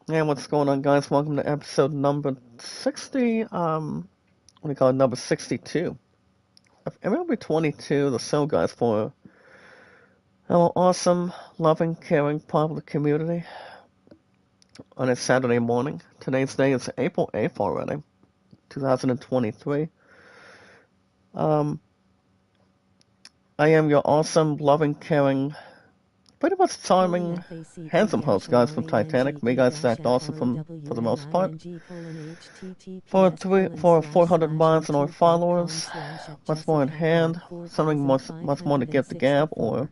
Hey, what's going on, guys? Welcome to episode number 60, what do you call it, number 62 of MLB 22, the show, guys, for our awesome, loving, caring, popular community on a Saturday morning. Today's day is April 8th already, 2023. Um, I am your awesome, loving, caring, pretty much charming, handsome host, guys, from Titanic. Me, guys, Zach Dawson, for the most part. For 400 miles and our followers, much more in hand, something much more to give to Gab, or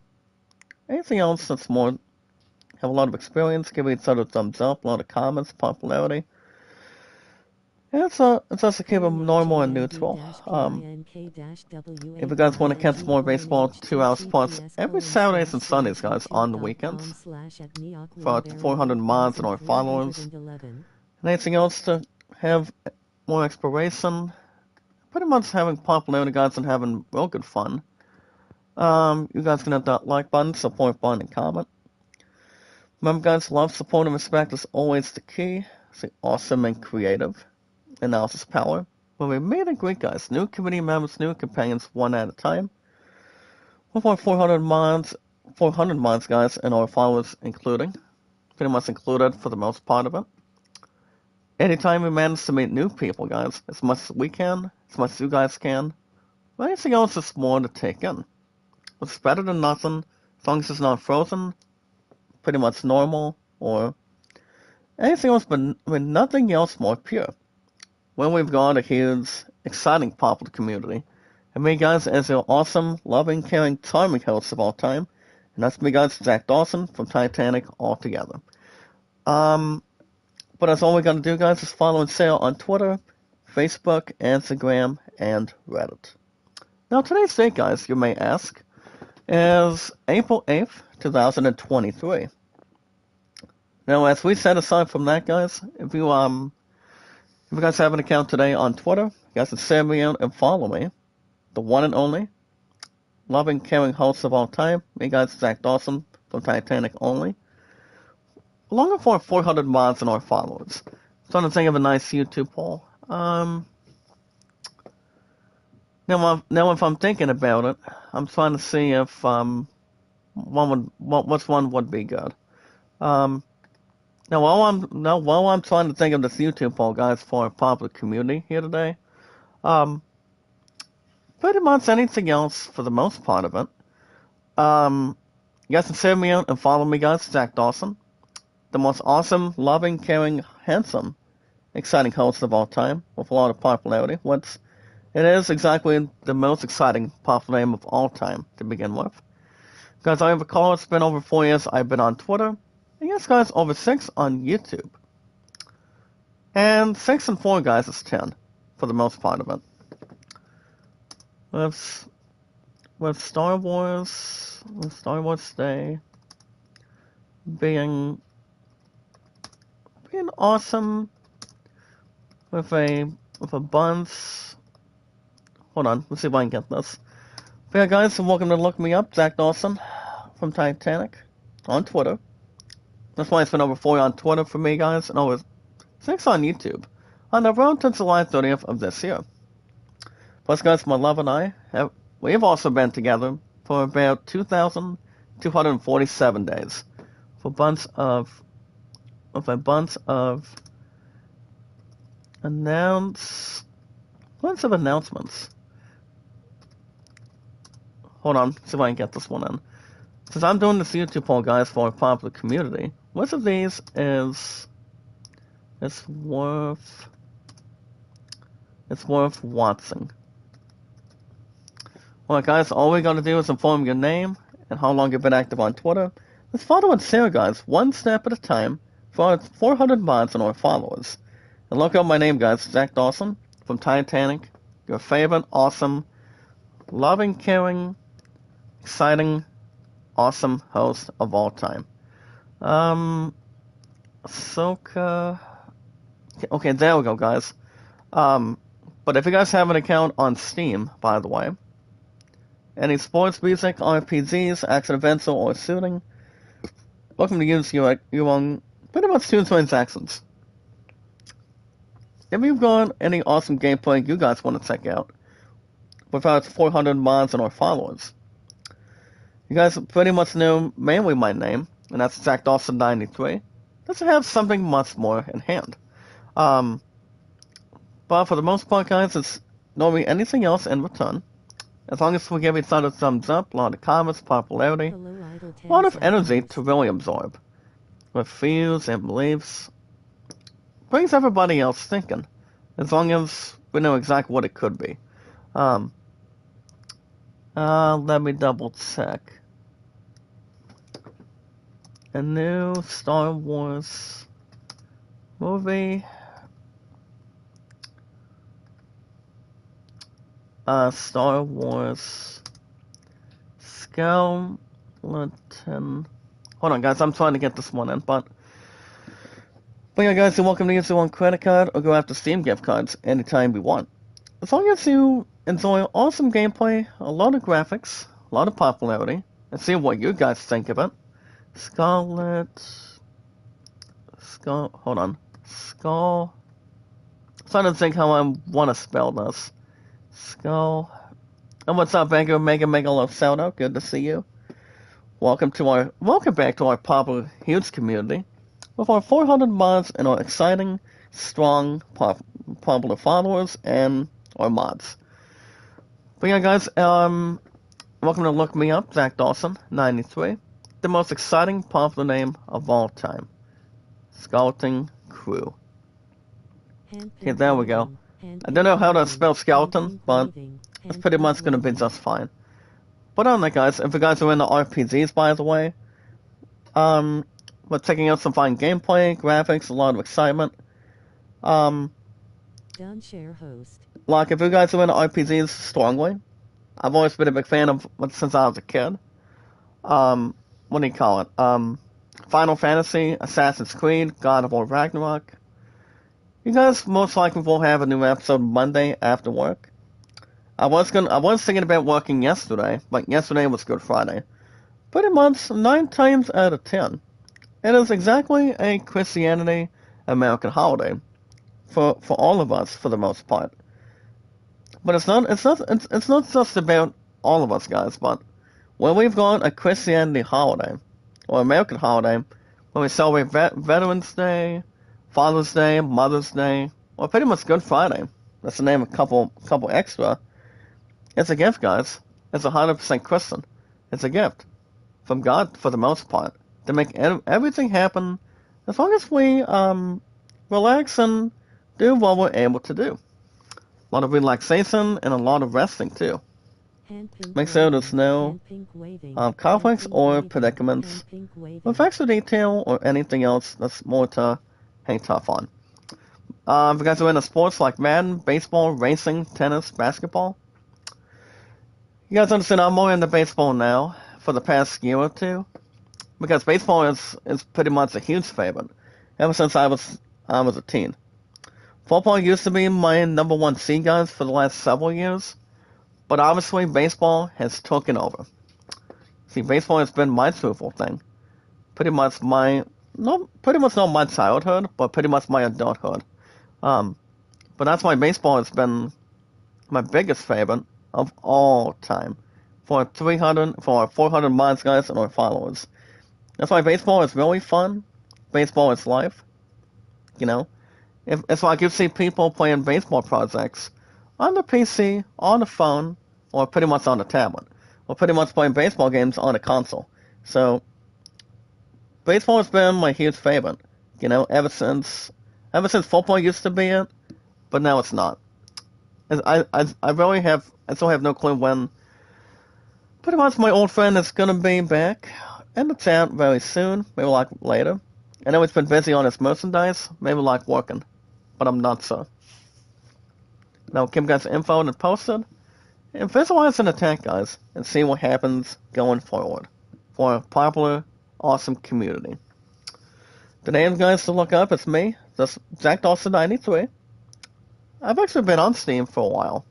anything else that's more, have a lot of experience, give each other a thumbs up, a lot of comments, popularity. And it's just to keep them normal and neutral. If you guys want to catch more baseball, 2 hours plus every Saturdays and Sundays, guys, on the weekends, for 400 miles and our followers, and anything else to have more exploration, pretty much having popularity, guys, and having real good fun. You guys can hit that like button, support button, and comment. Remember, guys, love, support, and respect is always the key. It's the awesome and creative analysis power. When we meet and greet, guys, new community members, new companions, one at a time. With our 400 months, guys, and our followers including, pretty much included for the most part of it. Anytime we manage to meet new people, guys, as much as we can, as much as you guys can, anything else is more to take in. It's better than nothing, as long as it's not frozen, pretty much normal, or anything else, but nothing else more pure. When we've got a huge, exciting popular community, and me, guys, as your awesome, loving, caring, charming hosts of all time, and that's me, guys, Zach Dawson from Titanic altogether. But that's all we gotta do, guys, is follow and share on Twitter, Facebook, Instagram, and Reddit. Now, today's date, guys, you may ask, is April 8th, 2023. Now, as we set aside from that, guys, if you guys have an account today on Twitter, you guys can send me out and follow me. The one and only, loving, caring host of all time, me, guys, Zach Dawson from Titanic only. Along with our 400 mods and our followers. I'm trying to think of a nice YouTube poll. Now, if I'm thinking about it, I'm trying to see if which one would be good. Now while I'm trying to think of this YouTube poll, guys, for a popular community here today, pretty much anything else for the most part of it. You guys can send me out and follow me, guys, Zach Dawson, the most awesome, loving, caring, handsome, exciting host of all time, with a lot of popularity. It is exactly the most exciting popular name of all time to begin with. Guys, I have a caller. It's been over 4 years I've been on Twitter. And yes, guys, over 6 on YouTube. And 6 and 4, guys, is 10, for the most part of it. With Star Wars Day being awesome, with a bunch. Hold on, let's see if I can get this. But yeah, guys, welcome to Look Me Up, Zach Dawson from Titanic on Twitter. That's why it's been over 4 on Twitter for me, guys, and over 6 on YouTube on the road to July 30th of this year. Plus, guys, my love and I we've also been together for about 2,247 days, with a bunch of announcements. Hold on, see if I can get this one in. Since I'm doing this YouTube poll, guys, for a popular community, which of these is worth watching? Alright, guys, all we gotta do is inform your name and how long you've been active on Twitter. Let's follow and share, guys, one step at a time for our 400 mods and our followers. And look up my name, guys, Zach Dawson from Titanic, your favorite, awesome, loving, caring, exciting, awesome host of all time. Ahsoka. Okay, there we go, guys. But if you guys have an account on Steam, by the way, any sports, music, RPGs, action adventure, or shooting, welcome to use your own pretty much two transactions. If you've got any awesome gameplay you guys want to check out, without 400 mods and our followers, you guys pretty much know mainly my name, and that's Zach Dawson 93. Let's have something much more in hand. But for the most part, guys, it's normally anything else in return. As long as we give each other thumbs up, a lot of comments, popularity, a lot of energy to really absorb, with views and beliefs, brings everybody else thinking, as long as we know exactly what it could be. Let me double check. A new Star Wars movie. Star Wars Skeleton. Hold on, guys, I'm trying to get this one in, but yeah, guys, you're welcome to use your own credit card or go after Steam gift cards anytime you want. As long as you enjoy awesome gameplay, a lot of graphics, a lot of popularity, and see what you guys think of it. Hold on. Trying to think how I want to spell this. And what's up, Banker Mega Love shout out? Good to see you. Welcome back to our popular huge community with our 400 mods and our exciting, strong, popular followers and our mods. But yeah, guys, welcome to Look Me Up, Zach Dawson 93, the most exciting popular name of all time. Skeleton Crew. Okay, there we go. I don't know how to spell skeleton, but it's pretty much going to be just fine. But on that, guys, if you guys are into RPGs, by the way, we're checking out some fine gameplay, graphics, a lot of excitement. Like, if you guys are into RPGs strongly, I've always been a big fan of since I was a kid. What do you call it? Final Fantasy, Assassin's Creed, God of War Ragnarok. You guys most likely will have a new episode Monday after work. I was thinking about working yesterday, but yesterday was Good Friday. Pretty much 9 times out of 10, it is exactly a Christianity American holiday for all of us for the most part. But it's not just about all of us, guys. But when we've got a Christianity holiday or American holiday, when we celebrate Veterans Day, Father's Day, Mother's Day, or pretty much Good Friday. That's the name of a couple extra. It's a gift, guys. It's 100% Christian. It's a gift from God for the most part to make everything happen as long as we relax and do what we're able to do. A lot of relaxation and a lot of resting too. Make sure there's no conflicts or predicaments with extra detail or anything else that's more to hang tough on. If you guys are into sports like Madden, baseball, racing, tennis, basketball, you guys understand I'm more into baseball now for the past year or two, because baseball is pretty much a huge favorite ever since I was a teen. Football used to be my number one seed, guys, for the last several years, but obviously baseball has taken over. See, baseball has been my truthful thing, pretty much not my childhood, but pretty much my adulthood. But that's why baseball has been my biggest favorite of all time for our 400 mods, guys, and our followers. That's why baseball is really fun. Baseball is life. You know, it's like you see people playing baseball projects on the PC, on the phone, or pretty much on the tablet, or pretty much playing baseball games on a console. So baseball has been my huge favorite, you know, ever since football used to be it, but now it's not. I still have no clue when. Pretty much my old friend is gonna be back in the chat very soon, maybe like later. I know he's been busy on his merchandise, maybe like working, but I'm not sure. Now Kim got some info and posted, and visualize an attack, guys, and see what happens going forward for a popular, awesome community. The name, guys, to look up is me, just Jack Dawson 93. I've actually been on Steam for a while,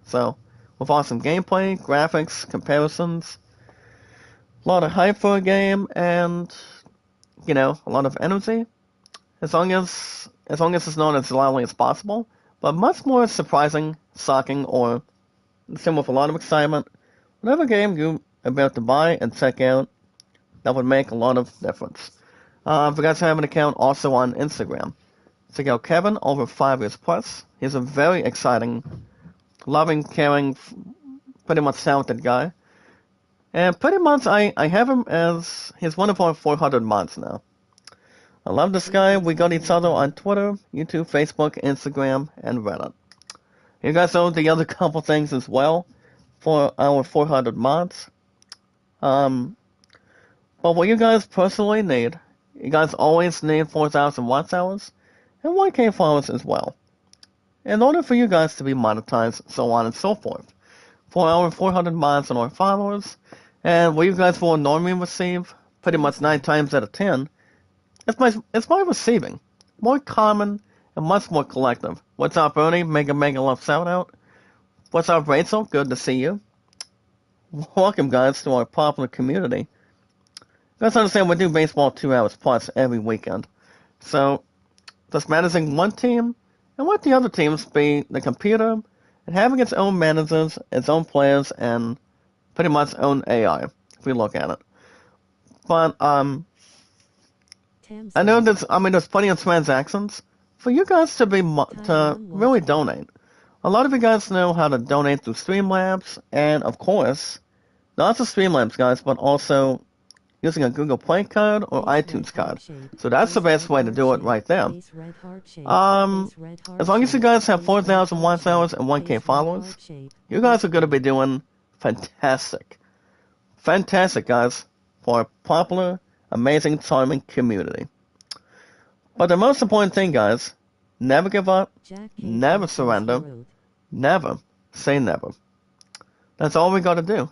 so with awesome gameplay, graphics, comparisons, a lot of hype for a game, and, you know, a lot of energy. as long as it's not as loudly as possible, but much more surprising, shocking, or seen with a lot of excitement. Whatever game you're about to buy and check out, that would make a lot of difference. If you guys have an account also on Instagram, check out Kevin, over 5 years plus. He's a very exciting, loving, caring, pretty much talented guy. And pretty much I have him as he's one of our 400 mods now. I love this guy. We got each other on Twitter, YouTube, Facebook, Instagram, and Reddit. You guys know the other couple things as well for our 400 mods. But what you guys personally need, you guys always need 4,000 watch hours and 1K followers as well, in order for you guys to be monetized, so on and so forth. For our 400 mods and our followers, and what you guys will normally receive, pretty much 9 times out of 10, it's my receiving. More common and much more collective. What's up, Ernie? Mega love shout out. What's up, Rachel? Good to see you. Welcome, guys, to our popular community. You guys understand we do baseball 2 hours plus every weekend. So, just managing one team and let the other teams be the computer and having its own managers, its own players, and pretty much own AI, if we look at it. But, I know there's plenty of transactions for you guys to really donate. A lot of you guys know how to donate through Streamlabs, and of course, not just Streamlabs, guys, but also using a Google Play card or iTunes card. So that's the best way to do it right there. As long as you guys have 4,000 watch hours and 1K followers, you guys are going to be doing fantastic. Fantastic, guys, for a popular, amazing, charming community. But the most important thing, guys, never give up, never surrender, never say never. That's all we got to do.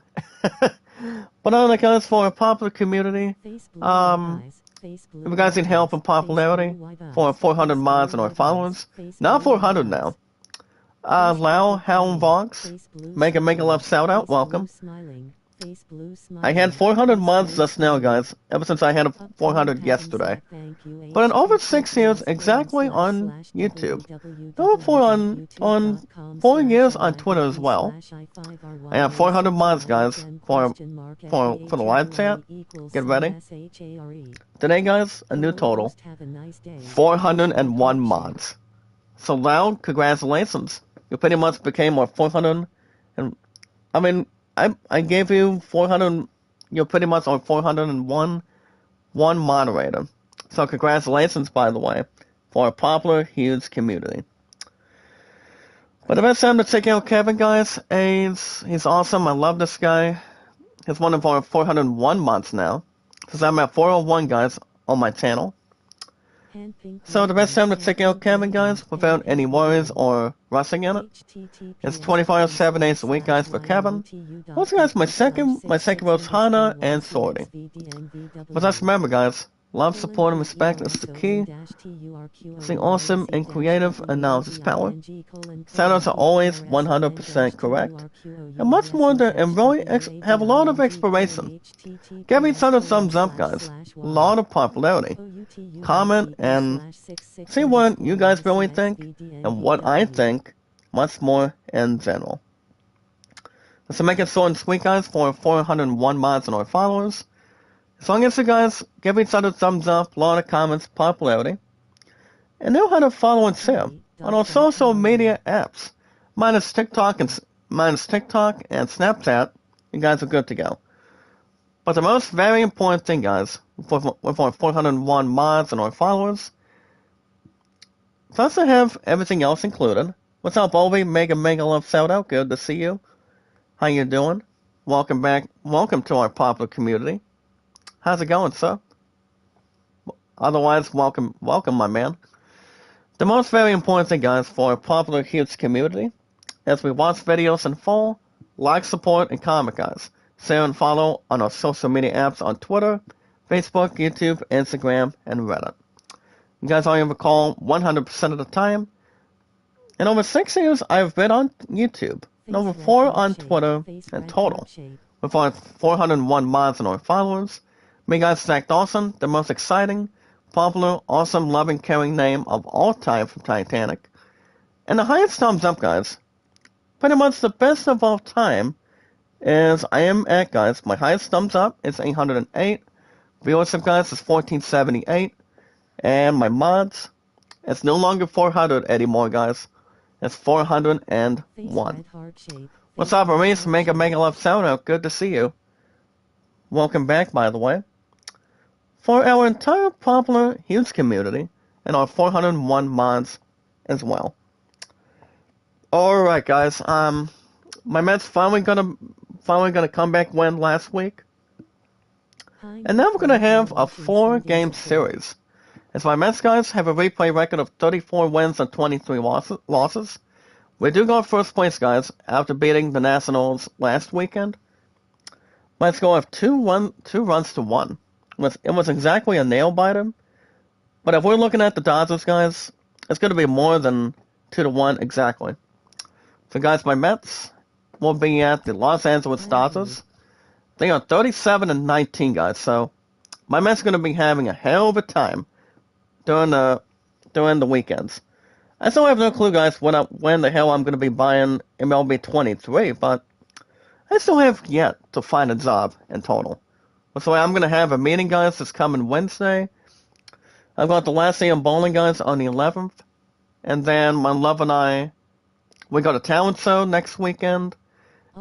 But other guys, for a popular community, if you guys need help in popularity, for 400 mods and our followers, now 400 now. Lau, Hal, and Vox, mega love shout out, welcome. I had 400 mods just now, guys, ever since I had 400 yesterday. But in over 6 years exactly on YouTube, over 4 years on Twitter as well. I have 400 mods, guys, for the live chat. Get ready. Today, guys, a new total, 401 mods. So Lau, congratulations. You pretty much became our 400, and I gave you 400, you're pretty much on 401 moderator. So congratulations, by the way, for a popular, huge community. But the best time to check out Kevin, guys, he's awesome. I love this guy. He's one of our 401 mods now, because I'm at 401, guys, on my channel. So the best time to check out Kevin, guys, without any worries or rushing in it, it's 24/7 days a week, guys, for Kevin. Also, guys, my second was Hana and Sorty. But just remember, guys, love, support, and respect is the key. Seeing awesome and creative analysis power. Shoutouts are always 100% correct, and much more and really have a lot of inspiration. Give each other thumbs up, guys. A lot of popularity. Comment and see what you guys really think and what I think, much more in general. So make it short and sweet, guys, for 401 mods and our followers. As long as you guys give each other thumbs up, a lot of comments, popularity, and know how to follow and share on our social media apps. Minus TikTok and Snapchat, you guys are good to go. But the most very important thing, guys, with our 401 mods and our followers, is also have everything else included. What's up, Obi? Mega love shout out. Good to see you. How you doing? Welcome back. Welcome to our popular community. How's it going, sir? Otherwise, welcome, my man. The most very important thing, guys, for a popular, huge community, as we watch videos in full, like, support, and comment, guys. Share and follow on our social media apps on Twitter, Facebook, YouTube, Instagram, and Reddit. You guys all recall 100% of the time. In over 6 years, I've been on YouTube, and over 4 on Twitter in total, with our 401 mods and our followers. Me, guys, stacked awesome, the most exciting, popular, awesome, loving, caring name of all time from Titanic. And the highest thumbs up, guys, pretty much the best of all time, is I am at, guys. My highest thumbs up is 808. Viewership, guys, is 1478. And my mods, it's no longer 400 anymore, guys. It's 401. What's up, Maurice? Mega Love Sound Out. Good to see you. Welcome back, by the way. For our entire popular huge community and our 401 mods as well. Alright, guys. My Mets finally gonna come back win last week. And now we're gonna have a 4-game series. As my Mets, guys, have a replay record of 34 wins and 23 losses. We do go first place, guys, after beating the Nationals last weekend. Let's go have 2 runs to 1. It was exactly a nail-biter. But if we're looking at the Dodgers, guys, it's going to be more than 2-1 exactly. So, guys, my Mets will be at the Los Angeles Dodgers. They are 37-19, guys. So, my Mets are going to be having a hell of a time during the weekends. I still have no clue, guys, when the hell I'm going to be buying MLB 23, but I still have yet to find a job in total. So I'm going to have a meeting, guys, this coming Wednesday. I've got the last day of bowling, guys, on the 11th. And then my love and I, we go to talent show next weekend.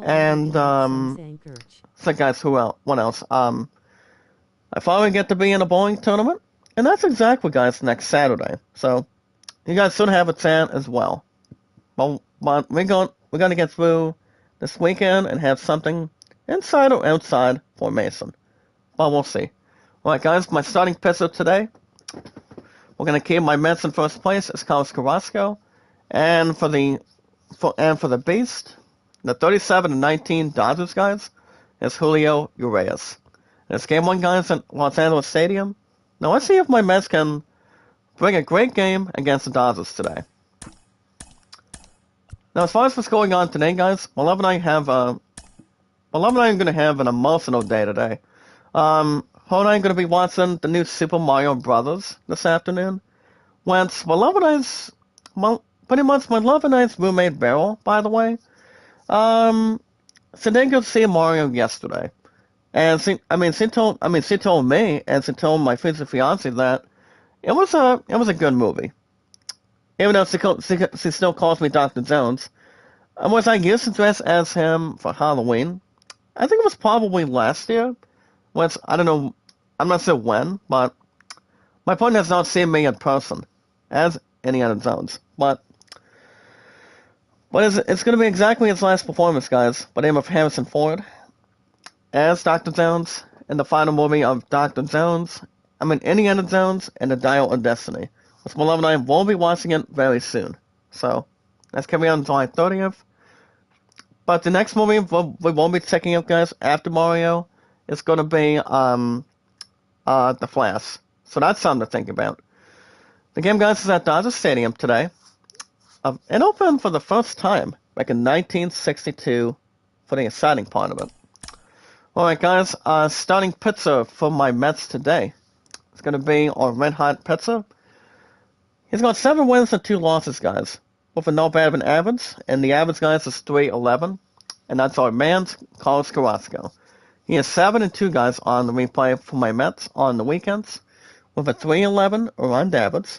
And, so guys, what else? I finally get to be in a bowling tournament. And that's exactly, guys, next Saturday. So, you guys should have a chance as well. But we're going to get through this weekend and have something inside or outside for Mason. Well, we'll see. Alright, guys, my starting pitcher today, we're going to keep my Mets in first place. It's Carlos Carrasco. And for the Beast, the 37-19 Dodgers, guys, is Julio Urias. And it's game 1, guys, at Los Angeles Stadium. Now, let's see if my Mets can bring a great game against the Dodgers today. Now, as far as what's going on today, guys, my love and I are going to have an emotional day today. Her and I are going to be watching the new Super Mario Brothers this afternoon. Pretty much my love and I's roommate Beryl, by the way. She didn't go see Mario yesterday. And she told me, and she told my future fiance that it was a good movie. Even though she still calls me Dr. Jones. Was I used to dress as him for Halloween? I think it was probably last year. I don't know, I'm not sure when, but my partner has not seen me in person as Indiana Jones. But it's going to be exactly his last performance, guys, by the name of Harrison Ford as Dr. Jones in the final movie of Indiana Jones and the Dial of Destiny. Which my love and I will be watching it very soon. So, that's coming out on July 30th. But the next movie we won't be checking out, guys, after Mario, is going to be The Flash. So that's something to think about. The game, guys, is at Dodger Stadium today. It opened for the first time back in 1962 for the exciting part of it. Alright, guys, starting pitcher for my Mets today. It's going to be our red-hot pitcher. He's got 7 wins and 2 losses, guys, with a not bad of an average, and the average, guys, is .311, and that's our man, Carlos Carrasco. He is 7-2, guys, on the replay for my Mets on the weekends, with a .311 around average.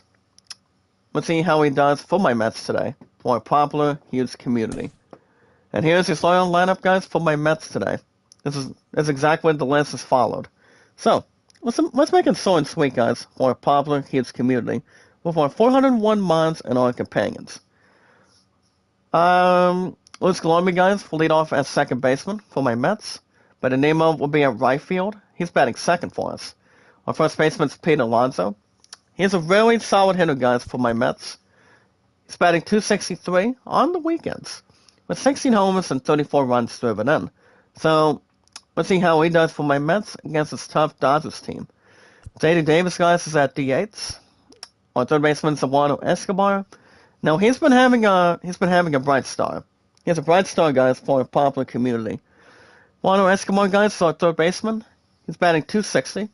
Let's see how he does for my Mets today, for our popular, huge community. And here's your starting lineup, guys, for my Mets today. This is exactly what the list is followed. So, let's make it short and sweet, guys, for our popular, huge community, with our 401 mods and our companions. Luis Guillorme, guys, will lead off as second baseman for my Mets, but Anemo will be at right field. He's batting second for us. Our first baseman is Pete Alonso. He's a really solid hitter, guys, for my Mets. He's batting .263 on the weekends, with 16 homers and 34 runs driven in. So, let's see how he does for my Mets against this tough Dodgers team. J.D. Davis, guys, is at DH. Our third baseman is Eduardo Escobar. Now, he's been having a bright star. He has a bright star, guys, for a popular community. Eduardo Escobar, guys, is our third baseman. He's batting .260.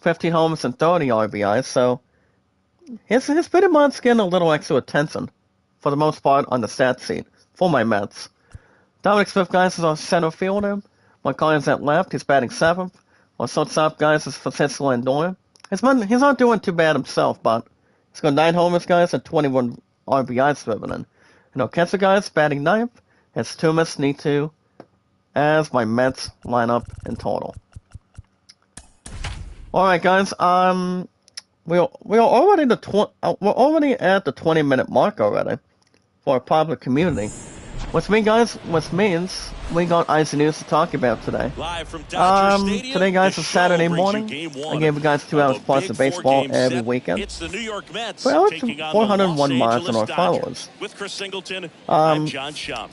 15 homers and 30 RBIs, so his pretty much getting a little extra attention, for the most part, on the stat sheet for my Mets. Dominic Smith, guys, is our center fielder. McCarthy's at left. He's batting 7th. Our shortstop, guys, is Francisco Lindor. He's not doing too bad himself, but he's got 9 homers, guys, and 21 RBIs driven in. And our catcher, guys, batting 9th. Has 2 missed, need 2, as my Mets lineup in total. All right, guys. We're already at the 20-minute mark already for our popular community. Which means we got icy news to talk about today. Today, guys, is Saturday morning. I gave you guys 2 hours plus of baseball every weekend. It's the New York Mets We're out taking to on 401 the miles Los on our Angeles followers. Dodgers with Chris Singleton. I'm John Shum.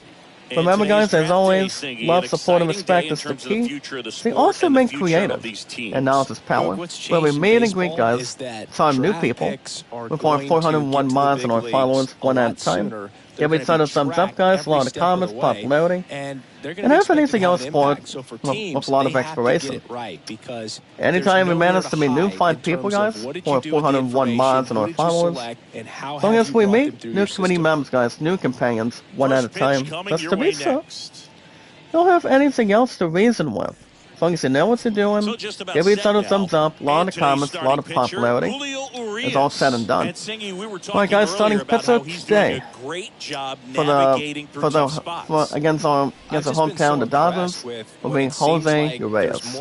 Remember, guys, as always, love, support, and respect is the key. They also make creative, and knowledge is power. Where we meet and greet, guys, some new people. We're pouring 401 miles on our followers one at a time. Give each other thumbs up, guys, a lot of comments, popularity, and if anything else, sports with a lot of exploration. Anytime we manage to meet new fine people, guys, for 401 miles on our followers, as long as we meet new community members, guys, new companions, one at a time, just to be so. Don't have anything else to reason with. As long as you know what you're doing, give each other thumbs up, a lot of comments, a lot of popularity. It's all said and done. Alright, guys, starting pitcher today against our hometown, the Dodgers, will be Jose Urias.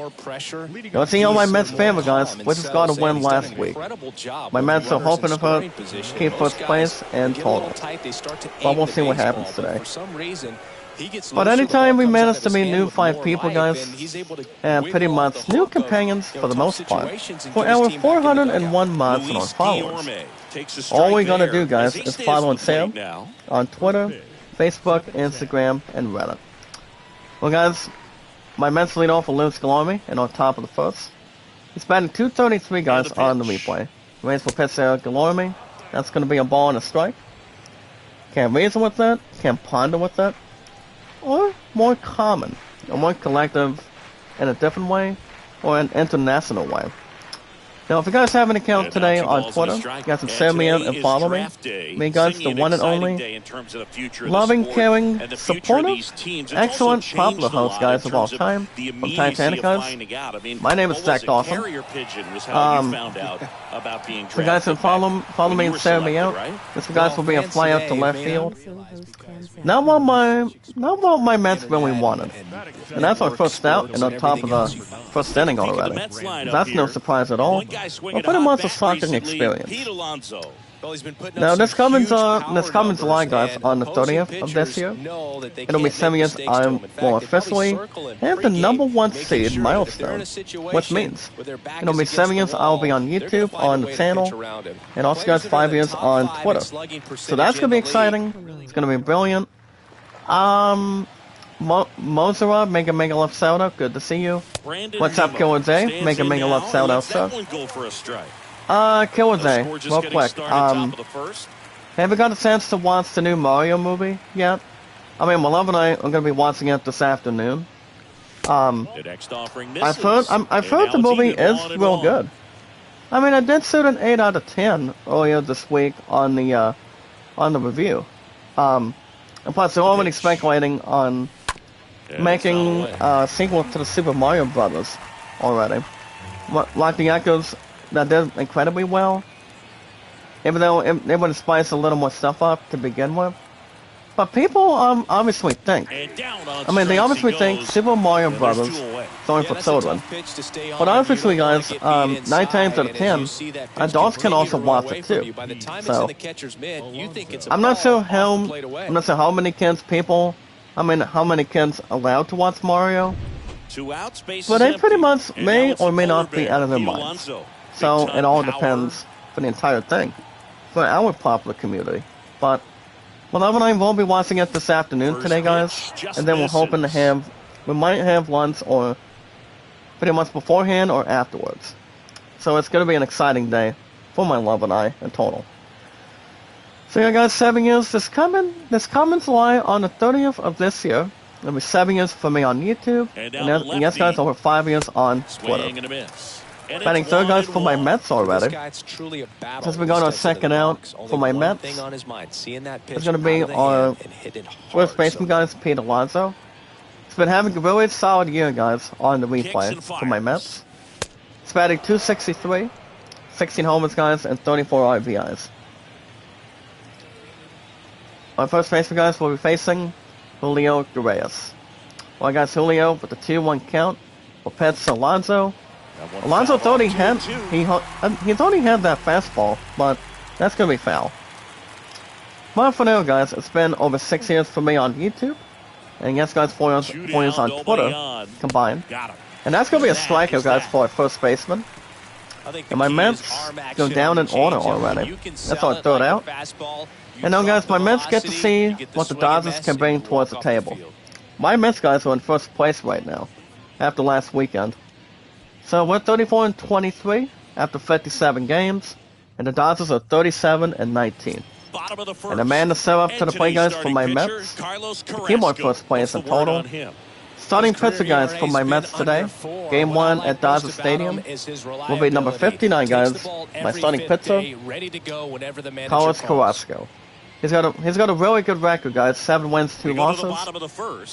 Let's see how my Mets family, guys. We just got a win last week. My Mets are hoping to keep first place and total. But we'll see what happens today. But anytime we manage to meet new fine people, guys, and pretty much new companions for the most part, for our 401 months on our followers, all we gotta do, guys, is follow Sam on Twitter, Facebook, Instagram, and Reddit. Well, guys, my Mets lead off with Luis Guillorme, and on top of the first. He's batting .233, guys, on the replay. Rains for pitcher Guillorme. That's gonna be a ball and a strike. Can't reason with that, can't ponder with that. Or more common, or more collective in a different way, or an international way. Now, if you guys have an account today on Twitter, you guys can send me in and follow me. Me, guys, the one and only, loving, caring, supportive, excellent, popular host, guys, of all time, from Titanic, guys. My name is Zach Dawson. So, guys, can follow me and send me out. This, guys, will be a fly out to left field. Not what my Mets really wanted. And that's our first out and on top of the first inning already. That's no surprise at all. Well, pretty much a shocking experience. Now, this coming July, guys, on the 30th of this year, it'll be 7 years I will officially have the #1 seed milestone, which means it'll be 7 years I'll be on YouTube, on the channel, and also, guys, 5 years on Twitter. So that's going to be exciting. It's going to be brilliant. Mozara, make a mega love shout out. Good to see you. What's up, Killer J? Make a mega love shout out, sir. Killer J, real quick. Have you got a chance to watch the new Mario movie yet? I mean, my love and I are going to be watching it this afternoon. I've heard the movie is real good. I mean, I did shoot an 8 out of 10 earlier this week on the review. And plus, they're already speculating on making a sequel to the Super Mario Brothers already. Like the Echoes, that did incredibly well. Even though they would spice a little more stuff up to begin with. But people obviously think, they obviously think Super Mario Brothers is only for children. But obviously, guys, 9 times out of 10, adults can also watch it too. So, I'm not sure how many kids allowed to watch Mario. But they pretty much may or may not be out of their minds. So, it all depends for the entire thing, for our popular community. But well, Love and I will be watching it this afternoon today, guys, and then we might have lunch or pretty much beforehand or afterwards. So it's going to be an exciting day for my Love and I in total. So yeah, guys, 7 years this coming July on the 30th of this year. It'll be 7 years for me on YouTube, and yes, guys, over 5 years on Twitter. Batting third, guys, for my Mets already. Since we're going to second out for my Mets, it's going to be our first baseman, guys, Pete Alonso. He's been having a really solid year, guys, on the replay for my Mets. He's batting .263, 16 homers, guys, and 34 RBIs. Our first baseman, guys, will be facing Julio Urias. Well, guys, Julio with the 2-1 count will pitch Alonso. Alonso thought he had that fastball, but that's gonna be foul. But for now, guys, it's been over 6 years for me on YouTube, and yes, guys, 4 years on Twitter combined. And that's gonna be a strikeout, guys, for our first baseman. And my Mets go down in order already. That's our third out. And now, guys, my Mets get to see what the Dodgers can bring towards the table. My Mets, guys, are in first place right now after last weekend. So we're 34-23 after 57 games, and the Dodgers are 37-19. And the man to set up to the plate, guys, for my Mets, keep on first place in total. Starting pitcher, guys, for my Mets today, Game 1 at Dodger Stadium, will be number 59, guys, my starting pitcher, Carlos Carrasco. He's got a really good record, guys. 7 wins, 2 losses.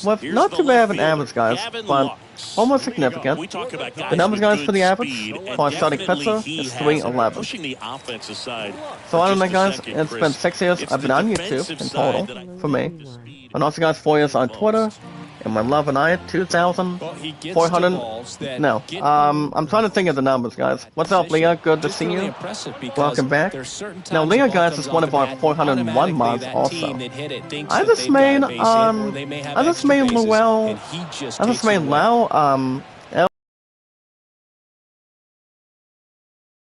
With not too bad of an average, guys, but almost significant. The numbers, guys, for the average for a starting pitcher is 311. So I don't know, guys. It's been 6 years I've been on YouTube in total for me, and also, guys, 4 years on Twitter. And my love and I, 2,400. No, I'm trying to think of the numbers, guys. What's up, Leah? Good to see you. Welcome back. Now, Leah, guys, is one of our 401 mods also. I just made Lau,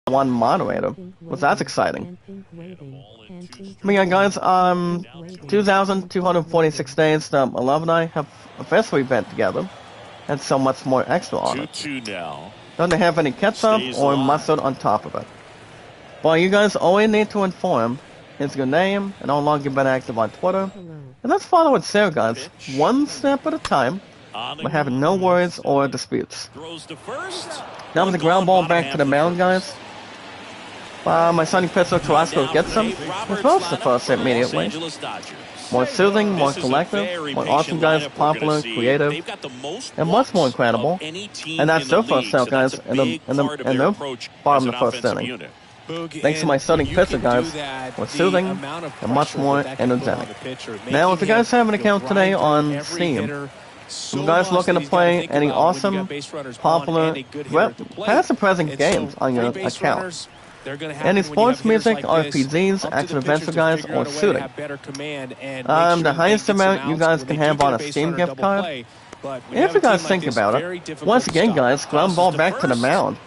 one moderator. Well, that's exciting. But yeah, guys, 2,246 days that my love and I have officially been together, and so much more extra on it. Don't have any ketchup or mustard on top of it. Well, you guys only need to inform is your name and how long you've been active on Twitter, and let's follow it there, guys, one step at a time, but having no worries or disputes. Now with the ground ball back to the mound, guys. My starting pitcher, Carrasco, gets him. He throws the first immediately. More soothing, more collective, more awesome, guys, popular, creative, and much more incredible. And that's their first out, guys, in the bottom of the first inning. Thanks to my starting pitcher, guys, more soothing and much more energetic. Now, if you guys have an account today on Steam, if you guys looking to play any awesome, popular, past and present games on your account, any sports, music, RPGs, action-adventure, guys, or shooting. The highest amount you guys can have on a Steam gift card. If you guys think about it, once again, guys, ground ball back to the mound.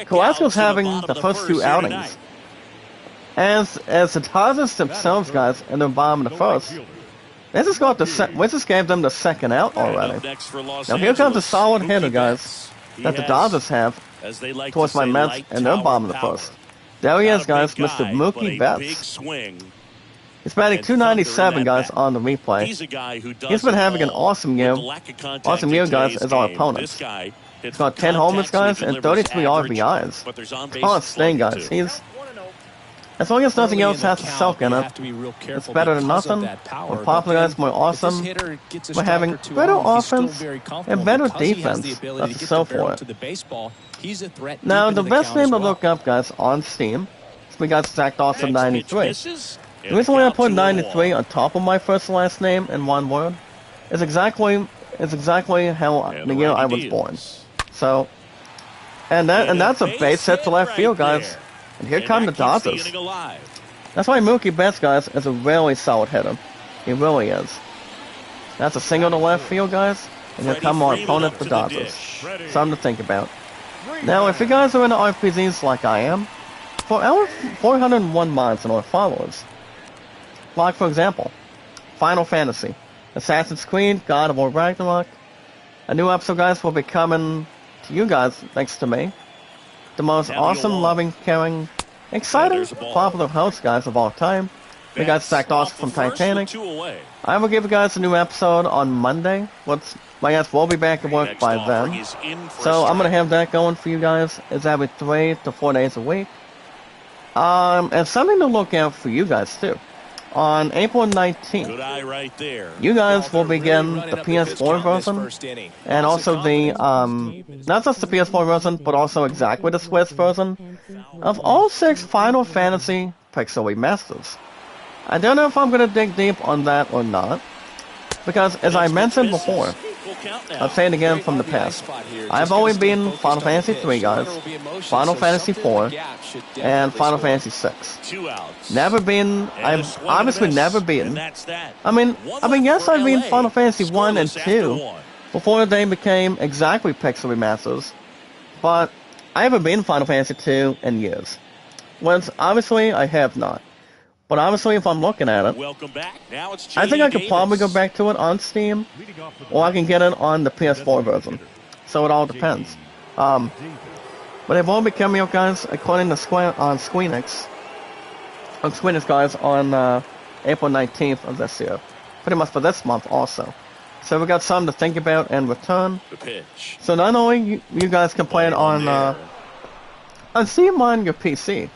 Carrasco's having the first 2 outings. As the Dodgers themselves, guys, in the bottom of the first, we just gave them the second out already. Now here comes a solid hitter, guys, that the Dodgers have towards my Mets and their bottom of the first. There he is, guys, Mr. Mookie Betts. He's batting .297, guys, on the replay. He's been having an awesome year. Awesome year, guys, as our opponents. He's got 10 homers, guys, and 33 RBIs. Oh, staying, guys. As long as nothing else has to soak in it, it's better than nothing. We're popular, guys, more awesome. We're having better offense and better defense. Let's just go for it. Now, the best name to look up, guys, on Steam, is we got Zach Dawson 93. The reason why I put 93 on top of my first and last name in one word is exactly how the year I was born. So, and that's a base hit to left field, guys. And here come the Dodgers. That's why Mookie Betts, guys, is a really solid hitter. He really is. That's a single to left field, guys. And here come our opponent, the Dodgers. Something to think about. Now, if you guys are into RPGs like I am, for our 401 mods and our followers, like for example, Final Fantasy, Assassin's Creed, God of War Ragnarok, a new episode, guys, will be coming to you guys, thanks to me. The most awesome, loving, caring, exciting, popular host, guys, of all time. We got Zach Dawson from Titanic. I will give you guys a new episode on Monday. I guess we'll be back at work by then. So I'm going to have that going for you guys. It's every 3 to 4 days a week. And something to look out for you guys too. On April 19th, you guys will begin the PS4 version, and also the, not just the PS4 version, but also exactly the Switch version, of all 6 Final Fantasy Pixel Remasters. I don't know if I'm going to dig deep on that or not, because as I mentioned before, I'll say it again from the past, I've always been Final Fantasy 3 guys, Final Fantasy 4, and Final Fantasy 6. Never been, I've obviously never been, I mean, yes, I've been Final Fantasy 1 and 2, before they became exactly Pixel Remasters, but I haven't been Final Fantasy 2 in years. Once, obviously, I have not. But obviously, if I'm looking at it, I think I could probably go back to it on Steam, or I can get it on the PS4 version. So it all depends. But it won't be coming out, guys, according to Squeenix guys, on April 19th of this year. Pretty much for this month also. So we got something to think about and return. So not only you guys can play it on Steam on your PC,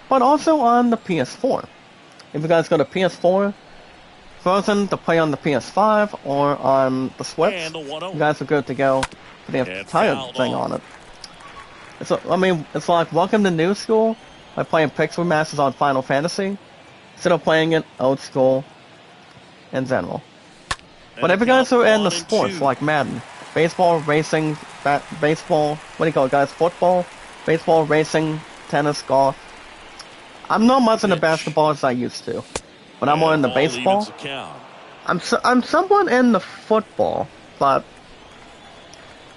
but also on the PS4. If you guys go to PS4 version to play on the PS5 or on the Switch, you guys are good to go for the entire thing on it. It's like welcome to new school by playing Pixel Remasters on Final Fantasy instead of playing it old school in general. But if you guys are in the sports like Madden, baseball, racing, baseball, what do you call it, guys? Football, baseball, racing, tennis, golf. I'm not much into basketball as I used to, but I'm more into baseball. I'm somewhat into football, but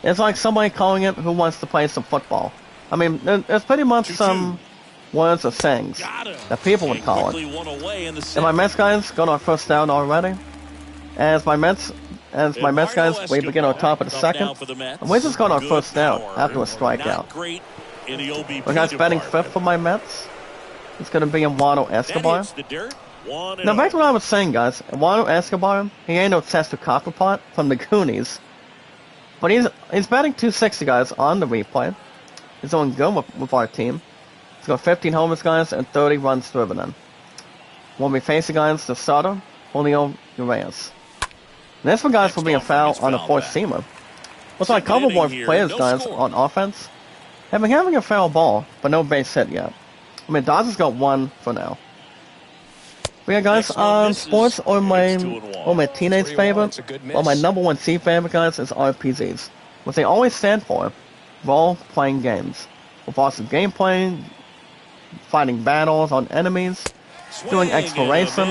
it's like somebody calling it who wants to play some football. I mean, there's pretty much some words or sayings that people would call it. And my Mets guys got our first down already. As my Mets guys, we begin on top of the second, and we just got our first down after a strikeout. We're guys batting 5th for my Mets. It's going to be Eduardo Escobar. Now back to what I was saying, guys. Eduardo Escobar, he ain't no Chester Copperpot from the Goonies. But he's batting 260, guys, on the replay. He's doing good with our team. He's got 15 homers, guys, and 30 runs driven in. We'll be facing, guys, the starter, Julio Urias. And this one, guys, will be a foul on a four-seamer. Looks like a couple more players, guys, on offense have been having a foul ball, but no base hit yet. I mean, Dodgers got 1 for now. But yeah, guys, sports are my teenage favorite. Well, my #1 C favorite, guys, is RPGs. What they always stand for, role-playing games. With awesome gameplay, fighting battles on enemies, doing exploration,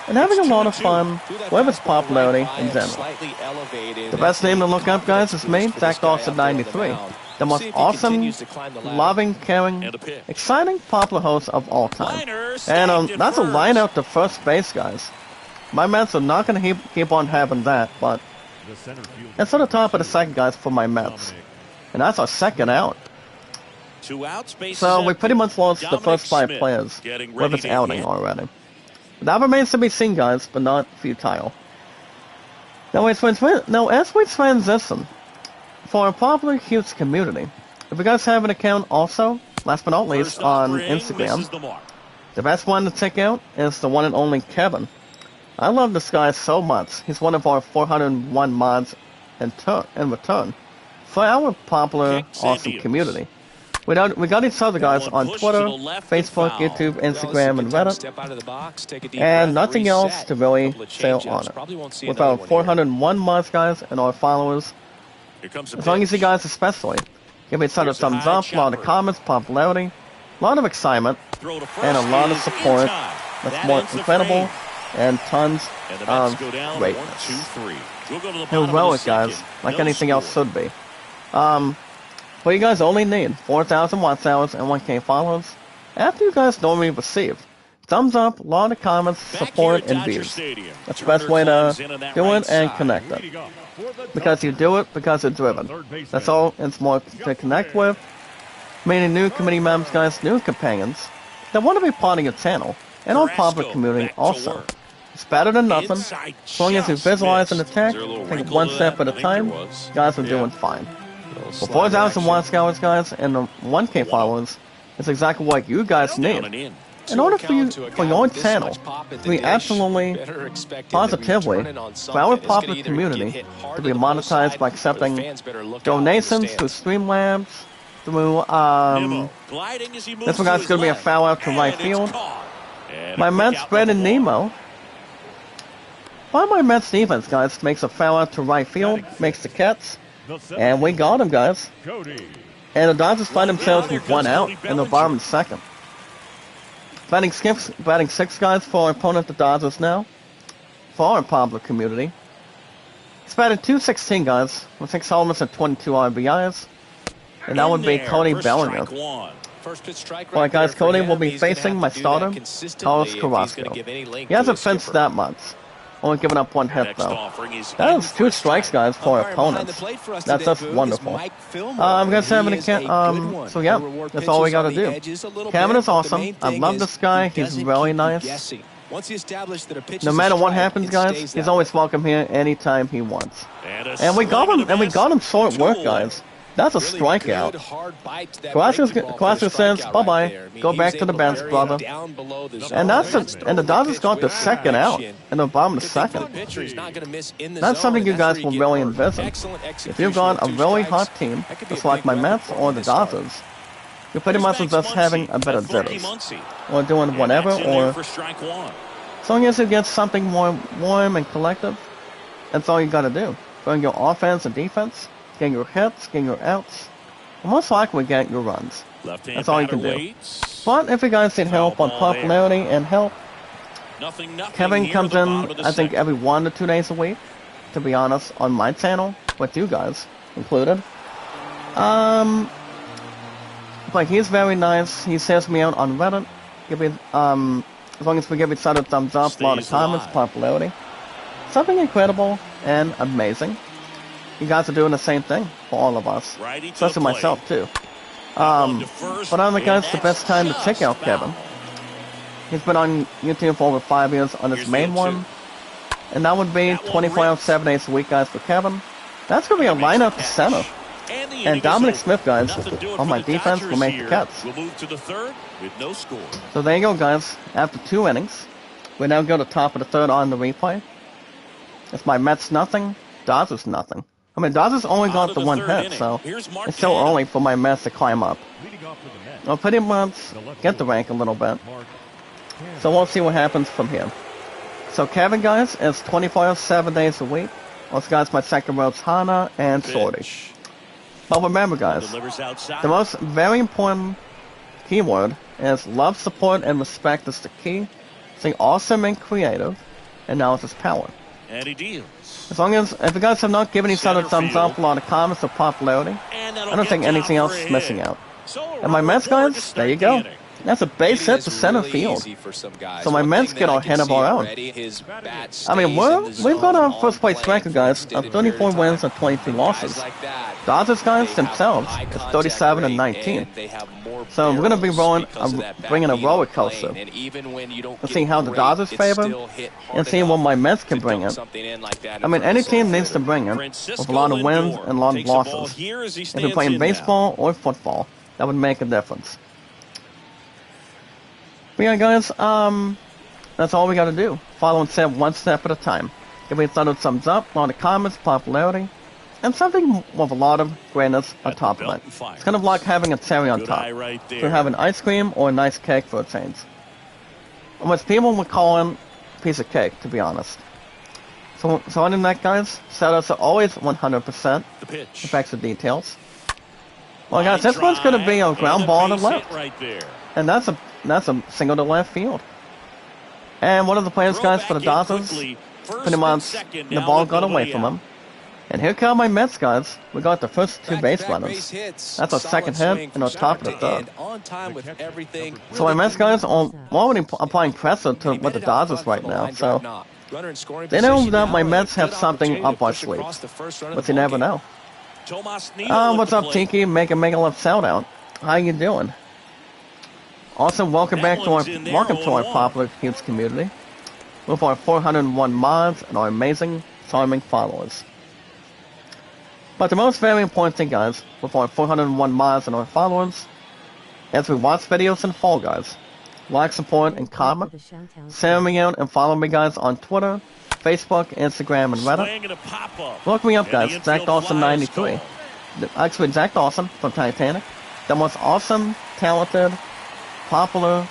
and having a lot of fun with its popularity in general. The best name to look up, guys, is me, Zach Dawson 93. The most awesome, loving, caring, exciting, popular host of all time. And that's a line out to first base, guys. My Mets are not going to keep on having that, but it's on the top of the second, guys, for my Mets. And that's our second out. So we pretty much lost the first 5 players with this outing already. That remains to be seen, guys, but not futile. Now as we transition, for a popular huge community, if you guys have an account also, last but not least, on Instagram, the best one to check out is the one and only Kevin. I love this guy so much. He's one of our 401 mods in return for our popular, awesome community. We got each other, guys, on Twitter, Facebook, YouTube, Instagram, and Reddit, and nothing else to really say on it. With our 401 mods, guys, and our followers, as long as you guys especially give each other a thumbs up, a lot of comments, popularity, a lot of excitement, and a lot of support. That's more incredible, and tons of greatness. Heroic, guys, like anything else should be. But you guys only need 4,000 watch hours and 1K followers after you guys normally receive thumbs up, a lot of comments, support, and views. That's the best way to do it and connect it. Because you do it because it's driven. That's all. It's more to connect with. Meaning new community members, guys, new companions that want to be part of your channel. and on popular community also. It's better than nothing. As long as you visualize an attack, take it one step at a time, guys are doing fine. For 4,000 watch hours, guys, and the 1K followers, it's exactly what you guys need. In order for your channel to be absolutely positively for our popular community to be monetized by accepting donations through Streamlabs, through this one guy's gonna be a foul out to right field. My Mets Brandon Nemo. Why my Mets defense, guys, makes a foul out to right field, makes the catch, and we got him, guys. And the Dodgers find themselves with 1 out in the bottom of the second. Batting 6 guys for our opponent, the Dodgers now, for our popular community. It's batting 216 guys, with 6 homers and 22 RBIs, and that would be Cody Bellinger. Alright guys, Cody will be facing my starter, Carlos Carrasco. He hasn't fenced that much. Only giving up 1 hit though. That is 2 strikes, guys, for our opponents. That's just wonderful. I'm gonna say so yeah, that's all we gotta do. Kevin is awesome. I love this guy. He's really nice. No matter what happens, guys, he's always welcome here anytime he wants. And we got him short work, guys. That's a strikeout. Carrasco says, bye-bye. Go back to the bench, brother. And the Dodgers got the second out in the bottom of the second. That's something you guys will really envision. If you've got a really hot team, just like my Mets or the Dodgers, you're pretty much just having a better jitters. Or doing whatever, or as long as you get something more warm and collective, that's all you gotta do. Going your offense and defense, getting your hits, getting your outs, and most likely get your runs. That's all you can do. But if you guys need help on popularity and help, Kevin comes in, I think, every 1 to 2 days a week, to be honest, on my channel, with you guys included. But he's very nice. He says me out on Reddit. Give me, as long as we give each other thumbs up, a lot of comments, popularity. Something incredible and amazing. You guys are doing the same thing for all of us, especially myself too. But I'm the guys, the best time to check out Kevin. He's been on YouTube for over 5 years on his main one, and that would be 24 hours, 7 days a week, guys, for Kevin. That's gonna be a lineup to center, and Dominic Smith, guys, on my defense will make the cuts. So there you go, guys. After 2 innings, we now go to top of the 3rd on the replay. It's my Mets nothing, Dodgers nothing. I mean, Dodgers only got the 1 hit, so it's still early for my Mets to climb up. I'll pretty much get the rank a little bit. So we'll see what happens from here. So Kevin, guys, is 24 hours, 7 days a week. Also, guys, my second road's Hana and Shorty. But remember, guys, the most very important keyword is love, support, and respect is the key. Stay awesome and creative, and now it's his power. And he deals. As long as, if you guys have not given each other thumbs up, a lot of comments or popularity, I don't think anything else is missing out. And my Mets, guys, there you go. That's a base hit to center field. So my Mets get ahead of our own. I mean, we've got our first place record, guys, of 34 wins and 22 losses. Dodgers, guys, themselves is 37 and 19. So we're going to be bringing a roller coaster. Let's see how the Dodgers favor, and see what my Mets can bring in. I mean, any team needs to bring it with a lot of wins and a lot of losses. If you're playing baseball or football, that would make a difference. But yeah, guys, that's all we gotta do. Follow and step 1 step at a time. Give me a thumbs up, a lot of comments, popularity, and something with a lot of greatness on top of it. It's kind of like having a cherry on top. So have an ice cream or a nice cake for a change. Which people would call a piece of cake, to be honest. So other than that, guys, shoutouts are always 100%. Effects and details. Well, guys, this one's gonna be a ground ball to left. And that's a single to left field. And one of the players, guys, for the Dodgers, pretty much the ball got away from him. And here come my Mets, guys. We got the first 2 base runners. That's our second hit and our top of the 3rd. So my Mets, guys, are already applying pressure to with the Dodgers right now. So they know that my Mets have something up our sleeves, but you never know. What's up, Tiki? Make a left shout out. How you doing? Also, welcome to our popular Cubes community with our 401 mods and our amazing, charming followers. But the most very important thing, guys, with our 401 mods and our followers, is we watch videos and Fall Guys. Like, support, and comment. Send me out and follow me, guys, on Twitter, Facebook, Instagram, and Reddit. Look me up, guys. Zach Dawson93. Actually, Zach Dawson from Titanic. The most awesome, talented, popular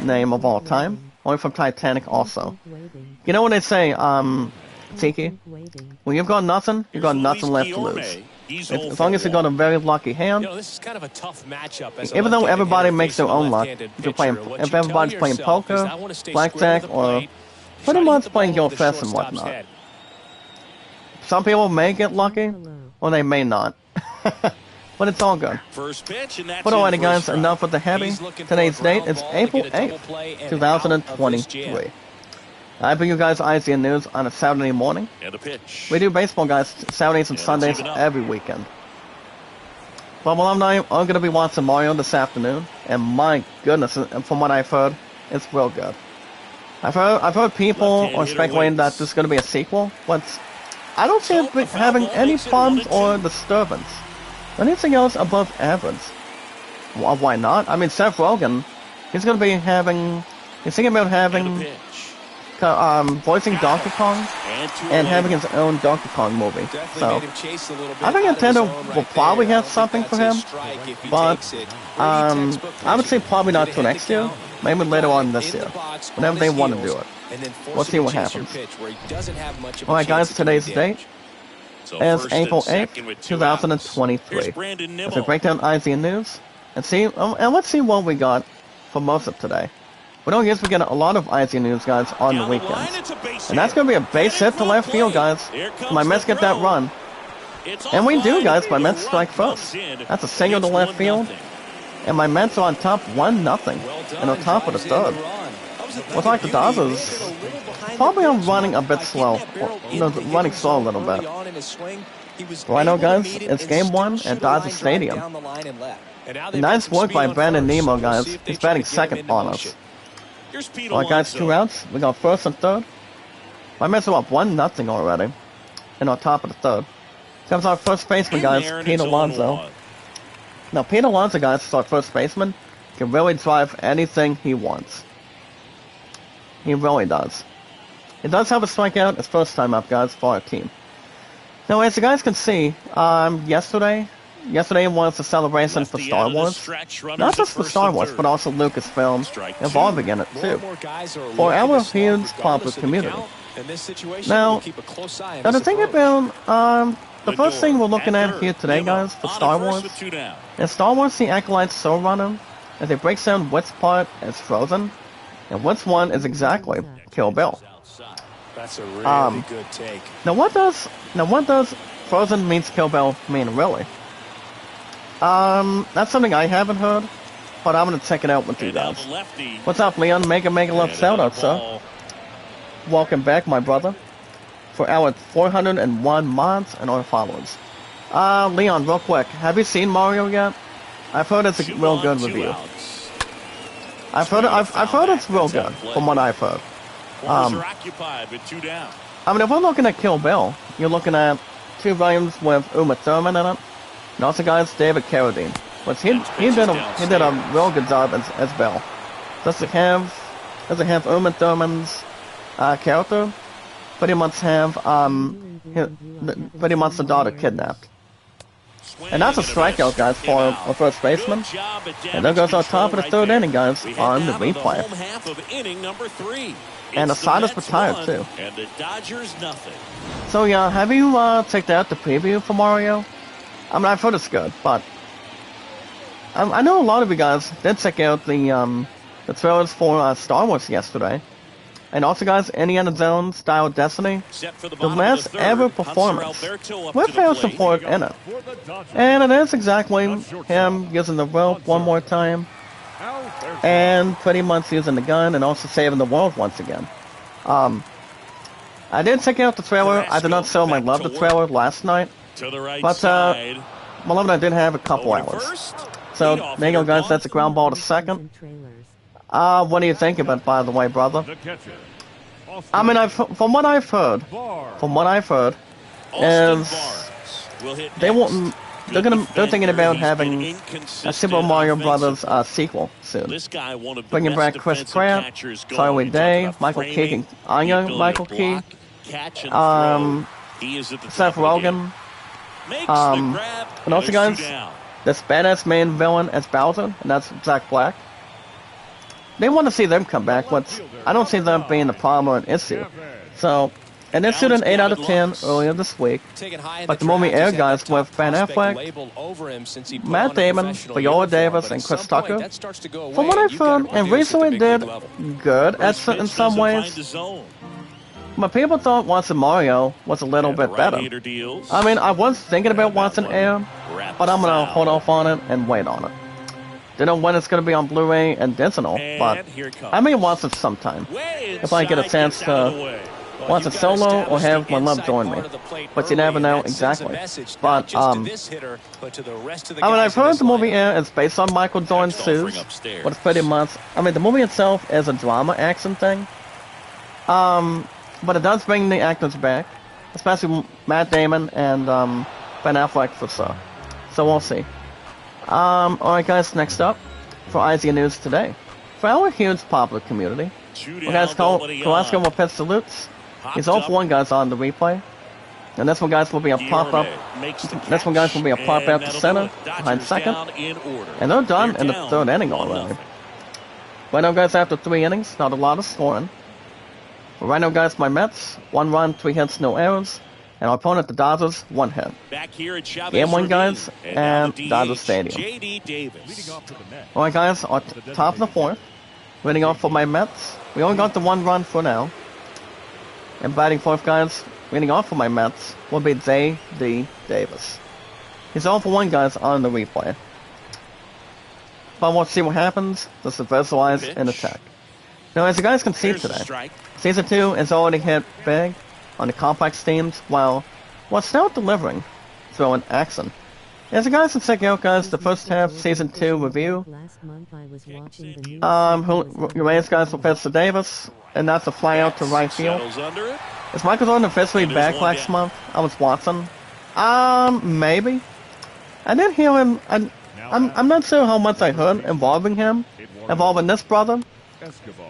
name of all time. Only from Titanic also. You know what they say, Tiki? When you've got nothing left to lose. As long as you got a very lucky hand, this is kind of a tough matchup. Even though everybody makes their own luck, if everybody's playing poker, blackjack, or pretty much playing Guild Fest and whatnot. Some people may get lucky, or they may not. But it's all good. But alrighty, guys, enough with the heavy. Today's date is April 8th, 2023. I bring you guys IGN News on a Saturday morning. We do baseball, guys, Saturdays and Sundays every weekend. Well, I'm going to be watching Mario this afternoon, and my goodness, from what I've heard, it's real good. I've heard people are speculating that there's going to be a sequel, but I don't see it having any problems or disturbance. Anything else above average. Well, why not? I mean, Seth Rogen, he's thinking about having voicing Donkey Kong and having his own Donkey Kong movie. So I think Nintendo will probably have something for him, but I would say probably not till next year, maybe later on this year, whenever they want to do it. We'll see what happens. Alright, guys, today's date is April 8th, 2023. Let's break down IGN News and let's see what we got for most of today. We don't usually get a lot of IGN News, guys, on the weekends. And that's going to be a base hit to left field, guys. My Mets get that run. And we do, guys. My Mets strike first. That's a single to left field. And my Mets are on top 1-0. And on top of the third. Looks like the Dodgers probably are running a bit slow. Or, running slow a little bit. Well, I know, guys, it's game 1 at Dodger Stadium. Nice work by Brandon Nemo, guys. He's batting second on us. Alright, guys, 2 outs. We got first and third. My Mets are up 1-0 already. And on top of the third. Comes our first baseman, guys, Pete Alonso. Now, Pete Alonso, guys, is our first baseman. Can really drive anything he wants. He really does. He does have a strikeout his first time up, guys, for our team. Now, as you guys can see, yesterday was the celebration for Star Wars. Not just for Star Wars, but also Lucasfilm involving in it, too. For our huge popular community. Now, the thing about, the first thing we're looking at here today, guys, for Star Wars, is Star Wars The Acolyte's Soul Runner, as it breaks down which part is Frozen, and which one is exactly Kill Bill. That's a really good take. Now what does Frozen means Kill Bill mean, really? That's something I haven't heard, but I'm gonna check it out with you guys. What's up, Leon? Mega love shout out, sir. Welcome back, my brother, for our 401 mods and our followers. Leon, real quick, have you seen Mario yet? I've heard it's a real good review. I've heard it's real good, from what I've heard. I mean, if we're looking at Kill Bill, you're looking at 2 volumes with Uma Thurman in it, and also, guys, David Carradine. Which he did a real good job as Bill. Does it have Uma Thurman's character? Pretty much have pretty much the daughter kidnapped. And that's a strikeout, guys, for a first baseman. And there goes our top of the third inning, guys, on the replay. And the side is retired, too. So, yeah, have you checked out the preview for Mario? I mean, I've heard it's good, but I know a lot of you guys did check out the trailers for Star Wars yesterday. And also, guys, Indiana Jones Style Destiny, the last ever performance with Harrison Ford in it. And it is exactly him using the rope one more time, and pretty much using the gun, and also saving the world once again. I did check out the trailer. I did not show my love the trailer last night, but Beloved, I did have a couple hours. So, there you go, guys. That's a ground ball to second. What do you think of it, by the way, brother? I mean, from what I've heard, is they're thinking about having a Super Mario Brothers sequel soon. Bringing back Chris Pratt, Charlie Day, Michael Keegan, Michael Key, Seth Rogen, and also, guys, this badass main villain as Bowser, and that's Jack Black. They want to see them come back, but I don't see them being a problem or an issue. So, and they shot an 8 out of 10 earlier this week. But the movie aired, guys, with Ben Affleck, Matt Damon, Viola Davis, and Chris Tucker. From what I've heard, and recently did good in some ways. But people thought Watson Mario was a little bit better. I mean, I was thinking about Watson Air, but I'm going to hold off on it and wait on it. Don't know when it's going to be on Blu-ray and digital, but I may watch it sometime. If I get a chance to watch it solo or have my love join me. But you never know exactly. But, I mean, I've heard the movie is based on Michael Jordan's suits, but it's pretty much, I mean, the movie itself is a drama action thing. But it does bring the actors back, especially Matt Damon and Ben Affleck for sure. So we'll see. Alright guys, next up, for IZA News today. For our huge popular community, we guys Carrasco will pitch salutes. He's 0-for-1 guys on the replay. And this one guys will be a pop-up. This one guys will be a pop-out to center, behind second. And they're done in the third inning already. Right now guys, after 3 innings, not a lot of scoring. But right now guys, my Mets, 1 run, 3 hits, no errors. And our opponent, the Dodgers, 1 hit. Game 1, guys, and Dodger Stadium. Alright, guys, on top of the 4th, leading off for my Mets. We only got the 1 run for now. And batting 4th, guys, leading off for my Mets, will be J.D. Davis. He's 0-for-1, guys, on the replay. But we'll see what happens. This is visualize and attack. Now, as you guys can see today, Season 2 is already hit big on the complex themes, while still delivering through an action. As you guys can check out, guys, the first half Season 2 review. Reyes guys will pitch to Davis, and that's a fly out to right field. Is Michael Jordan officially back last month? I was watching. Maybe. I did hear him. I'm not sure how much I heard involving this brother.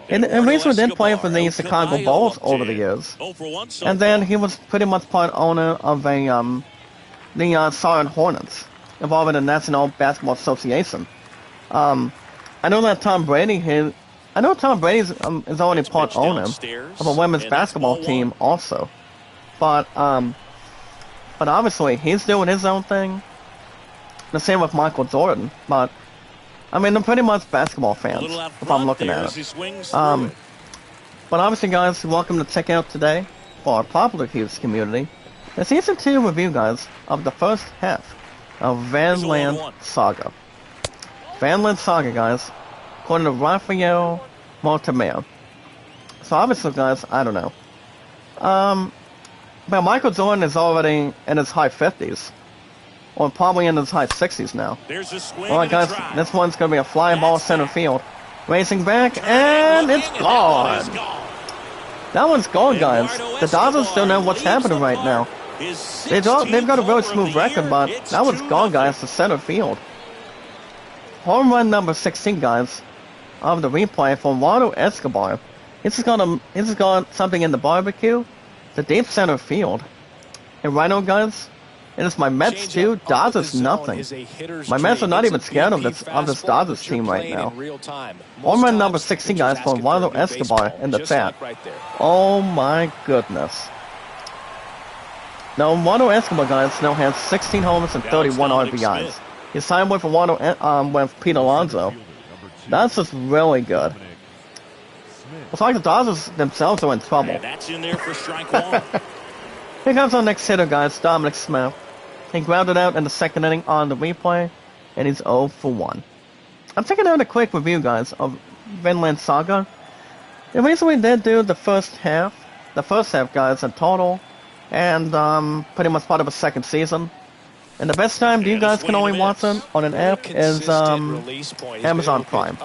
And recently did play for the Chicago Bulls over the years. And then he was pretty much part owner of the Charlotte Hornets, involved in the National Basketball Association. I know that Tom Brady is already part owner of a women's basketball team also. But obviously he's doing his own thing. The same with Michael Jordan, but I mean, they're pretty much basketball fans, if I'm looking at it. But obviously, guys, you're welcome to check out today, for our popular Hughes community, the Season 2 review, guys, of the first half of Vanland Saga. Vanland Saga, guys, according to Raphael Montemeo. So obviously, guys, I don't know. But Michael Jordan is already in his high 50s. Or probably in his high 60s now. Alright guys, this one's going to be a fly ball center field. Racing back, and it's gone! That one's gone, guys. The Dodgers don't know what's happening right now. They've got a really smooth record, but that one's gone, guys, to center field. Home run number 16, guys, of the replay from Eduardo Escobar. This has got something in the barbecue. The deep center field. And right now, guys, and it's my Mets too. Dodgers nothing. My Mets are not even scared of this Dodgers team right now. Home run number 16, guys, for Eduardo Escobar in the chat. Oh my goodness. Now Eduardo Escobar, guys, now has 16 homers and 31 RBIs. He's signed with with Pete Alonso. That's just really good. It's like the Dodgers themselves are in trouble. That's in there for strike 1. Here comes our next hitter, guys, Dominic Smith. He grounded out in the second inning on the replay, and he's 0-for-1. I'm taking out a quick review, guys, of Vinland Saga. They recently did do the first half, guys, in total, and pretty much part of a second season. And the best time you guys can only watch it on an app is Amazon Prime.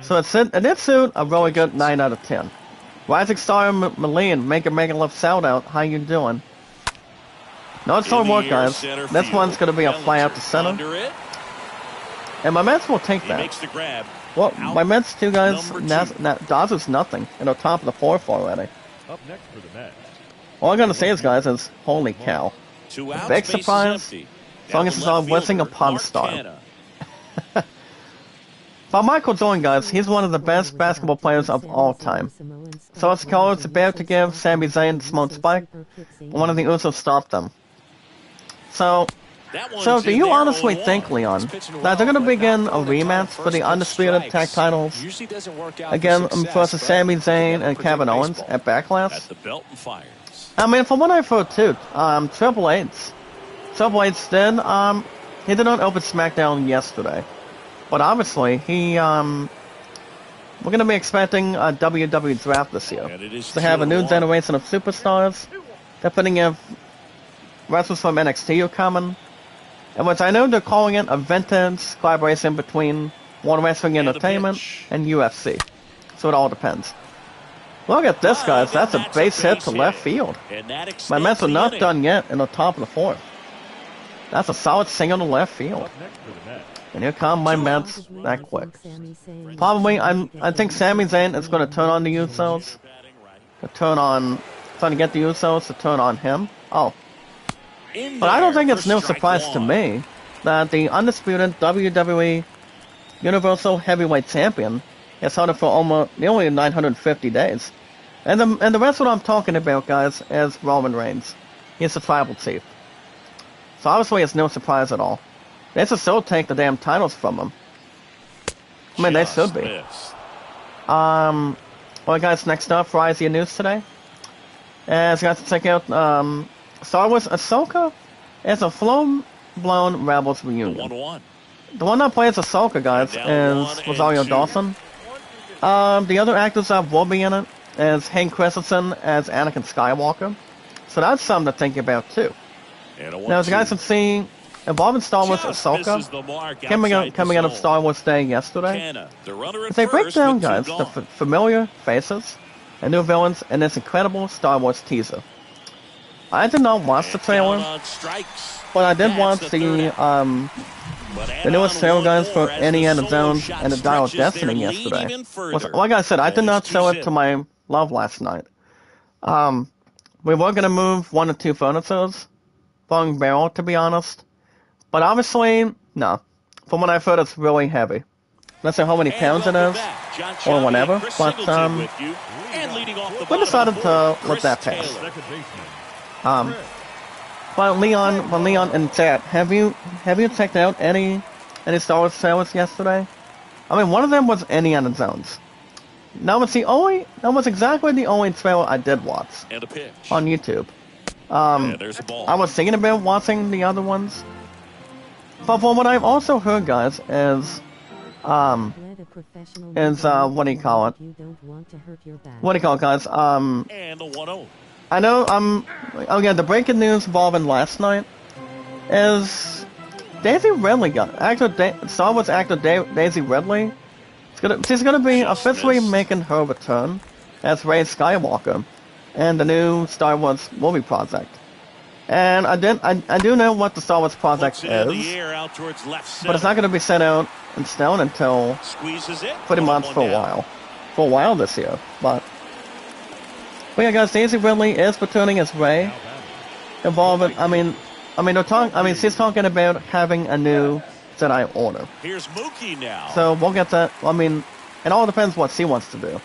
So it did suit a really good 9 out of 10. Rising Star Malene, make a mega left shout out. How you doing? No, it's all work, guys. This one's gonna be a fly out to center. And my Mets will take that. Well, my Mets, two guys, dodges nothing. And on top of the fourth already. Up next for the Mets. All I'm gonna say is, guys, is holy cow. Big surprise. As long as it's all blitzing upon start. But Michael Jordan, guys, he's one of the best basketball players of all time. So it's called about to give Sami Zayn the smoke spike. One of the Usos stopped them. So do you honestly think, Leon, that they're going to begin a rematch for the Undisputed Tag Titles again versus Sami Zayn and Kevin Owens at Backlash? I mean, from what I've heard too, Triple H did, he did not open SmackDown yesterday. But obviously, we're going to be expecting a WWE draft this year. To have a new generation of superstars. They're putting in wrestlers from NXT are coming. And which I know they're calling it a vintage collaboration between World Wrestling Entertainment and UFC. So it all depends. Look at this, guys. That's a base hit to left field. My Mets are not done yet in the top of the fourth. That's a solid single to left field. And here come my Mets that quick. Probably, I think Sami Zayn is going to turn on the Usos. Trying to get the Usos to turn on him. Oh. But I don't think it's no surprise to me that the undisputed WWE Universal Heavyweight Champion has held it for almost nearly 950 days. And the wrestler I'm talking about, guys, is Roman Reigns. He's the tribal chief. So obviously it's no surprise at all. They should still take the damn titles from him. I mean, they should be. Well, guys, next up for IZN News today. As you guys can check out, Star Wars Ahsoka is a full-blown Rebels reunion. The one that plays Ahsoka, guys, is Rosario Dawson. The other actors that will be in it is Hayden Christensen as Anakin Skywalker. So that's something to think about, too. Now, as you guys can see, involving Star Wars Ahsoka, coming out of Star Wars Day yesterday, as they break down, guys, the familiar faces and new villains in this incredible Star Wars teaser. I did not watch the trailer, but I did watch the newest trailer, guys, for Indiana Jones and the Dial of Destiny yesterday. Like I said, I did not show it to my love last night. We were going to move 1 or 2 furnitures, long barrel, to be honest. But obviously, no. From what I've heard, it's really heavy. Not sure how many pounds it is, or whatever, but we decided to let that pass. But Leon and chat, have you checked out any Star Wars trailers yesterday? I mean, one of them was Indiana Jones. That was exactly the only trailer I did watch on YouTube. I was thinking about watching the other ones. But from what I've also heard, guys, is what do you call it? What do you call it, guys? I know, oh yeah, the breaking news involving last night is Daisy Ridley, Star Wars actor Daisy Ridley. She's gonna be officially making her return as Rey Skywalker in the new Star Wars movie project. And I do know what the Star Wars project is, but it's not going to be sent out in stone until pretty much for a while this year. But yeah, guys, Daisy Ridley is returning as Rey, involving. She's talking about having a new Jedi Order. Here's Mookie now. So we'll get that. I mean, it all depends what she wants to do.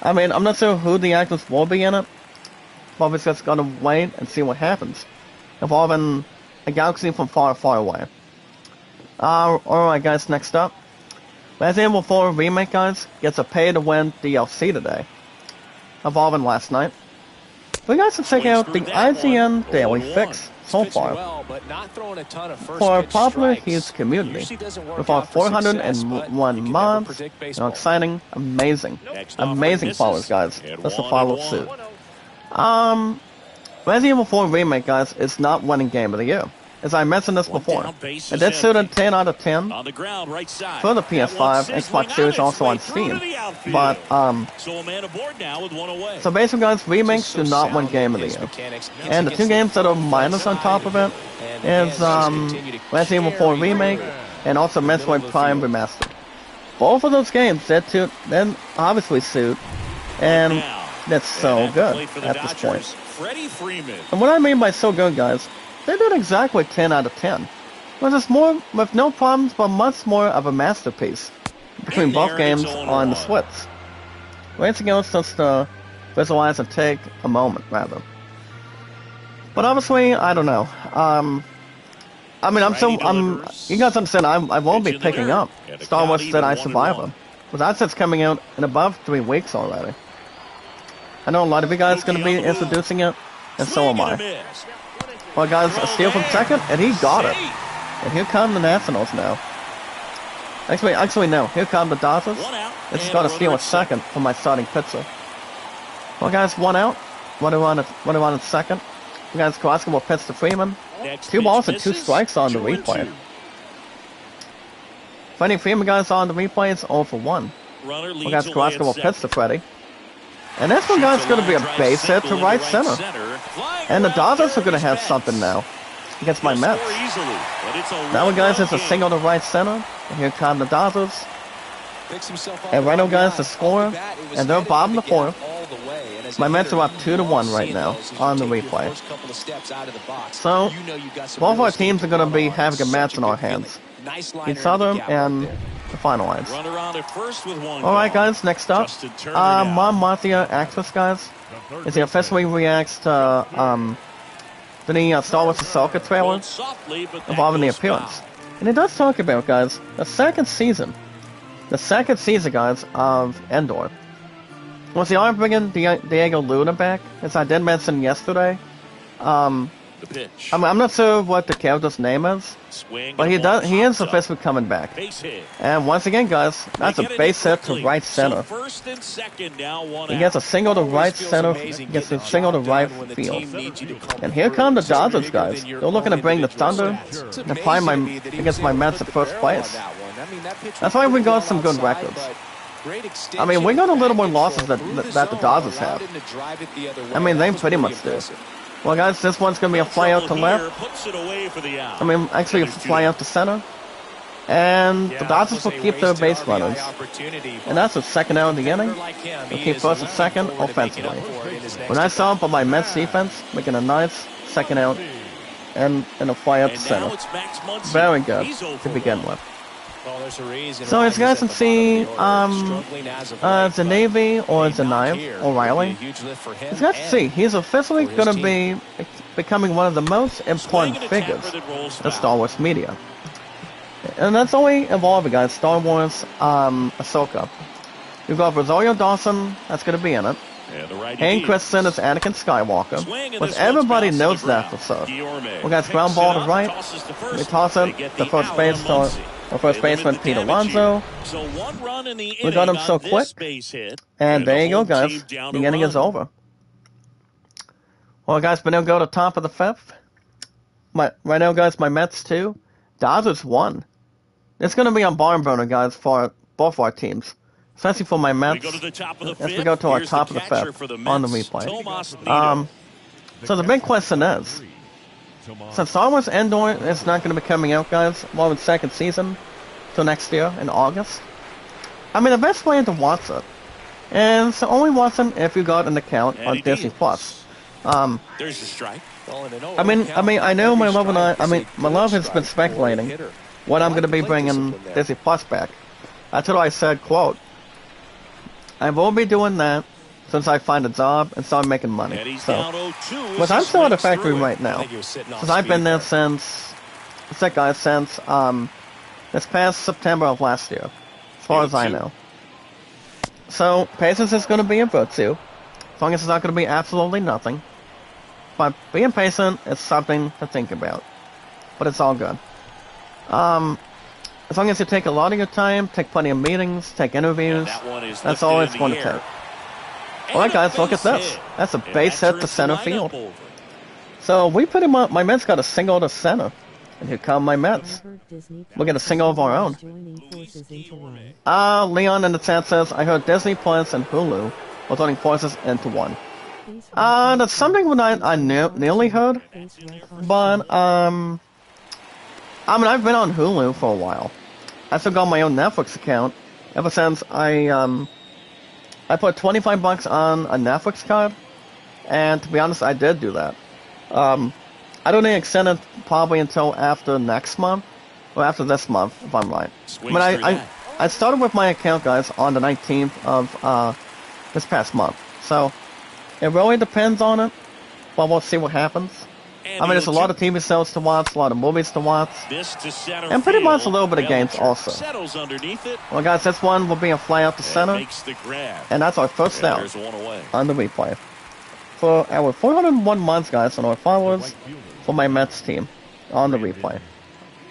I mean, I'm not sure who the actors will be in it. But we're just gonna wait and see what happens. Involving a galaxy from far, far away. Alright, guys, next up. Resident Evil 4 Remake, guys, gets a pay-to-win DLC today. Involving last night. We guys should check out the IGN Daily Fix so far. For a popular, huge community. With our 401 mods, exciting, amazing followers, guys. Let's follow suit. Resident Evil 4 Remake, guys, is not winning Game of the Year. As I mentioned this before, it did suit a 10 out of 10 On the ground, right side. for the PS5, Xbox Series, also on Steam. But, so a man aboard now with one away. so basically, guys, remakes do not win Game of the Year. And the two games that are minus on top of it is Resident Evil 4 Remake and also Metroid Prime Remastered. Both of those games did obviously suit, and that's so good at this point. Freddie Freeman. And what I mean by so good, guys, they did exactly 10 out of 10. Which is more, with no problems, but much more of a masterpiece between both games on the Switch. Anything else just to visualize and take a moment, rather. But obviously, I don't know. I mean, you guys understand, I won't be picking up Star Wars Jedi Survivor. Because that's coming out in above 3 weeks already. I know a lot of you guys are going to be introducing it, and so am I. Well, guys, a steal from second, and he got it. And here come the Nationals now. Actually, no. Here come the Dodgers. This has got to steal a second from my starting pitcher. Well, guys, 1 out. What do we want at second? You guys, Kowalski will pitch to Freeman. 2 balls and 2 strikes on the replay. Freddie Freeman, guys, on the replay is 0 for 1. Well, guys, Kowalski will pitch to Freddie. And this one, guys, is going to be a base hit to right center. And the Dodgers are going to have something now against my Mets. That one, guys, is a single to right center. And here come the Dodgers. And right now, guys, the score. And they're bottom of the 4th. My Mets are up 2-1 right now on the replay. So, both our teams are going to be having a match in our hands. Each other and the final lines. Alright, guys, next up, Mom Mafia actress, guys, is he officially reacts to the new Star Wars Ahsoka trailer involving the appearance. And it does talk about, guys, the second season, guys, of Endor. Was they are bringing Diego Luna back, as I did mention yesterday. I'm not sure what the character's name is, but he is officially coming back. And once again, guys, that's a base hit to right center. He gets a single to right center, gets a single to right field. And here come the Dodgers, guys. They're looking to bring the Thunder and find against my Mets at first place. That's why we got some good records. I mean, we got a little more losses that the Dodgers have. I mean, they pretty much do. Well, guys, this one's going to be a fly out to left. I mean, actually a fly out to center. And the Dodgers will keep their base runners. And that's a second out of the inning. They'll keep first and second offensively. When I saw by my Mets defense making a nice second out and a fly out to center. Very good to begin with. So as you guys can see, the Navy or the Knife, O'Reilly, as you guys can see, he's officially going to be becoming one of the most important figures in the Star Wars media. And that's only evolving, guys. Star Wars, Ahsoka. You've got Rosario Dawson, that's going to be in it. Hayden Christensen is Anakin Skywalker. But everybody knows that for sure. We got ground ball to right. We toss it to first base to our first baseman, Pete Alonso. We got him so quick. And there you go, guys. The inning is over. Well, guys, but now go to top of the 5th. Right now, guys, my Mets 2. Dodgers 1. It's going to be a barn burner, guys, for both our teams. Especially for my Mets. As we go to our top of the 5th on the replay. So the big question is, since Star Wars Endor is not going to be coming out, guys, well, in second season till next year in August, I mean, the best way to watch it is only watch it if you got an account on Disney Plus. There's the strike. I mean, I know my love and my love has been speculating when I'm going to be bringing Disney Plus back. That's what I said, quote, I will be doing that since I find a job and start making money. So, but I'm still at a factory right now. Since I've been there since this past September of last year, as far as I know. So, patience is going to be a virtue, as long as it's not going to be absolutely nothing. But being patient is something to think about. But it's all good. As long as you take a lot of your time, take plenty of meetings, take interviews, that's all it's going to take. Alright guys, look at this. That's a base hit to center field. So we pretty much, my Mets got a single to center. And here come my Mets. We'll get a single of our own. Leon in the chat says, I heard Disney Plus and Hulu were joining forces into one. That's something that I nearly heard. But, I mean, I've been on Hulu for a while. I still got my own Netflix account ever since I put $25 on a Netflix card. And to be honest, I did do that. I don't need to extend it probably until after next month, or after this month, if I'm right. But I started with my account, guys, on the 19th of this past month. So it really depends on it, but we'll see what happens. I mean, there's a lot of TV shows to watch, a lot of movies to watch, and pretty much a little bit of games also. Well, guys, this one will be a fly out to center, and that's our first down on the replay. For our 401 months, guys, on our followers for my Mets team on the replay.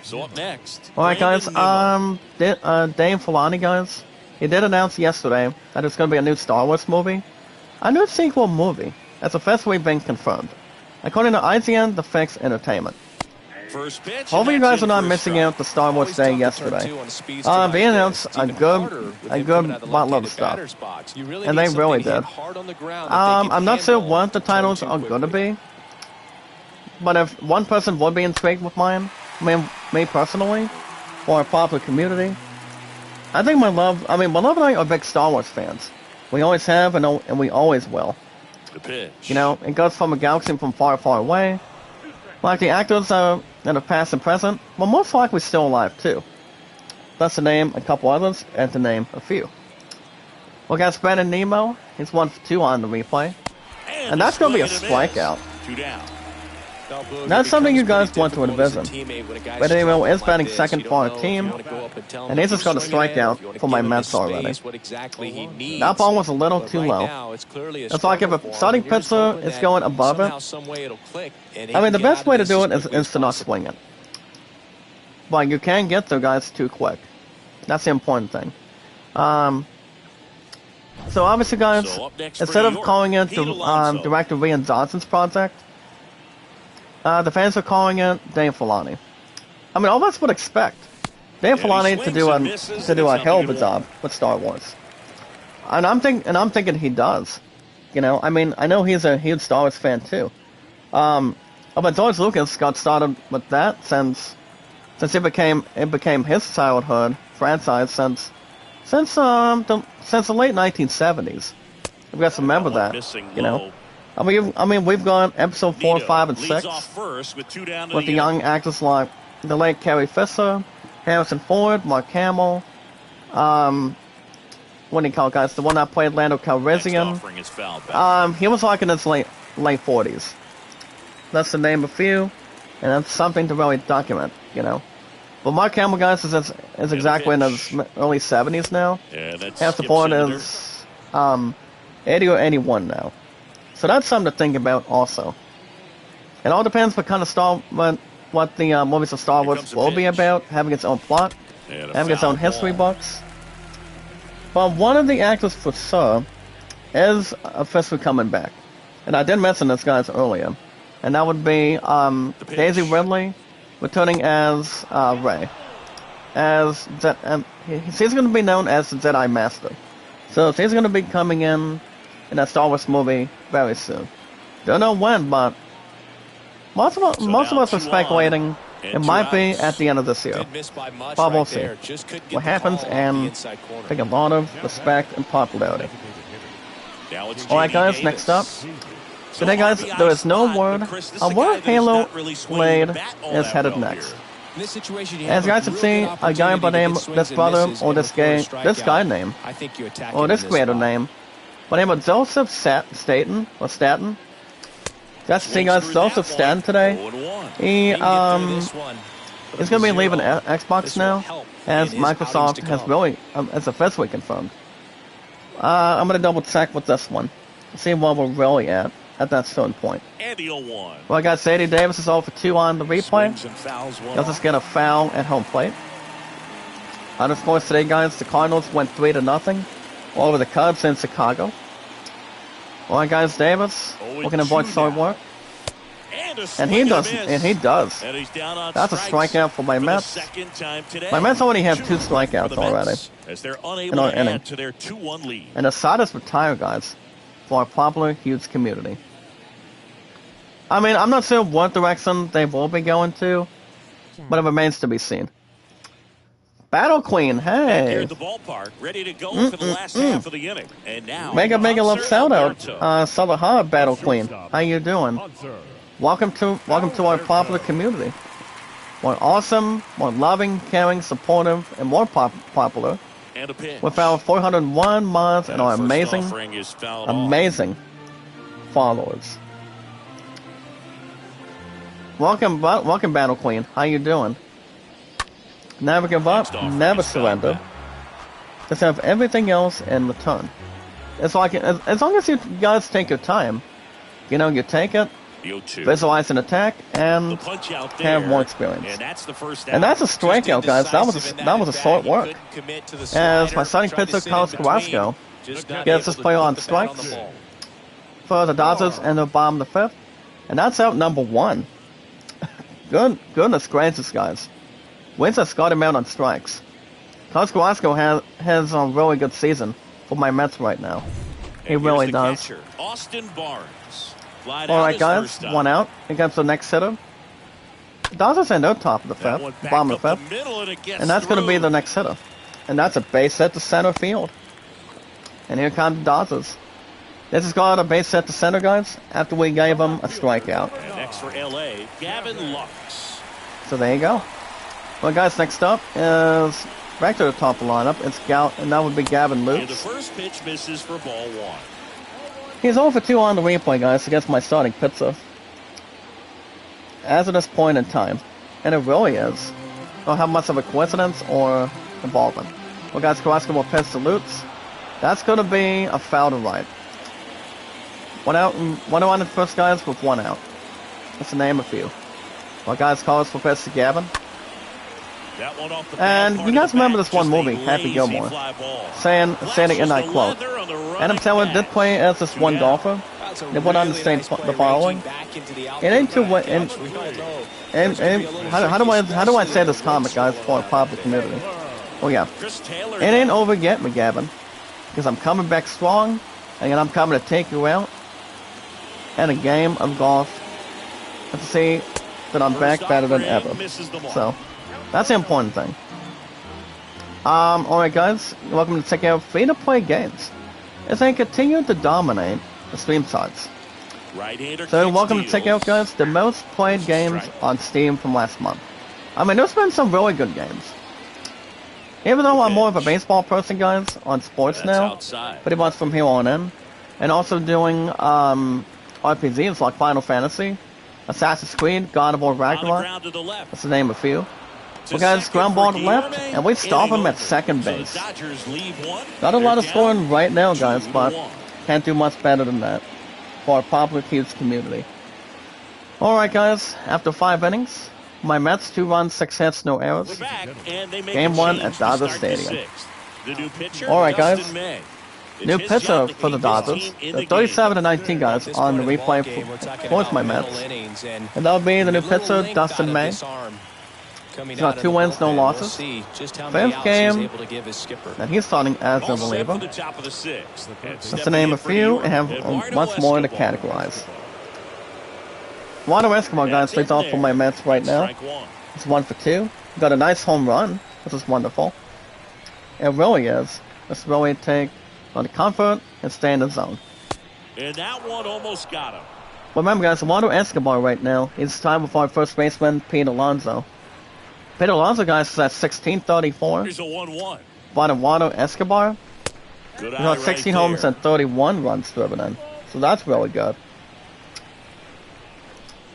So up next. Alright, guys, Dave Filoni, guys, he did announce yesterday that it's going to be a new Star Wars movie. A new sequel movie. That's officially been confirmed. According to IGN, The Fix Entertainment. First pitch, hopefully you guys are not missing out the Star Wars Day yesterday. They announced a good buttload of stuff. And they really did. I'm not sure what the titles are going to be. But if one person would be intrigued with mine, I mean, me personally, or a popular community, I think my love and I are big Star Wars fans. We always have and we always will. The pitch. You know, it goes from a galaxy from far, far away. Like the actors that are past and present, well, most likely still alive too. That's to name a couple others, and to name a few. Well, guys, Brandon Nemo, he's 1 for 2 on the replay. And that's going to be a strikeout. 2 down. That's something you guys want to envision. Brandon Nemo is batting second for our team, and he's just got a strikeout for my Mets already. That ball was a little too low. It's like if a starting pitcher is going above it. I mean, the best way to do it is to not swing it. But you can't get there, guys, too quick. That's the important thing. So obviously, guys, instead of calling it Director Rian Johnson's project, the fans are calling it Dave Filoni. I mean, all of us would expect Dave Filoni to do a hell of a job with Star Wars, and I'm thinking he does. You know, I mean, I know he's a huge Star Wars fan too. But George Lucas got started with that since it became his childhood franchise since the late 1970s. You guys remember that, you know? I mean, we've gone episode 4, 5, and 6 with the young actors like the late Carrie Fisher, Harrison Ford, Mark Hamill, what do you call it, guys? The one that played Lando Calrissian. He was like in his late 40s. That's to name a few, and that's something to really document, you know. But Mark Hamill, guys, is exactly in his early 70s now. Harrison Ford is 80 or 81 now. So that's something to think about also. It all depends what kind of what the movies of Star Wars will be about, having its own plot, having its own history books. But one of the actors for sure is officially coming back. And I did mention this, guys, earlier. And that would be Daisy Ridley returning as Rey. She's going to be known as the Jedi Master. So she's going to be coming in that Star Wars movie very soon. Don't know when, but most of us are speculating it might be at the end of this year. But we'll see what happens, and take a lot of respect and popularity. Alright, guys, next up. Today, guys, there is no word on where Halo Blade is headed next. As you guys can see, a guy by the name of this brother, or this guy name, or this creator name, by the name of Joseph Staten. That's the thing, guys, Joseph Staten today. He's going to be leaving Xbox now, as Microsoft has really, it's officially confirmed. I'm going to double check with this one, see what we're really at that certain point. Well, guys, Sadie Davis is 0 for 2 on the replay. Does just get a foul at home plate. On the scores today, guys, the Cardinals went 3-0 over the Cubs in Chicago. Alright, guys, Davis looking to avoid slow work. And he does. And he does. And he's down on That's a strikes strikeout for my the Mets. second time today. My Mets already have 2 For strikeouts the already. Mets, as they're unable In our to inning. add to their 2-1 lead. And the side is retired, guys, for our popular Hughes community. I mean, I'm not sure what direction they will be going to, but it remains to be seen. Battle Queen, Back here hey. at the ballpark, ready to go for the last half of the inning. And now, Make a love Hunter shout out, Alberto. Salaha, Battle Queen. How you doing? Welcome to our popular community. More awesome, more loving, caring, supportive, and more popular. And a pitch. With our 401 mods and our First amazing, offering is fouled off. amazing followers. Welcome, Battle Queen. How you doing? Never give up, never surrender. Just have everything else in return. It's like, as long as you guys take your time, you know, you take it, 0-2. visualize an attack, The and punch out there, have more experience. And that's the first And that's a out. strikeout, guys. That was a short work. As my starting pitcher, Carlos Carrasco, gets this player on strikes for the Dodgers in the bottom of the 5th. And that's out number 1. Goodness gracious, guys. Wins has got him out on strikes. Carlos Carrasco has a really good season for my Mets right now. He And really here's the does. catcher, Austin Barnes. Flied out Alright, his guys. first time. 1 out against the next hitter. Dodgers in their top of the That one 5th, back bottom of the up 5th. the middle, and it gets And that's going to be through. the next hitter. And that's a base hit to center field. And here come the Dodgers. This is got a base hit to center, guys, after we gave them a strikeout. And next for LA, Gavin Lux. So there you go. Well, guys, next up is back to the top of the lineup. It's and that would be Gavin And the Lutz. first pitch misses for ball 1. He's 0 for 2 on the replay, guys, against my starting pitcher. As of this point in time. And it really is. I don't have much of a coincidence or involvement. Well, guys, Carrasco will pitch to Lutz. That's going to be a foul to right. 1 out on the first, guys, with 1 out. That's to name a few. Well, guys, Carlos will pitch to Gavin. That one off the And bad you part guys of the remember bat, this one just a movie, Happy lazy Gilmore? fly ball. Saying it in that Flashes quote. the leather on the Adam running Sandler did back. play as this one golfer. They went on to say the following. It ain't too what. And how do I say this comic, guys, for a popular community? Oh yeah, Chris Taylor it ain't over yet, McGavin, because I'm coming back strong, and I'm coming to take you out in a game of golf. And to see that I'm back better than ever. So that's the important thing. Alright, guys, you're welcome to check out free-to-play games as they continue to dominate the stream sites. Right-hander So kicks welcome to check out, deals. guys, the most played games on Steam from last month. I mean, there's been some really good games. Even though I'm more of a baseball person, guys, on sports That's now, outside. pretty much from here on in, and also doing RPGs like Final Fantasy, Assassin's Creed, God of War On the Ragnarok, ground to the left. that's to name a few. To Well, guys, second ground for ball to left, Guillorme, and we stop inning him at over. second So the base. Dodgers lead one. Not a lot of They're scoring down right now, guys, 2-1. but can't do much better than that for our popular Hughes community. Alright, guys, after 5 innings, my Mets 2 runs, 6 hits, no We're errors. back, and they make Game a 1 change at to Dodger start the Stadium. 6th. The new pitcher, Alright, guys. Dustin May. It's New his pitcher job to for the keep his Dodgers. team in The the 37 to 19 guys At this on the point in replay ball game, we're talking for my about Mets. middle innings, and And that'll be the new a little pitcher, length Dustin out of May. this arm coming He's got out of 2 the wins, no bullpen. losses. We'll see just how Fifth many outs game. he's able to give his skipper. And he's starting as a All set for reliever. the top of the 6th. And Just to stepping name in a for few, New and have York, Eduardo much more to Escobar. categorize. Wado Escobar, guys, leads off for my Mets right now. Strike one. It's 1 for 2. Got a nice home run, which is wonderful. It really is. Let's really take on the comfort and stay in the zone. And that one almost got him. Remember, guys, Wado Escobar right now is tied with our first baseman, Pete Alonso. Pete Alonso, guys, is at 1634. Here's a 1-1. But Wado Escobar, Good he's eye got right 16 homers there. and 31 runs driven in. So that's really good.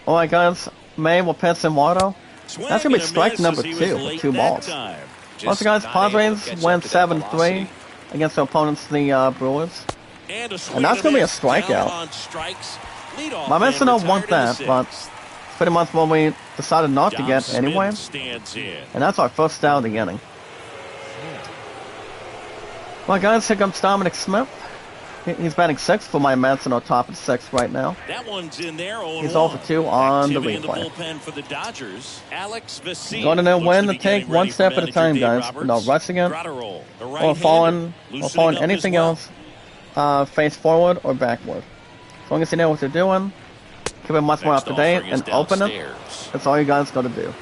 Alright, guys, May will pitch in Wado. Swing That's gonna be and a strike miss number as he was 2 late with 2 that balls. time. Also, guys, not able to Padres catch win up to that 7-3 velocity. against their opponents, the Brewers. And a swing And that's and gonna be a miss. Down strikeout. on strikes. Leadoff My Mets man don't want retired in that, the but 6th. pretty much what we decided not to Dom get Smith anyway. stands in. And that's our first out of the inning. Well, guys, here comes Dominic Smith. He's batting 6 for my Mets and on top of 6 right now. That one's in there. He's 0 for 2 on the Activity in replay. the bullpen for the Dodgers. Alex Vecchia Going to know looks when to to be take getting one ready step for at a time, manager Dave guys. Roberts. Without rushing it Gratterall, the or right-hander, falling loosening up anything as well. else face forward or backward. As long as you know what you're doing, keep it much more up Next to date offering is and open it. downstairs. That's all you guys got to do.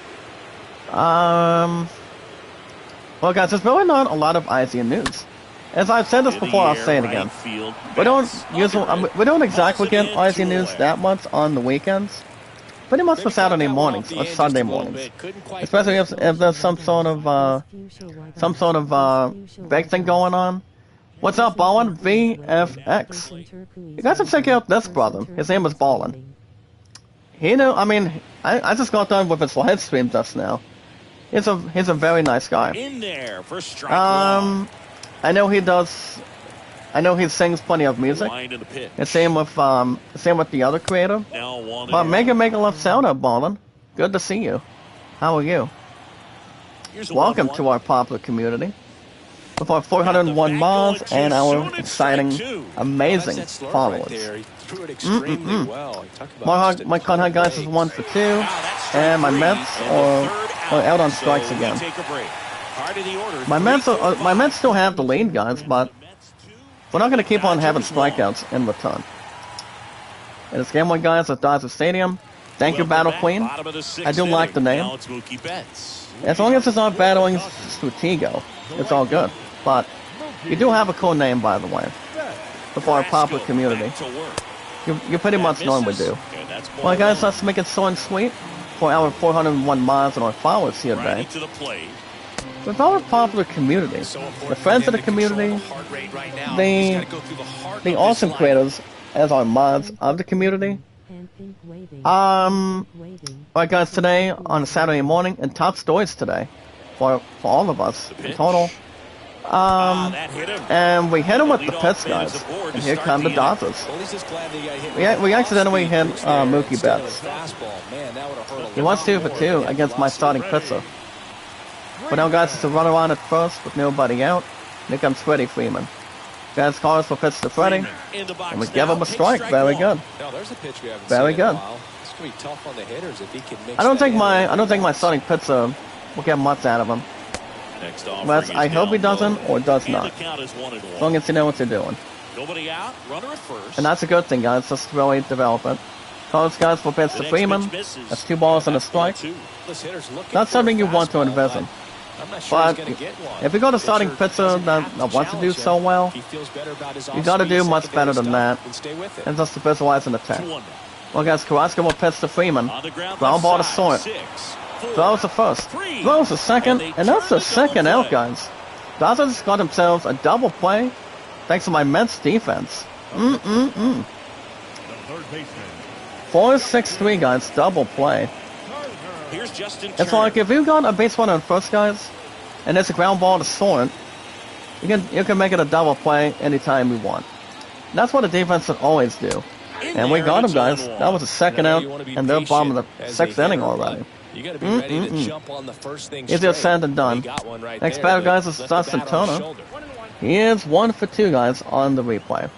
Well, guys, there's really not a lot of IZN news. As I've said this In the before, I'll air, say it right again. field. We don't That's usually, under it. we don't exactly Positive get IZN to news left. that much on the weekends. Pretty much for Saturday mornings or Sunday mornings, especially if there's some sort of big thing going on. What's up, Ballin? VFX. You guys should check out this brother. His name is Ballin. He knew. I mean, I just got done with his live stream just now. He's a very nice guy. In there for strike one. I know he does. I know he sings plenty of music. Line in the pitch. The same with the other creator. Now one But in. make a left sound up, Ballin. Good to see you. How are you? Here's a Welcome 1-1. to our popular community. With our 401 mods and our exciting, amazing followers. My contact guys is 1 for 2, and my Mets are out on strikes again. My Mets still have the lead, guys, but we're not going to keep on having strikeouts in return. And it's Game 1, guys, at Dodger Stadium. Thank you, Battle Queen. I do like the name. As long as it's not battling Stratego, it's all good. But you do have a cool name, by the way, for our popular community. You pretty much know we do. Well, guys, let's make it so and sweet for our 401 mods and our followers here today. With our popular community, the friends of the community, the awesome creators as our mods of the community. Alright, guys, today on a Saturday morning, and top stories today for all of us in total. And we hit him with the pitch, guys. And here come the Dodgers. We accidentally hit Mookie Betts. He wants 2 for 2 against my starting pitcher. But now, guys, it's a run around at first with nobody out. Here comes Freddie Freeman. Guys, calls for pitch to Freddie, and we give him a strike. Very good. Very good. I don't think my starting pitcher will get much out of him. But I hope he doesn't or does not. As long as you know what you're doing. And that's a good thing, guys. Just really develop it. Calls, guys, for pitch to Freeman. That's 2 balls and a strike. Not something you want to invest in. But if you got a starting pitcher that wants to do so well, you got to do much better than that, and just to visualize an attack. Well, guys, Carrasco will pitch to Freeman. Ground ball to Sort. Throws the first, throws the second, and that's the second out, guys. Dodgers got themselves a double play thanks to my Mets defense. 4-6-3, guys, double play. It's like if you got a base runner on first, guys, and it's a ground ball to Sort, you can make it a double play anytime you want. That's what the defense should always do. And we got him, guys. That was the second out, and they're bottom of the 6th inning already. Easier said than done. Next batter, guys, is Dustin Turner. He is 1 for 2, guys, on the replay.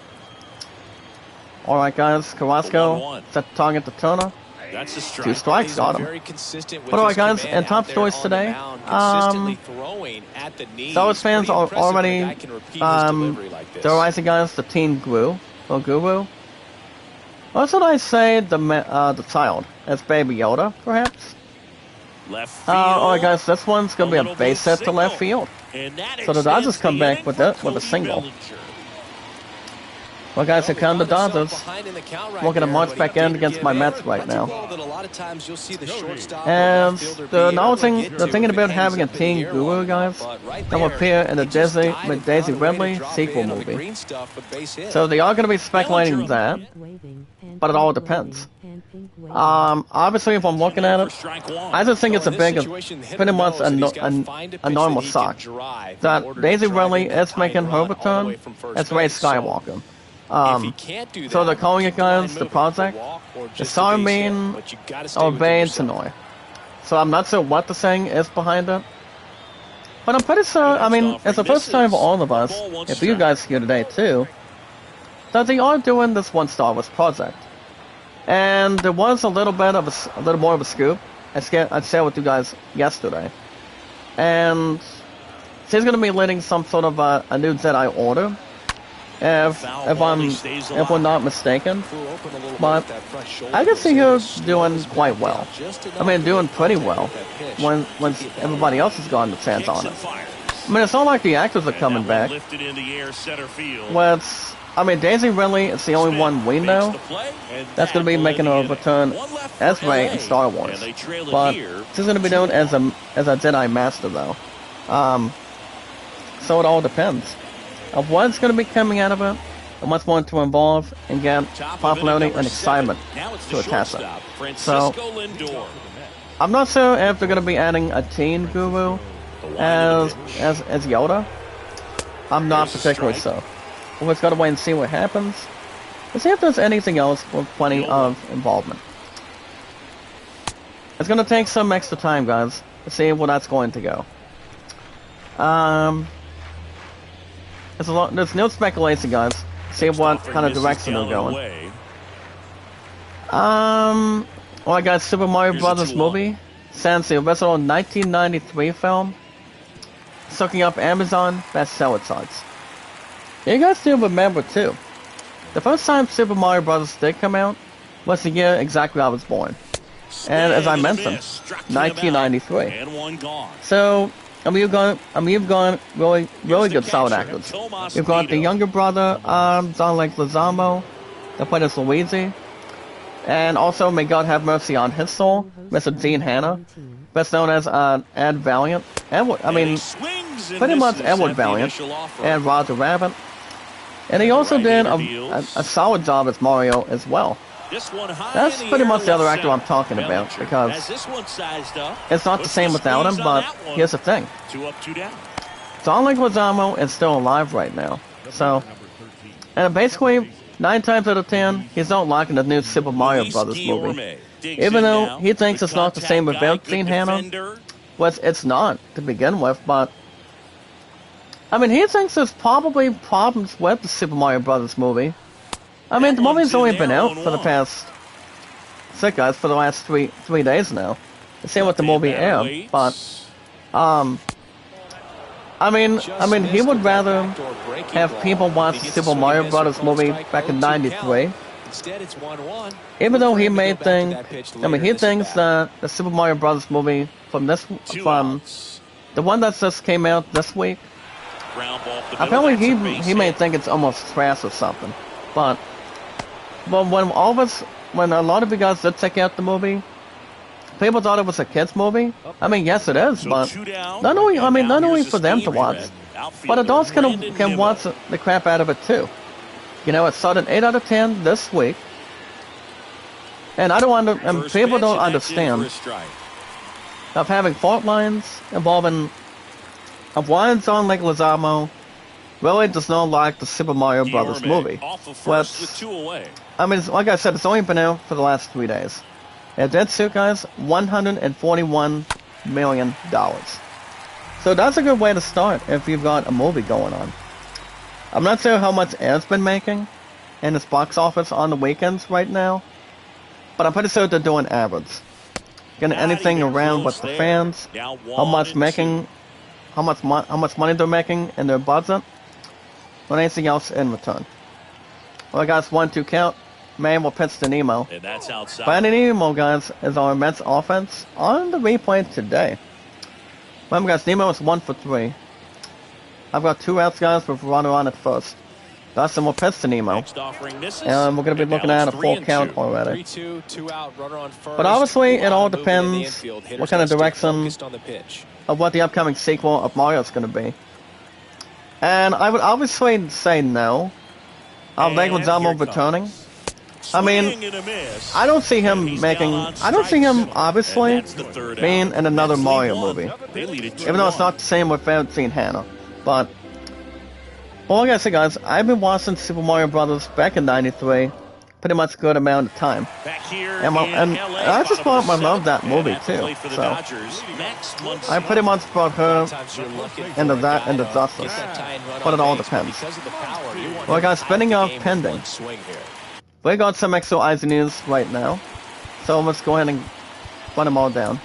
Alright, guys, Carrasco set the target to Turner. 2 strikes, got him. But alright, guys, and top stories today. Stars fans are already theorizing, guys, the teen guru. Or guru. Or should I say the child? As Baby Yoda, perhaps? Alright, guys, this one's going to be a base hit to left field. So the Dodgers come back with a single. Well, guys, here come the Dodgers. Looking to march back in against my Mets right now. And they're thinking about having a teen guru, guys, that will appear in the Daisy Ridley sequel movie. So they are going to be speculating that, but it all depends. Obviously, if I'm looking at it, I just think it's pretty much a normal shock that Daisy Ridley is making her return as Rey Skywalker. So they're calling it, guys, the project, the Starmin Obeyed Sonoy. So I'm not sure what the saying is behind it. But I'm pretty sure, I mean, it's the first time for all of us, and for you guys here today too, that they are doing this one Star Wars project. And there was a little more of a scoop. I shared with you guys yesterday. And she's going to be leading some sort of a new Jedi Order, if we're not mistaken. But I can see her doing quite well. I mean, doing pretty well when everybody else has gotten the chance on it. I mean, it's not like the actors are coming back. I mean, Daisy Ridley is the only one we know that's going to be making a return as Rey in Star Wars. But she's going to be known as a Jedi Master, though. So it all depends of what's going to be coming out of it and what's going to involve and get popularity and excitement to attach it. So I'm not sure if they're going to be adding a teen guru as Yoda. I'm not particularly so. We've just got to wait and see what happens. And see if there's anything else with plenty of involvement. It's going to take some extra time, guys, to see where that's going to go. There's no speculation, guys. See what kind of direction they're going. Well, I got Super Mario Brothers movie. Since the original 1993 film, sucking up Amazon bestseller charts. You guys do remember too. The first time Super Mario Bros. Did come out was the year exactly I was born. And as I mentioned, 1993. So, you've gone really good solid actors. You've got the younger brother, John Leguizamo, that played as Luigi. And also, may God have mercy on his soul, Mr. Dean Hanna, best known as Ed Valiant. Pretty much Edward Valiant and Roger Rabbit. And he also did a solid job as Mario as well. That's pretty much the other actor I'm talking about, because it's not the same without him, but here's the thing. John Leguizamo is still alive right now. So, and basically, 9 times out of 10, he's not liking the new Super Mario Brothers movie. Even though he thinks it's not the same without Dean Hanna, which it's not to begin with, but I mean, he thinks there's probably problems with the Super Mario Brothers movie. I mean, the movie's only been out for the past, for the last three days now. To see what the movie is, but I mean, he would rather have people watch the Super Mario Brothers movie back in '93. Even though he may think, he thinks that the Super Mario Brothers movie from the one that just came out this week, apparently he may think it's almost trash or something. But when a lot of you guys did check out the movie, people thought it was a kids movie. I mean, yes, it is, but not only for them to watch, but adults can watch the crap out of it too. You know, it's started 8 out of 10 this week, and people don't understand of having fault lines involving of why John Leguizamo really does not like the Super Mario Brothers movie. I mean, like I said, it's only been out for the last 3 days. It did suit, guys, $141 million. So that's a good way to start if you've got a movie going on. I'm not sure how much it's been making in its box office on the weekends right now, but I'm pretty sure they're doing average. Getting anything around with the fans, how much money they're making in their budget, or anything else in return. Well, guys, 1-2 count. Man will pitch to Nemo. And that's outside. Finding Nemo, guys, is our Mets offense on the replay today. Remember, guys, Nemo is 1 for 3. I've got 2 outs, guys, with a runner on at first. Dustin will pitch to Nemo. And we're going to be looking at a full count already. But obviously, it all depends what kind of direction of what the upcoming sequel of Mario is going to be. And I would obviously say no. Leguizamo returning. I mean, I don't see him obviously being in another Mario movie. Even though it's not the same without Dean Hanna. But, well, like I said, guys, I've been watching Super Mario Brothers back in '93 pretty much good amount of time. Back here And, in LA, I just bottom brought of my the love that seventh, movie and at the too. plate for the So Dodgers, Max Muncy. I pretty much brought her Sometimes you're looking into for a that guy into to justice. get that tying run But on it all base, but depends. because of the power, you want Well, him guys, out spinning the of game with pending. one swing here. We got some extra eyes and news right now. So let's go ahead and run them all down.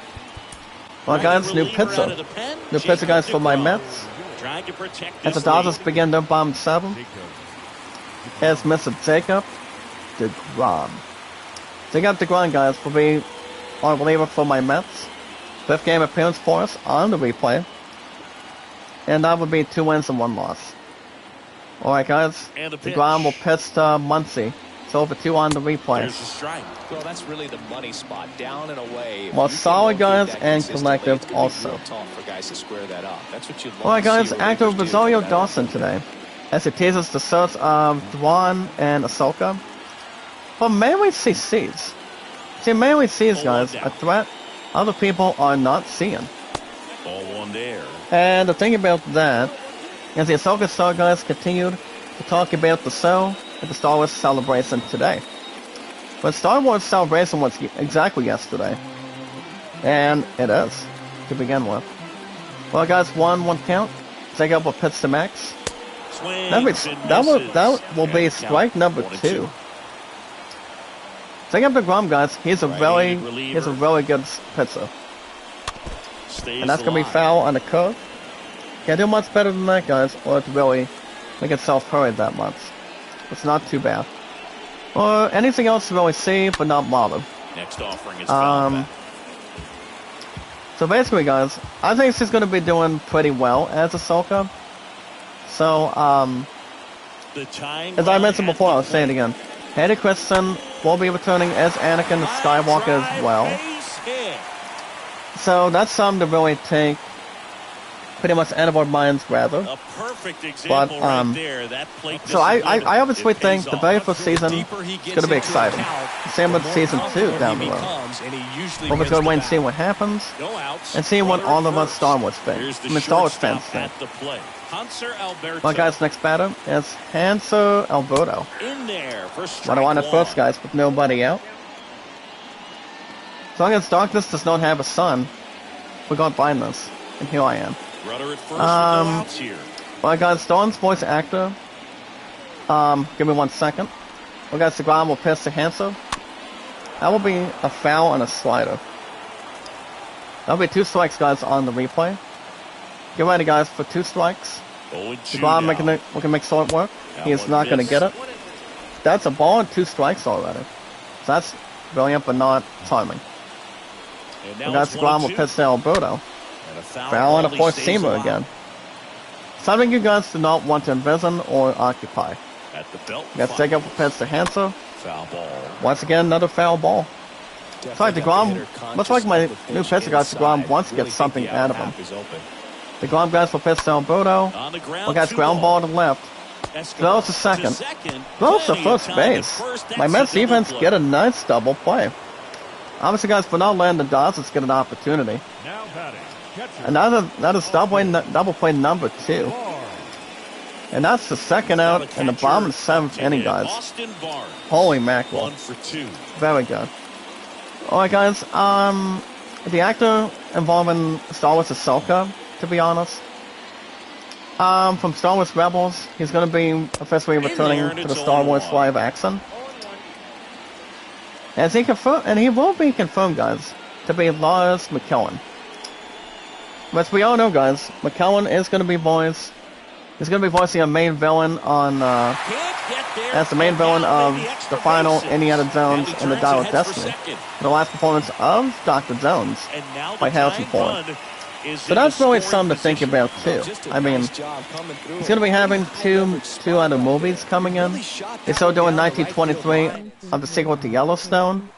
Well, guys, new pitcher. New pitcher, guys, for my Mets. As the Dodgers begin their bottom 7, as Mr. Jacob DeGrom. Jacob DeGrom, guys, will be our reliever for my Mets. 5th game appearance for us on the replay. And that would be 2 wins and 1 loss. Alright, guys. DeGrom will pitch to Muncy. It's over 2 on the replay. There's a strike. Well, that's really the money spot, down and away. If Well, you can solid, locate guys, that and consistently, collective it's gonna be also. real tough for guys to square that up. That's what you'd love Alright, to see guys, actor relievers do Rosario for that. Dawson today. As he teases the search of Dwan and Ahsoka. But mainly CCs. See, mainly C's, guys, a threat other people are not seeing. Ball 1 there. And the thing about that is the Ahsoka Star, guys, continued to talk about the show at the Star Wars Celebration today. But Star Wars Celebration was exactly yesterday. And it is, to begin with. Well, guys, 1 count. Take up a pitch to Max. That will be strike number 2. Take up the Grom, guys. He's a really good pitcher. And that's gonna be foul on the curve. Can't do much better than that, guys, or to really make itself hurry that much. It's not too bad. Or anything else to really see, but not bother. Next offering is foul back. So basically, guys, I think she's gonna be doing pretty well as Ahsoka. So, as I mentioned before, I'll say it again. Hayden Christensen will be returning as Anakin Skywalker as well. So that's something to really take pretty much out of our minds, rather. A perfect example right there. That plate so I obviously think the very first season is going to be exciting. Same with season 2 down the road. We're just going to wait and see what happens, and see what all of us Star Wars fans, Star Wars fans think. Well, guys, next batter is Hanser Alberto. What I want at first, guys, with nobody out. As long as darkness does not have a sun, we got blindness, and here I am. Well, guys, Dawn's voice actor. Give me 1 second. Well, guys, the ground will pitch to Hanser. That will be a foul on a slider. That'll be 2 strikes, guys, on the replay. Get ready, guys, for 2 strikes. The ground we can make short work. He is not going to get it. That's a ball and 2 strikes already. So that's brilliant, but not timing. Well, guys, the ground will pitch to Alberto. Foul on a 4-seamer again. Something you guys do not want to envision or occupy. Let's take up a pitch to Hanser. Once again, another foul ball. It's like DeGrom, much like my new pitcher, guys, DeGrom wants to get something out of him. DeGrom, guys, will pitch to Alberto. Well, guys, ground ball to left. Throws to second. Throws to first base. My Mets defense get a nice double play. Obviously, guys, for not letting the Dodgers get an opportunity. And that is double play number 2. And that's the second out in the bottom of the 7th inning, guys. Holy mackerel. Very good. Alright, guys, the actor involving Star Wars Ahsoka, to be honest. From Star Wars Rebels, he's going to be officially returning to the Star Wars live action. As he confirmed, and he will be confirmed, guys, to be Lars McKellen. But as we all know, guys, McKellen is going to be he's going to be voicing a main villain on, as the main villain of the final Indiana Jones and the Dial of Destiny, the last performance of Dr. Jones by Harrison Ford. So that's really something to think about too. I mean, he's going to be having two other movies coming in. He's still doing 1923 of the sequel to Yellowstone,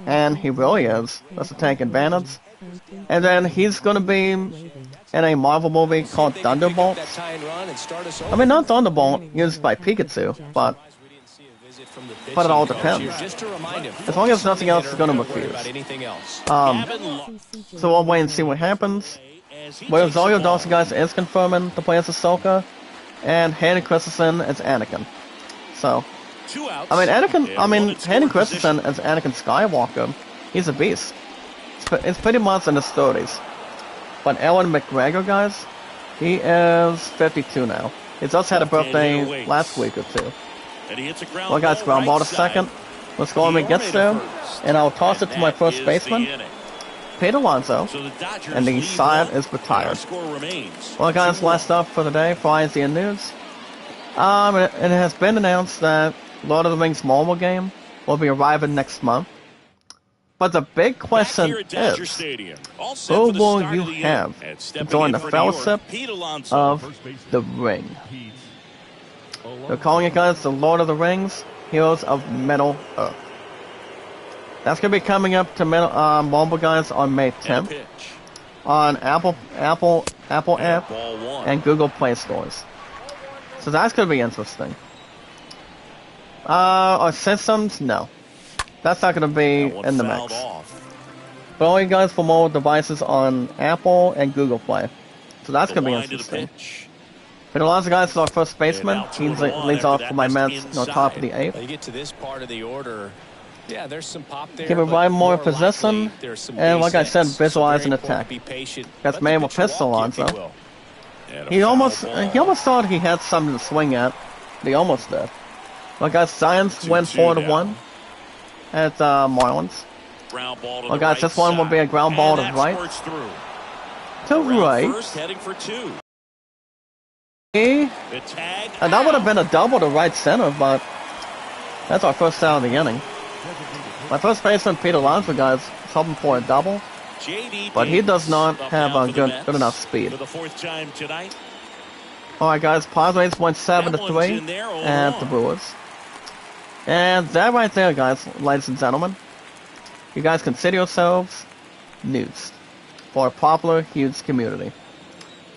and he really is. That's to take advantage. And then he's going to be in a Marvel movie called Thunderbolts. I mean, not Thunderbolt used by Pikachu, but it all depends. As long as nothing else is going to refuse. So we'll wait and see what happens. Well, Rosario Dawson, guys, is confirming to play as Ahsoka, and Hayden Christensen as Anakin. So, 2 outs. I mean, And one in Hayden scoring Christensen position. as Anakin Skywalker, he's a beast. It's pretty much in his 30s. But Ewan McGregor, guys, he is 52 now. He just had a birthday last week or two. And he hits a ground Well, guys, ground ball to second. Let's go when he gets there. And I'll toss it to my first baseman, Pete Alonso. And the side is retired. Well, guys, last up for the day for IGN News. It has been announced that Lord of the Rings mobile game will be arriving next month. But the big question is, who will you have to join the Fellowship of the Ring? They're calling it, guys, the Lord of the Rings, Heroes of Middle Earth. That's going to be coming up to mobile, guys, on May 10th on Apple app and Google Play stores. So that's going to be interesting. Our systems, no. That's not going to be in the mix. But only, guys, for mobile devices on Apple and Google Play. So that's going to be interesting. But Alonso, guys, is our first baseman. He leads off for my Mets on top of the 8th. You get to this part of the order. Yeah, there's some pop there. Can provide more possession, and like I said, visualize an attack. That's Manuel Pistol Alonso. He almost thought he had something to swing at. But he almost did. Well, guys, Giants win 4-1 at Marlins. Well, guys, this one will be a ground ball to right. To right. And that would have been a double to right center, but that's our first out of the inning. My first baseman, Pete Alonso, guys, is hoping for a double, but he does not have a good enough speed. Alright, guys, Padres went 7-3 at the Brewers. And that right there, guys, ladies and gentlemen, you guys consider yourselves news for a popular, huge community.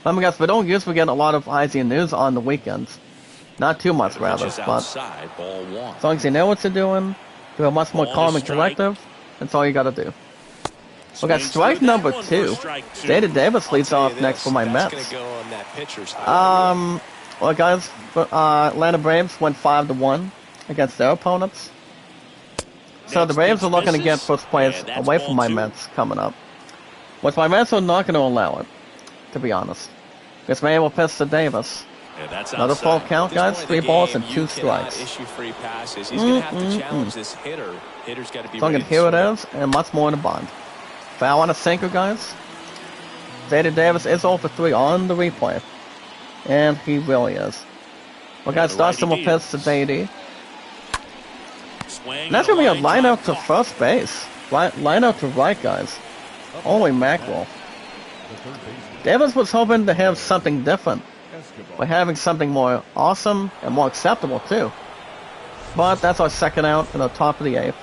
Remember, guys, we don't usually get a lot of IGN news on the weekends. Not too much, rather, but as long as you know what you're doing, do a much more calm and collective, that's all you gotta do. We got strike number 2. David Davis leads off next for my Mets. Well, guys, Atlanta Braves went 5-1 against their opponents. So the Braves are looking to get first place away from my Mets coming up. Which my Mets are not going to allow it, to be honest. Because man will pitch to Davis. Another full count, guys. 3 balls and 2 strikes. So here it is, and much more in the bond. Foul on a sinker, guys. David Davis is 0 for 3 on the replay. And he really is. Well, guys, Dustin will pitch to JD. And that's going to be a line out to first base. Line out to right, guys. Holy mackerel. Davis was hoping to have something different. By having something more awesome and more acceptable, too. But that's our second out in the top of the 8th.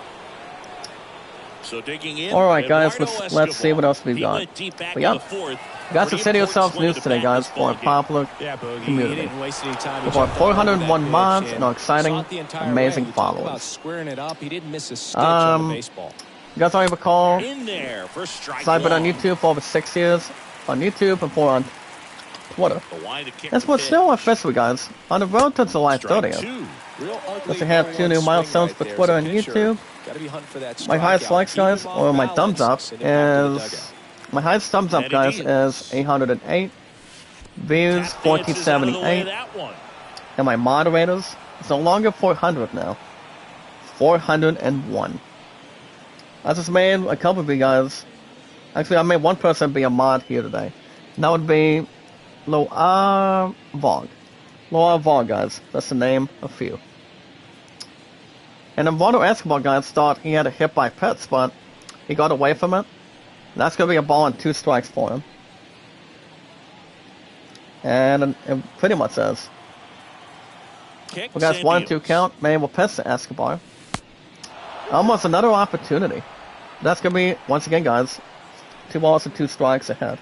Alright, guys, let's see what else we've got. But yeah, we got some City Yourselves news today, guys, for a popular community. With our 401 mods and our exciting, amazing followers. You guys already recall, I've been on YouTube for over 6 years, on YouTube and 4 on Twitter. And we're still officially, guys, on the road to July 30th. Let's have 2 new milestones for Twitter and YouTube. My highest likes, guys, or my thumbs up, is... My highest thumbs up, guys, is 808. Views, 1478. And my moderators, it's no longer 400 now. 401. I just made a couple of you guys... Actually, I made one person be a mod here today. And that would be... Loa Vog. Loa Vog, guys. That's the name of few. And then Water Escobar, guys, thought he had a hit by Pitts, but he got away from it. And that's going to be a ball and 2 strikes for him. And it pretty much says. We got 1-2 count. Maybe we'll pitch to Escobar. Almost another opportunity. That's going to be, once again, guys, 2 balls and 2 strikes ahead.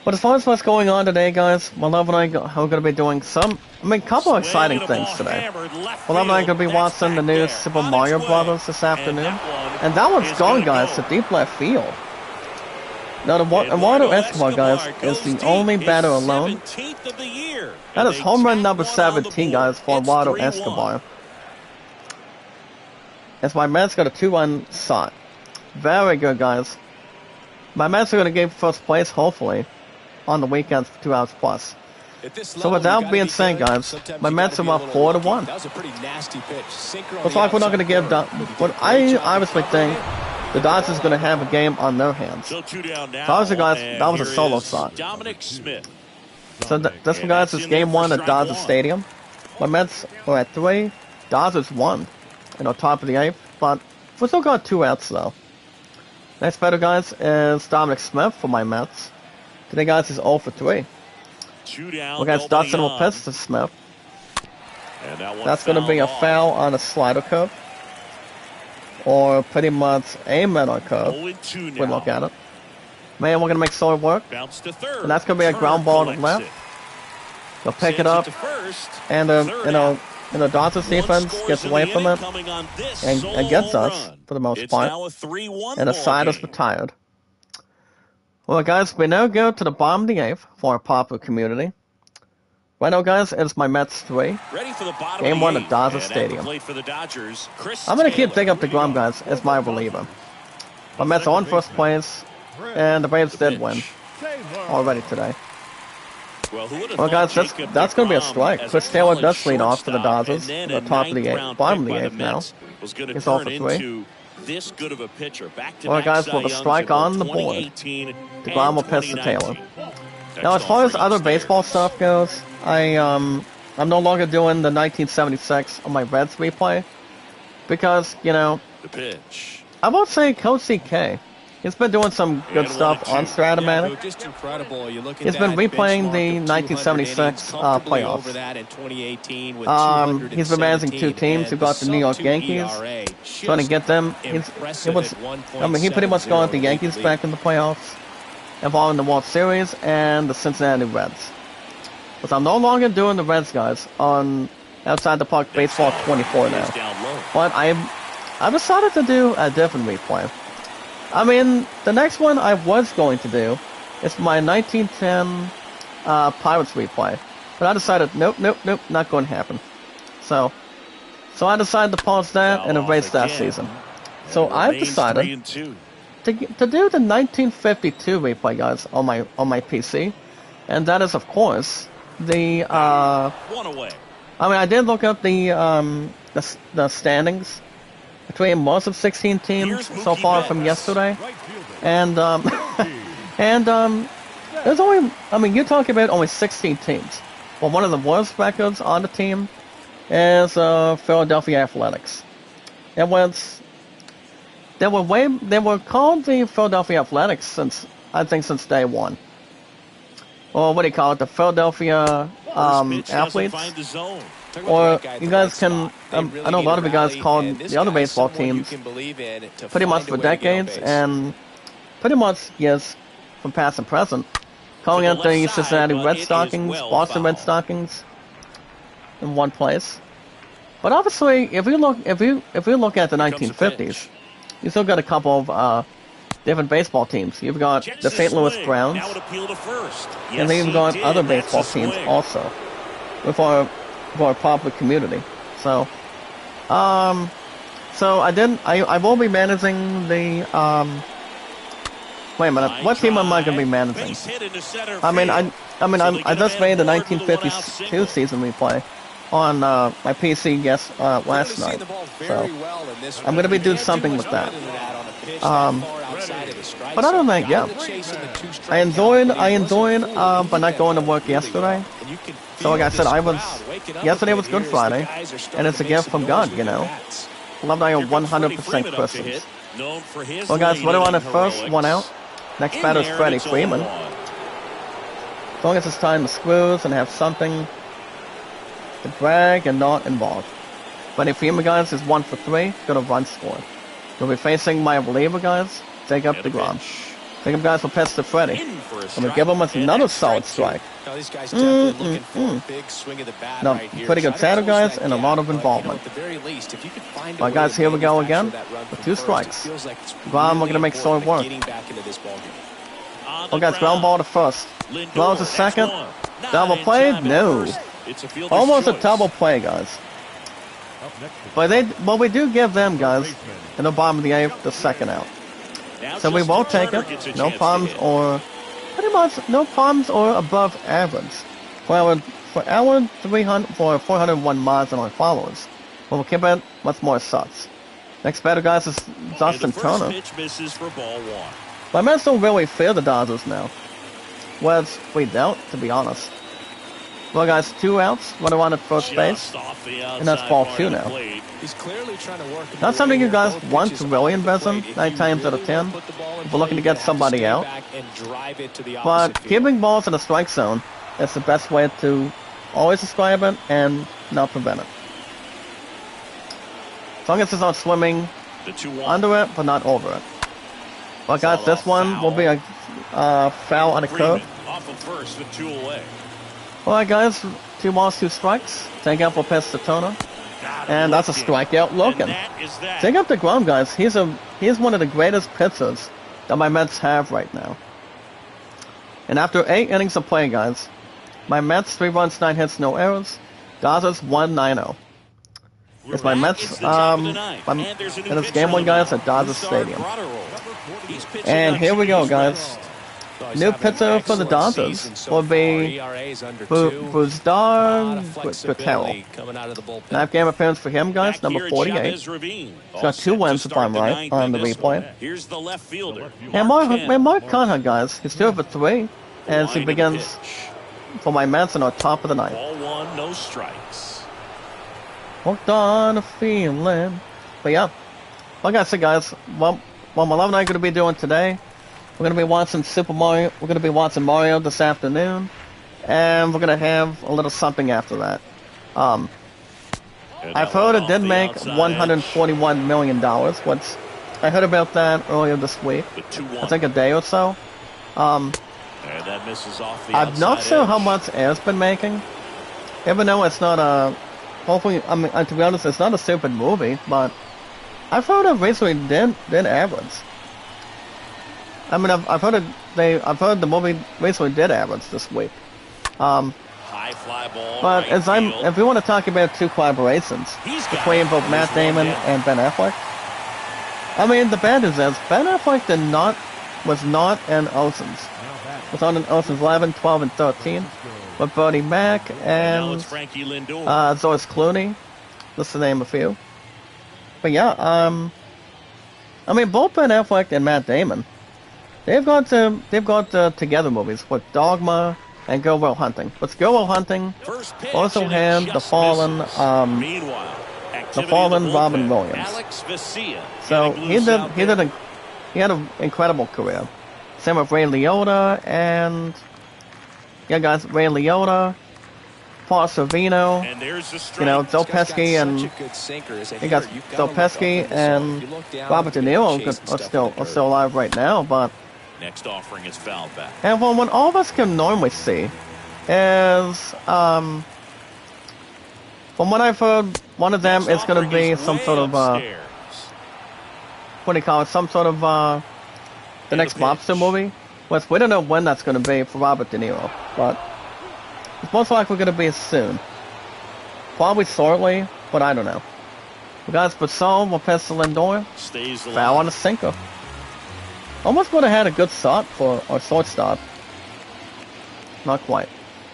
But as far as what's going on today, guys, my love and I are going to be doing a couple of exciting things today. My love and I are going to be watching the new Super Mario Brothers this afternoon. And that one's going, guys, to deep left field. Now, the Water Escobar, guys, is the only batter alone That is home run number 17, guys, for Eduardo Escobar. As my Mets got a 2-1 shot. Very good, guys. My Mets are going to get first place, hopefully, on the weekends for 2 hours plus. So without being said, guys, my Mets are up 4-1. That was a pretty nasty pitch. Looks like we're not going to give but I obviously think the Dodgers are going to have a game on their hands. So 2 down now. So obviously, guys, that was a here solo is shot. Dominic Smith. So this one, guys, is game 1 at Dodger Stadium. My Mets are at 3. Dodgers 1. Top of the 8th. But we still got 2 outs, though. Next batter, guys, is Dominic Smith for my Mets. Today, guys, is 0 for 3. 2 down. We're going to Dustin will pitch to Smith. And that's going to be a foul on a slider curve. Or pretty much a middle curve. If we look at it. Man, we're going to make Sawyer work. Bounce to third. And that's going to be a ground ball to left. They'll pick it up. And the Dodgers defense gets away from it. And gets us, for the most part. And the side is retired. Well, guys, we now go to the bottom of the 8th for our popular community. Right now, guys, it's my Mets 3. Game 1 at Dodger Stadium. I'm going to keep digging up the DeGrom, guys, as my reliever. My Mets are on first place, and the Braves did win already today. Well, guys, that's going to be a strike. Chris Taylor does lead off for the Dodgers at the top of the 8th, bottom of the 8th now. He's off for 3. This good of a pitcher. Well, guys, with a strike on the board, DeGrom will pitch to Taylor. Now, as far as other baseball stuff goes, I'm no longer doing the 1976 on my Reds replay because, the pitch. I won't say Coach CK. He's been doing some good stuff on Stratomatic. He's been replaying the 1976 playoffs. He's been managing 2 teams. He got the New York Yankees, trying to get them. He pretty much got the Yankees back in the playoffs, involving the World Series and the Cincinnati Reds. But I'm no longer doing the Reds, guys, on Outside the Park Baseball 24 now. But I decided to do a different replay. I mean, the next one I was going to do is my 1910 Pirates replay. But I decided, nope, not going to happen. So I decided to pause that and erase that season. So I've decided to do the 1952 replay, guys, on my PC. And that is, of course, the I did look up the standings between most of 16 teams so far from yesterday, and there's only you're talking about only 16 teams. Well, one of the worst records on the team is Philadelphia Athletics. They were called the Philadelphia Athletics since day one. Or what do you call it? The Philadelphia Athletes. Or you guys can, I know a lot of you guys call the other baseball teams pretty much for decades and pretty much years from past and present, calling out the Cincinnati Red Stockings, Boston Red Stockings in one place. But obviously, if we look at the 1950s, you still got a couple of different baseball teams. You've got the St. Louis Browns, and then you've got other baseball teams also with our popular community. So I will be managing the wait a minute, what team am I going to be managing? I just made the 1952 season replay on my PC last night, so I'm going to be doing something with that. But other than that, yeah, I enjoyed but not going to work yesterday. So like I said, yesterday was Good Friday, and it's a gift from God, Love that I am 100% Christians. Well guys, we're on the first one out. Next batter is Freddie Freeman. As long as it's time to squeeze and have something to drag and not involved. Freddie Freeman, guys, is 1 for 3, gonna run score. We'll be facing my reliever, guys, take up the DeGrom. Take him, guys, will pitch to Freddie. I'm gonna give him another solid strike. No, pretty good shadow, guys, and a lot of involvement. Alright, guys, here we go again with 2 strikes. DeGrom, we're gonna make Sawyer work. on Oh, the guys, ground ball to first. Throws to second. Double play? No. Almost a double play, guys. But we do give them, guys, in the bottom of the eighth, the second out. So we won't take it. No problems or pretty much no problems or above average for our 401 mods and our followers. But we'll keep it much more sucks. Next batter, guys, is Dustin Turner. Pitch misses for ball one. My men don't really fear the Dodgers now. Which we don't, to be honest. Well, guys, 2 outs, runner on at first base, and that's ball 2 now. He's clearly trying to work. Not something you guys want to really invest in 9 times out of 10. If we're looking to get somebody out. But giving balls in the strike zone is the best way to always describe it and not prevent it. As long as it's not swimming under it, but not over it. But guys, this one will be a foul on the curve. Off of first with 2 away. Alright guys, 2 balls, 2 strikes. Take out for pitch to Turner. And that's a strikeout looking. Take up the ground, guys. He's one of the greatest pitchers that my Mets have right now. And after 8 innings of play, guys, my Mets 3 runs, 9 hits, no errors. Dodgers 1-9-0. It's my Mets in this game one, guys, at Dodger Stadium. And here we go, guys. New pitcher for the Dodgers will be Buzdar Gutierrez. 9th game appearance for him, guys, number 48. He's got 2 wins, if I'm right, on the replay. Here's the left fielder. And Mark Conrad, guys, he's 2 for 3 as he begins for my Mets on our top of the 9th. Ball 1, no strikes. Hooked on a feeling. But yeah, like I said, guys, what my love and I are going to be doing today, we're going to be watching Super Mario. We're going to be watching Mario this afternoon, and we're going to have a little something after that. I've heard it did make $141 million, which I heard about that earlier this week. I think a day or so. And that misses off the I'm not sure how edge. much Air's been making, even though it's not a. Hopefully, I mean, to be honest, it's not a stupid movie, but I've heard it recently did average. I mean, I've heard the movie recently did average this week. High fly ball. But right if we want to talk about 2 collaborations between both Matt Damon and Ben Affleck, I mean, the bad news is Ben Affleck was not in Oceans. Was on in Oceans 11, 12, and 13 with Bernie Mac and Zoris Clooney, just to name a few. But yeah, I mean, both Ben Affleck and Matt Damon, they've got together movies with Dogma and Go Will Hunting. But Go Will Hunting also had the fallen Robin Williams. So he had an incredible career. Same with Ray Liotta and yeah, guys, Ray Liotta, Paul Sorvino, you know, Joe Pesci and you got Joe Pesci and Robert De Niro are still alive right now, but next offering is fouled back. and what all of us can normally see is from what I've heard, one of them is going to be some sort of what do you call it? Some sort of the next lobster movie. Which we don't know when that's going to be for Robert De Niro, but it's most likely going to be soon. Probably shortly, but I don't know. We got Bassol with Pistol Lindor. Foul on a sinker. Almost would have had a good shot for our shortstop. Not quite.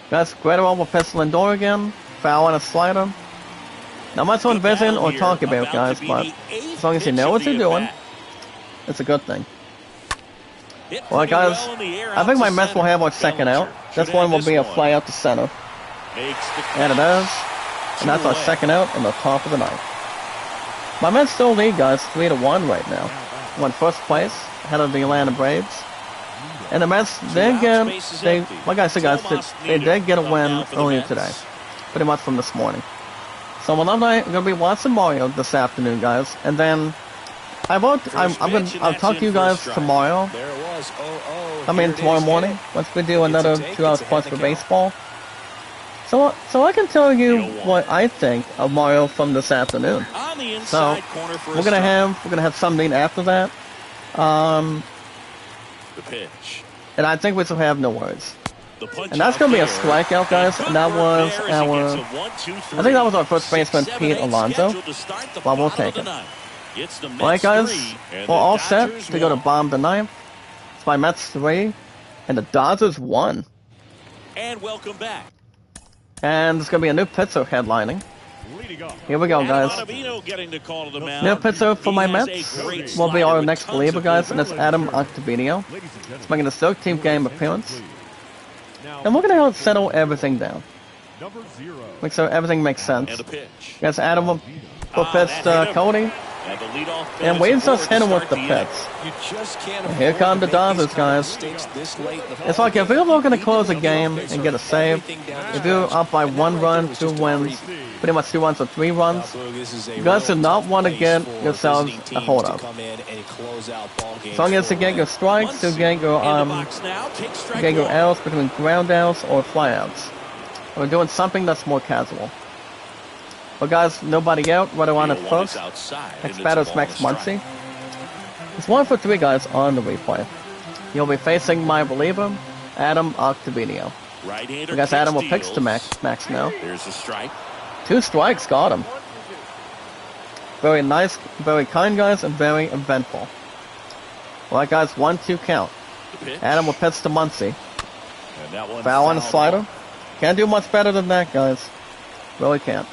Got Guerrero with Pistol Lindor again. Foul on a slider. Not much to envision or talk about, guys, but as long as you know what you're doing, it's a good thing. Well, guys, I think my Mets will have our second out. This one will be a fly out to center. And it is. And that's our second out in the top of the 9th. My Mets still lead, guys, 3-1 right now. Won first place, ahead of the Atlanta Braves. And the Mets did like I said, guys, they did get a win earlier today. Pretty much from this morning. So my love night, we're going to be watching Mario this afternoon, guys. And then I'll talk to you guys tomorrow. I mean, tomorrow morning, once we do another 2 hours plus for baseball. So I can tell you what I think of Mario from this afternoon. So we're gonna have something after that. The pitch. And I think we still have no words. The punch And that's out going to be a there. strikeout, guys. And And that good was work there as he our... gets a 1-2-3. I think that was our first baseman, 6-7 Pete inning Alonso. scheduled to start the Well, we'll bottom of take the it. ninth. It's the Mets Alright, guys. 3 and We're the all set Dodgers to go to 1. bottom of the ninth. It's my Mets 3. And the Dodgers 1. And welcome back. And there's going to be a new pitcher headlining. Here we go, guys. Adam Ottavino getting the call to the mound. New pitcher for He my has Mets a great will be slider our with next tons reliever, of guys, and movement. it's Adam Ottavino. He's making his 13th game appearance. And we're going to help settle everything down. Make sure everything makes sense. And a pitch. Guys, Adam will pitch Cody. And the leadoff And is Wade's aboard just to hitting with start the inning. pitch. You just can't Here afford come to the make Dodgers, these kind of guys. mistakes this late in the ball It's like if game. you're looking to Even close a when game things and are get a save, everything down the if you're stretch, up by and that 1 right run, there was 2 just a wins, breather. pretty much 2 runs or 3 runs, Boog, this is a you guys real do not tough want to place get for yourselves visiting a teams hold to of. come in and close out ball games As long as you for get them. your strikes, you get your In the box now, takes strike get your one. outs between ground outs or flyouts. We're doing something that's more casual. But guys, nobody out, right around at Field one is first. outside, and Next it's batter's a ball Max and a strike. Muncy. It's 1 for 3 guys on the replay. He'll be facing my reliever, Adam Ottavino. Right-hander I guess Adam will pitch steals. to Max now. There's a strike. 2 strikes, got him. Very nice, very kind guys, and very eventful. Alright guys, 1-2 count. The pitch. Adam will pitch to Muncy. And that one Foul on the fouled slider. off. Can't do much better than that, guys. Really can't.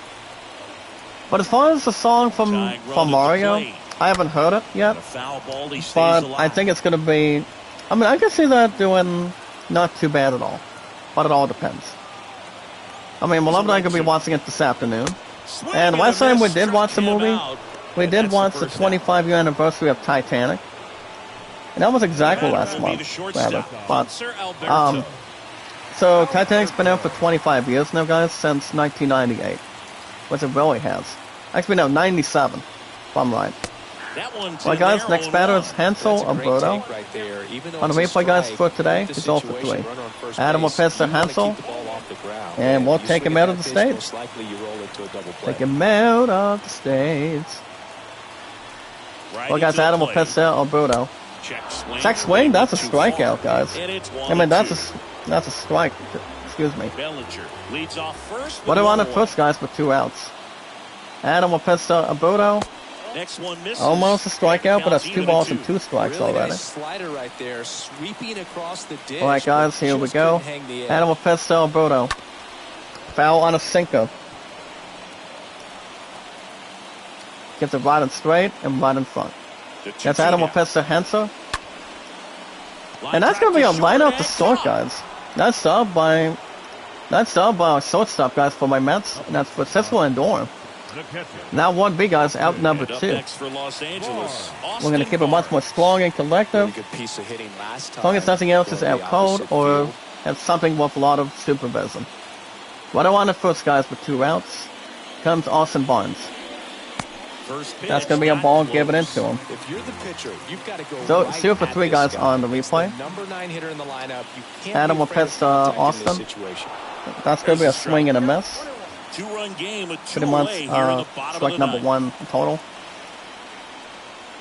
But as far as the song Tying run at from the Mario, plate. I haven't heard it yet. And a foul ball, he stays But alive. I think it's going to be... I mean, I can see that doing not too bad at all. But it all depends. I mean, Beloved and I could be watching it this afternoon. Swing And last a time we miss, did watch the struck him movie, out. we And did that's watch the first out. 25-year anniversary of Titanic. And that was exactly Batter last will be the month, shortstop, rather. But, Hunter Alberto. so Titanic's been out for 25 years now, guys, since 1998. Which it really has. Actually, no, 97, if I'm right. That one to Well, guys, narrow next and batter one. is Hansel That's a great Alberto. take right there. Even though On the it's a replay, guys, strike, for today, with the he's 0 for 3. situation, runner on first Adam will base, pitch to you wanna Hansel. keep the ball off the ground. And we'll You take swing him at out of that the pitch, stage. most likely you roll it to a double play. Take him out of the stage. Right Well, guys, into the Adam will plate. pitch to Alberto. Check Swing, that's a Too strikeout, far. guys. And it's I mean, 1-2. that's a strike. Excuse me. Bellinger leads off first. What with do I want to 1-1. push, guys, with 2 outs? Adam will pitch to Alberto. Next one misses. Almost a strikeout, but that's Counts 2 even balls at and 2 strikes Really already. nice slider right there, sweeping across the dish. Alright, guys, but here we just go. couldn't hang the edge. Adam will pitch to Alberto. Foul on a sinker. Gets it right and straight and right in front. The That's 2-2 Adam will now. pitch to Hansel. Line And that's drive going to be a short line out and to start, caught. guys. That's up by our shortstop, guys, for my Mets. And that's Francisco Lindor. Now 1B, guys, out number And up 2. next for Los Angeles, We're going to keep it much more strong and Really collective. good piece of hitting last time. As long as nothing else is Going out the cold opposite or field. have something with a lot of supervision. What I want to first, guys, with 2 outs comes Austin Barnes. First pitch, That's going to be a not ball close. given into him. If you're the pitcher, you've got to go So, right 0 for at 3 this guys guy. on the It's replay. the number 9 hitter in the lineup. You can't Adam be will afraid pitch of to contact in this Austin. situation. That's going to be a swing and a miss. Two-run game with 2 Pretty much away here in the bottom strike of the number ninth. 1 total.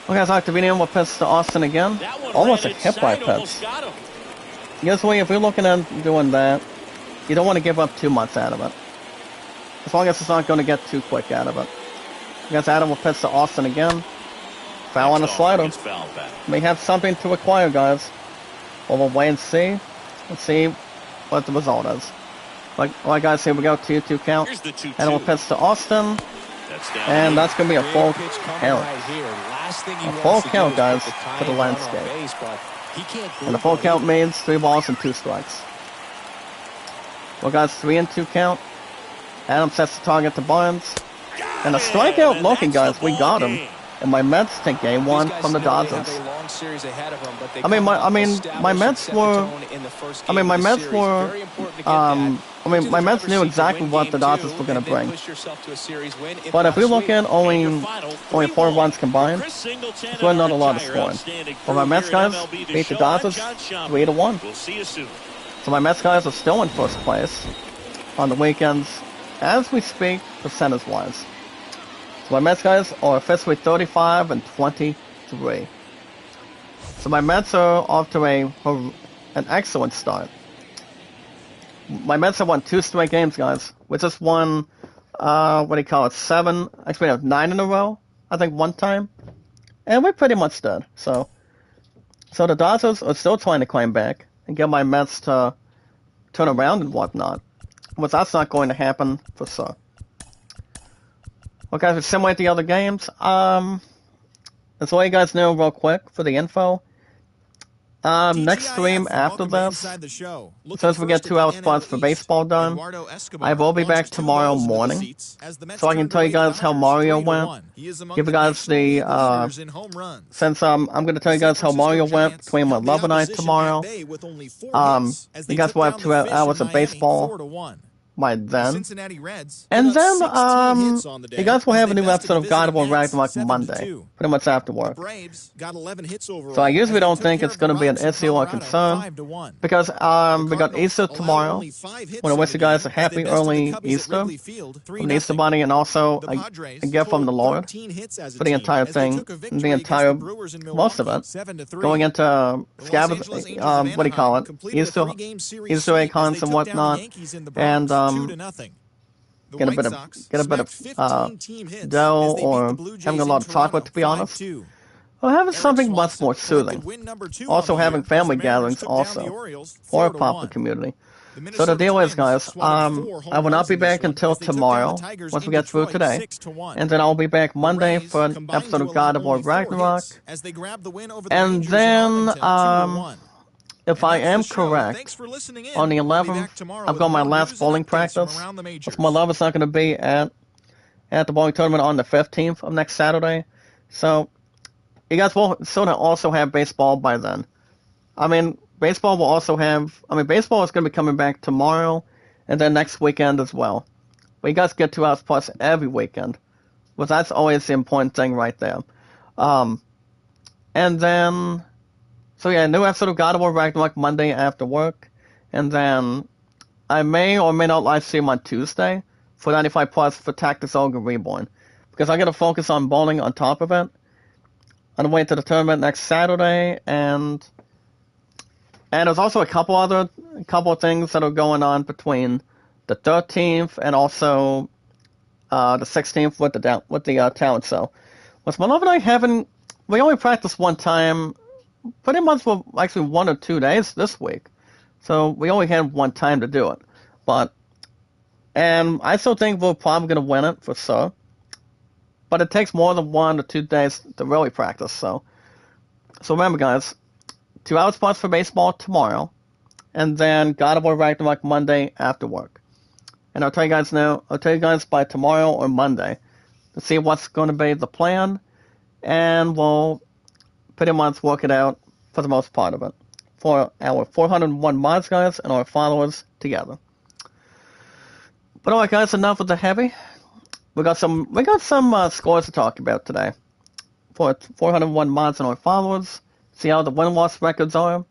Okay, guys, Octavian will pitch to Austin again. That one Almost a ran hit by inside, almost pitch. got him. Guess what? If you're looking at doing that, you don't want to give up too much out of it. As long as it's not going to get too quick out of it. I guess Adam will pitch to Austin again. Foul on the Next slider. offering is fouled back. May have something to acquire, guys. Well, we'll wait and see. Let's see what the result is. Like guys, here we go. 2-2 count. Here's the 2-2. Adam will pitch to Austin. That's down And eight. that's going to be a full Great pitch coming count. right here. Last thing he A wants full to do count, is guys, put the for the tying run on landscape. base, but he can't And the full prove count it. means 3 balls and 2 strikes. Well, guys, 3-2 count. Adam sets the target to Barnes. And a strikeout And looking, that's guys. the We ball got him. game. And my Mets take game 1 These guys from the know they Dodgers. have a long series ahead of them, but they I mean, come out established my and Mets set the were. tone in the first I mean, game my of the Mets series. were. Very important to get I that. mean, To my the Mets driver's knew seat to exactly win what game the Dodgers 2 were going and to then bring. push yourself to a series win if But if not we sweep. look at only And your final 4 3-1. runs combined, Chris Singleton it's really not a lot of and our scoring. outstanding For my crew Mets here at guys, MLB beat the Show. I'm Dodgers John Schaumburg. 3-1. We'll see you soon. So my Mets guys are still in first place on the weekends as we speak, percentage-wise. So my Mets guys are officially 35 and 23. So my Mets are off to a an excellent start. My Mets have won 2 straight games, guys. We just won, 9 in a row, I think, one time. And we're pretty much dead. So the Dodgers are still trying to climb back and get my Mets to turn around and whatnot. But that's not going to happen for sure. Well, guys, it's similar to the other games. That's all you guys know real quick for the info. Next stream after this, since we get 2 hour spots for baseball done, I will be back tomorrow morning, so I can tell you guys how Mario went. Give you guys the, since I'm going to tell you guys how Mario went between my love and I tomorrow. You guys will have 2 hours of baseball by then. And then, you guys will have a new episode of God of War Ragnarok Monday, pretty much after work. So I usually don't think it's going to be an issue or concern, because we got Easter tomorrow. I want to wish you guys a happy early Easter from the Easter Bunny, and also a gift from the Lord for the entire thing, the entire, most of it, going into Easter egg hunts and whatnot, and get a bit of dough, or having a lot of chocolate, to be honest. Or having something much more soothing. Also having family gatherings also, for a popular community. So the deal is, guys, I will not be back until tomorrow, once we get through today. And then I'll be back Monday for an episode of God of War Ragnarok. And then, if I am correct, on the 11th, I've got my last bowling practice. My love is not going to be at the bowling tournament on the 15th of next Saturday. So, you guys will sort of also have baseball by then. Baseball is going to be coming back tomorrow, and then next weekend as well. But you guys get 2 hours plus every weekend. But that's always the important thing right there. And then... So yeah, new episode of God of War Ragnarok Monday after work, and then I may or may not live stream on Tuesday for 95 plus for Tactics Ogre Reborn, because I got to focus on bowling on top of it. On the way to the tournament next Saturday, and there's also a couple of things that are going on between the 13th and also the 16th with the talent show. With my love and I we only practiced one time. Pretty much for actually 1 or 2 days this week. So we only had one time to do it. And I still think we're probably going to win it for sure. But it takes more than 1 or 2 days to really practice. So remember, guys, 2 hour spots for baseball tomorrow. And then God of War Ragnarok Monday after work. And I'll tell you guys by tomorrow or Monday to see what's going to be the plan. And we'll pretty much work it out for the most part of it for our 401 mods, guys, and our followers together. But alright, guys, enough of the heavy. We got some scores to talk about today for 401 mods and our followers. See how the win-loss records are.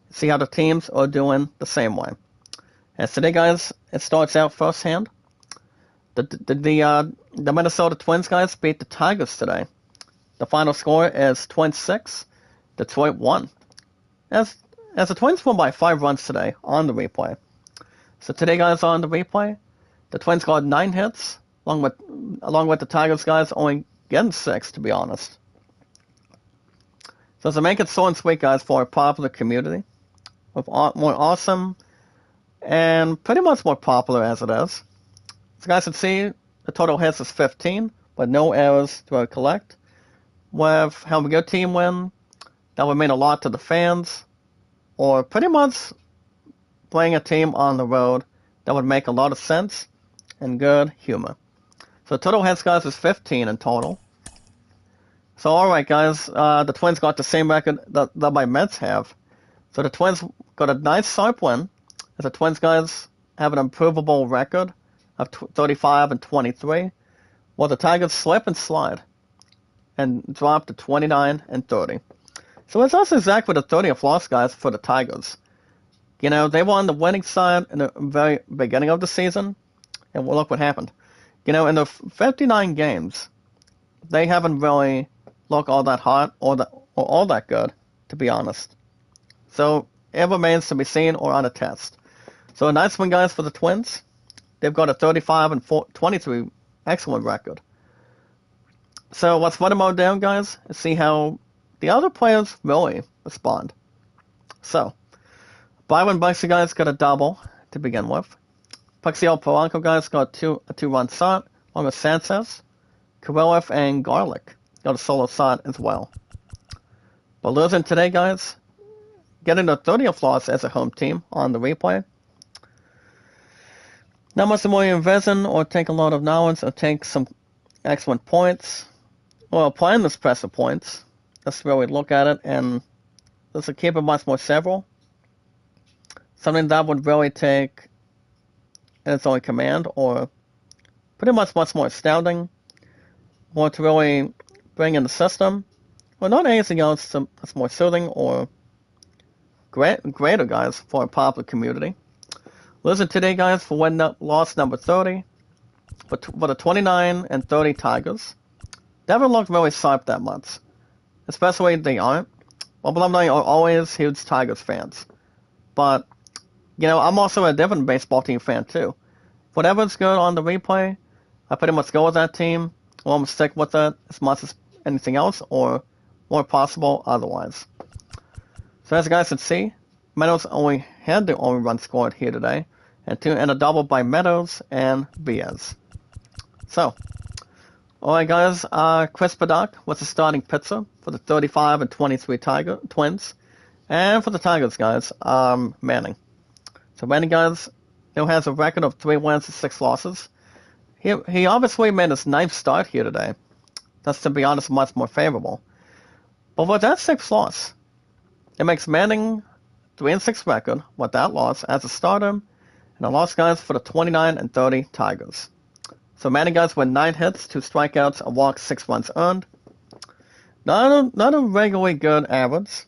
See how the teams are doing the same way. As today, guys, it starts out firsthand. The Minnesota Twins, guys, beat the Tigers today. The final score is Twins 6, Detroit 1. As the Twins won by 5 runs today on the replay. So today, guys, on the replay, the Twins got 9 hits, along with the Tigers, guys, only getting 6, to be honest. So to make it short and sweet, guys, for a popular community, with more awesome and pretty much more popular as it is. So guys can see the total hits is 15, but no errors to collect. With having a good team win, that would mean a lot to the fans, or pretty much playing a team on the road that would make a lot of sense and good humor. So total hits, guys, is 15 in total. So alright, guys, the Twins got the same record that my Mets have. So the Twins got a nice sharp win, as the Twins, guys, have an improvable record of 35 and 23, while the Tigers slip and slide and drop to 29 and 30. So it's also exactly the 30th loss, guys, for the Tigers. You know, they were on the winning side in the very beginning of the season, and well, look what happened. You know, in the 59 games, they haven't really looked all that hot or all that good, to be honest. So it remains to be seen or on a test. So a nice win, guys, for the Twins. They've got a 35-23 excellent record. So let's run them all down, guys, and see how the other players really respond. So, Byron Buxton, guys, got a double to begin with. Puxiel Polanco, guys, got a two-run shot, along with Sanchez. Kirilloff and Garlic got a solo shot as well. But losing today, guys, getting a 30th loss as a home team on the replay. Not much more you invest in or take a lot of knowledge or take some excellent points. Well, applying this pressure points, let's really look at it, and let's keep it much more several. Something that would really take its own command, or pretty much more astounding, or to really bring in the system, or not anything else that's more soothing or greater, guys, for a popular community. Listen today, guys, for loss number 30, for the 29-30 Tigers. They haven't looked really sharp that much, especially they aren't. Well, I'm not always huge Tigers fans, but I'm also a different baseball team fan too. Whatever's good on the replay, I pretty much go with that team. I'm going to stick with it as much as anything else, or more possible otherwise. So as you guys can see, Meadows only had the only run scored here today, and a double by Meadows and Baez. So, alright guys, Chris Paddock was the starting pitcher for the 35-23 Twins, and for the Tigers, guys, Manning. So Manning, guys, has a record of 3 wins and 6 losses. He obviously made his 9th start here today. That's, to be honest, much more favorable. But with that 6th loss, it makes Manning 3-6 record with that loss as a starter, and a loss, guys, for the 29-30 Tigers. So Manning, guys, with 9 hits, 2 strikeouts, a walk, 6 runs earned. Not a regularly good average,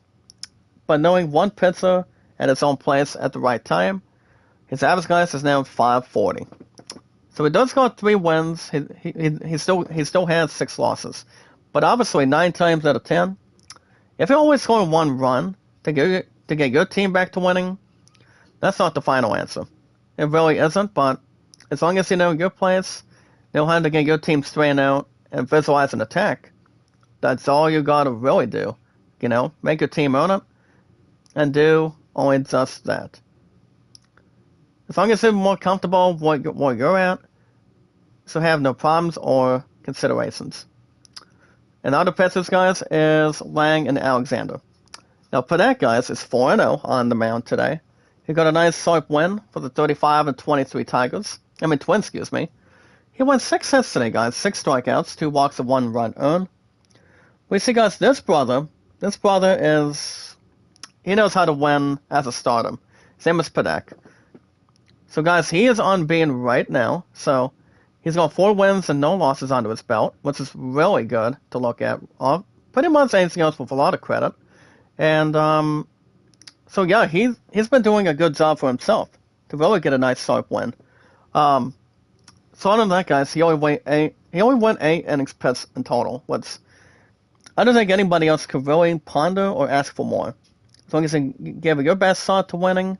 but knowing one pitcher at its own place at the right time, his average, guys, is now 540. So he does got 3 wins. He still has 6 losses, but obviously 9 times out of 10, if you only score 1 run to get your team back to winning, that's not the final answer. It really isn't. But as long as you know your place, know how to get your team straightened out and visualize an attack, that's all you gotta really do. Make your team own it, and do only just that. As long as you're more comfortable where you're at, so have no problems or considerations. And other pitchers, guys, is Lang and Alexander. Now, Paddock, guys, is 4-0 on the mound today. He got a nice sharp win for the 35-23 Twins, excuse me. He won 6 hits today, guys, 6 strikeouts, 2 walks, and 1 run earned. We see, guys, this brother he knows how to win as a starter. Same as Paddock. So, guys, he is on being right now. So, he's got 4 wins and no losses under his belt, which is really good to look at. Pretty much anything else with a lot of credit. And, so yeah, he's been doing a good job for himself to really get a nice sharp win. So other than that, guys, he only went 8 innings pitched in total, which I don't think anybody else could really ponder or ask for more. As long as you give it your best shot to winning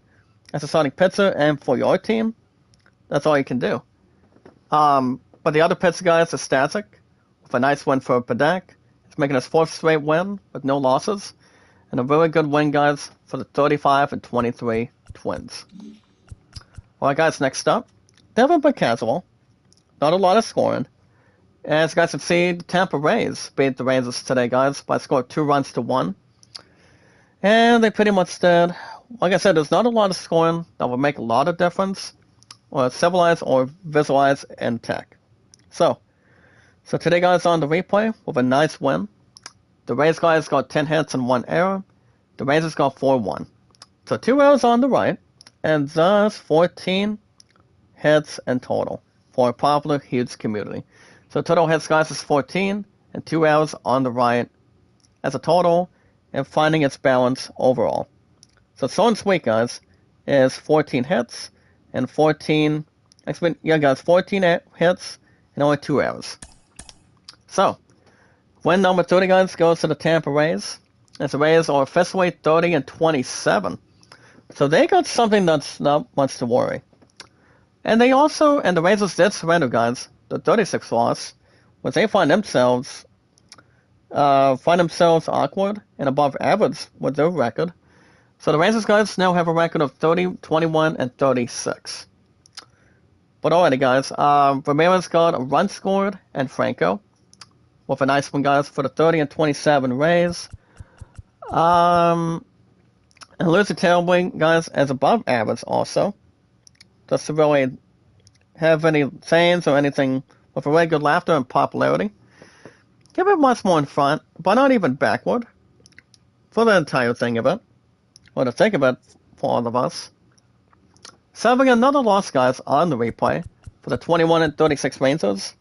as a starting pitcher and for your team, that's all you can do. But the other pitcher, guys, is Static with a nice win for Paddock. He's making his 4th straight win with no losses. And a really good win, guys, for the 35-23 Twins. Alright, guys, next up, Devin Casual. Not a lot of scoring. As you guys can see, the Tampa Rays beat the Rangers today, guys, by a score of 2 runs to 1. And they pretty much did. Like I said, there's not a lot of scoring that will make a lot of difference, or civilize or visualize in tech. So today, guys, on the replay with a nice win. The Rays, guys, got 10 hits and 1 error. The Rangers got 4-1. So 2 errors on the right, and thus 14 hits in total for a popular, huge community. So total hits, guys, is 14, and 2 errors on the right as a total, and finding its balance overall. So Son's week, guys, is 14 hits and 14 hits and only 2 errors. So, win number 30, guys, goes to the Tampa Rays. As the Rays are officially 30-27. So they got something that's not much to worry. And the Rangers did surrender, guys. The 36 loss, which they find themselves awkward and above average with their record. So the Rangers, guys, now have a record of 30, 21, and 36. But alrighty, guys, Ramirez got a run scored and Franco with a nice one, guys, for the 30 and 27 Rays. And Lucy Tailwing, guys, as above average also. Just to really have any sayings or anything with a really good laughter and popularity. Give it much more in front, but not even backward. For the entire thing of it. Or to think of it for all of us. So having another loss, guys, on the replay for the 21 and 36 Rangers.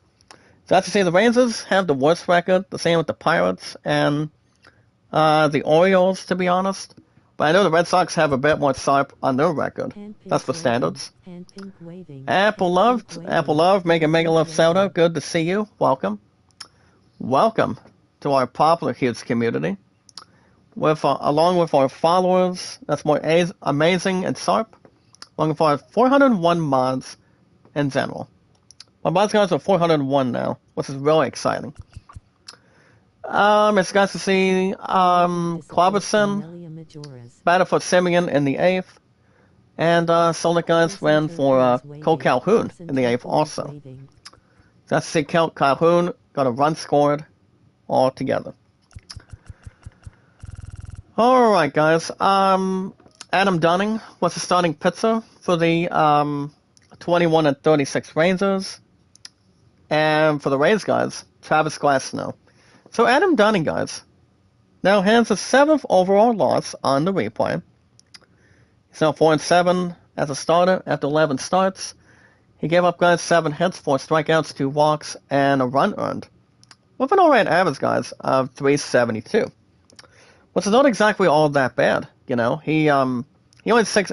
So as you see, the Rangers have the worst record, the same with the Pirates and the Orioles, to be honest. But I know the Red Sox have a bit more sharp on their record. That's for standards. Apple Love, Mega Love Soda, good to see you. Welcome. Welcome to our popular huge community. Along with our followers, that's more amazing and sharp. Along with our 401 mods in general. My mods guys are 401 now, which is really exciting. It's nice to see Cloverson battle for Simeon in the 8th. And Sonic guys ran for Cole Calhoun in the 8th also. Nice to see Calhoun got a run scored all together. Alright, guys. Adam Dunning was the starting pitcher for the 21 and 36 Rangers. And for the Rays, guys, Travis Glasnow. So Adam Dunning, guys, now has a 7th overall loss on the replay. He's now 4-7 as a starter after 11 starts. He gave up, guys, 7 hits, 4 strikeouts, 2 walks, and a run earned. With an alright average, guys, of 372. Which is not exactly all that bad, you know. He only went 6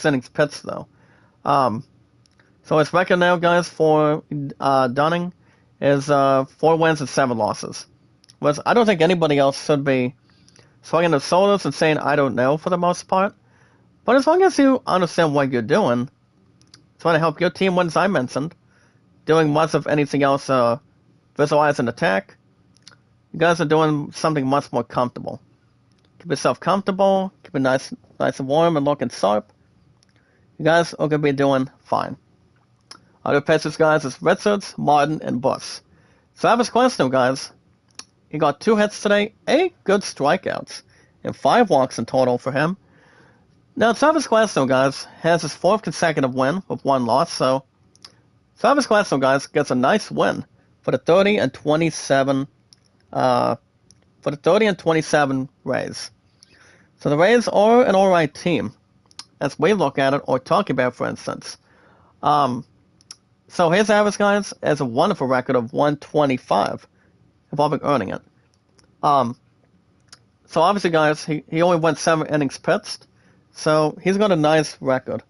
innings pitched though. So his record now, guys, for Dunning is 4 wins and 7 losses. Which I don't think anybody else should be swinging their shoulders and saying I don't know for the most part. But as long as you understand what you're doing, trying to help your team win, as I mentioned, doing much of anything else, visualize an attack, you guys are doing something much more comfortable. Keep yourself comfortable, keep it nice and warm and looking sharp. You guys are going to be doing fine. Other pitchers, guys, is Richards, Martin, and Buss. Travis Glasnow, guys, he got 2 hits today, 8 good strikeouts, and 5 walks in total for him. Now, Travis Glasnow, guys, has his 4th consecutive win with 1 loss, so Travis Glasnow, guys, gets a nice win for the 30 and 27 Rays. So the Rays are an alright team, as we look at it, or talk about, for instance. So his average, guys, is a wonderful record of 125, involving earning it. So obviously, guys, he only went 7 innings pitched, so he's got a nice record.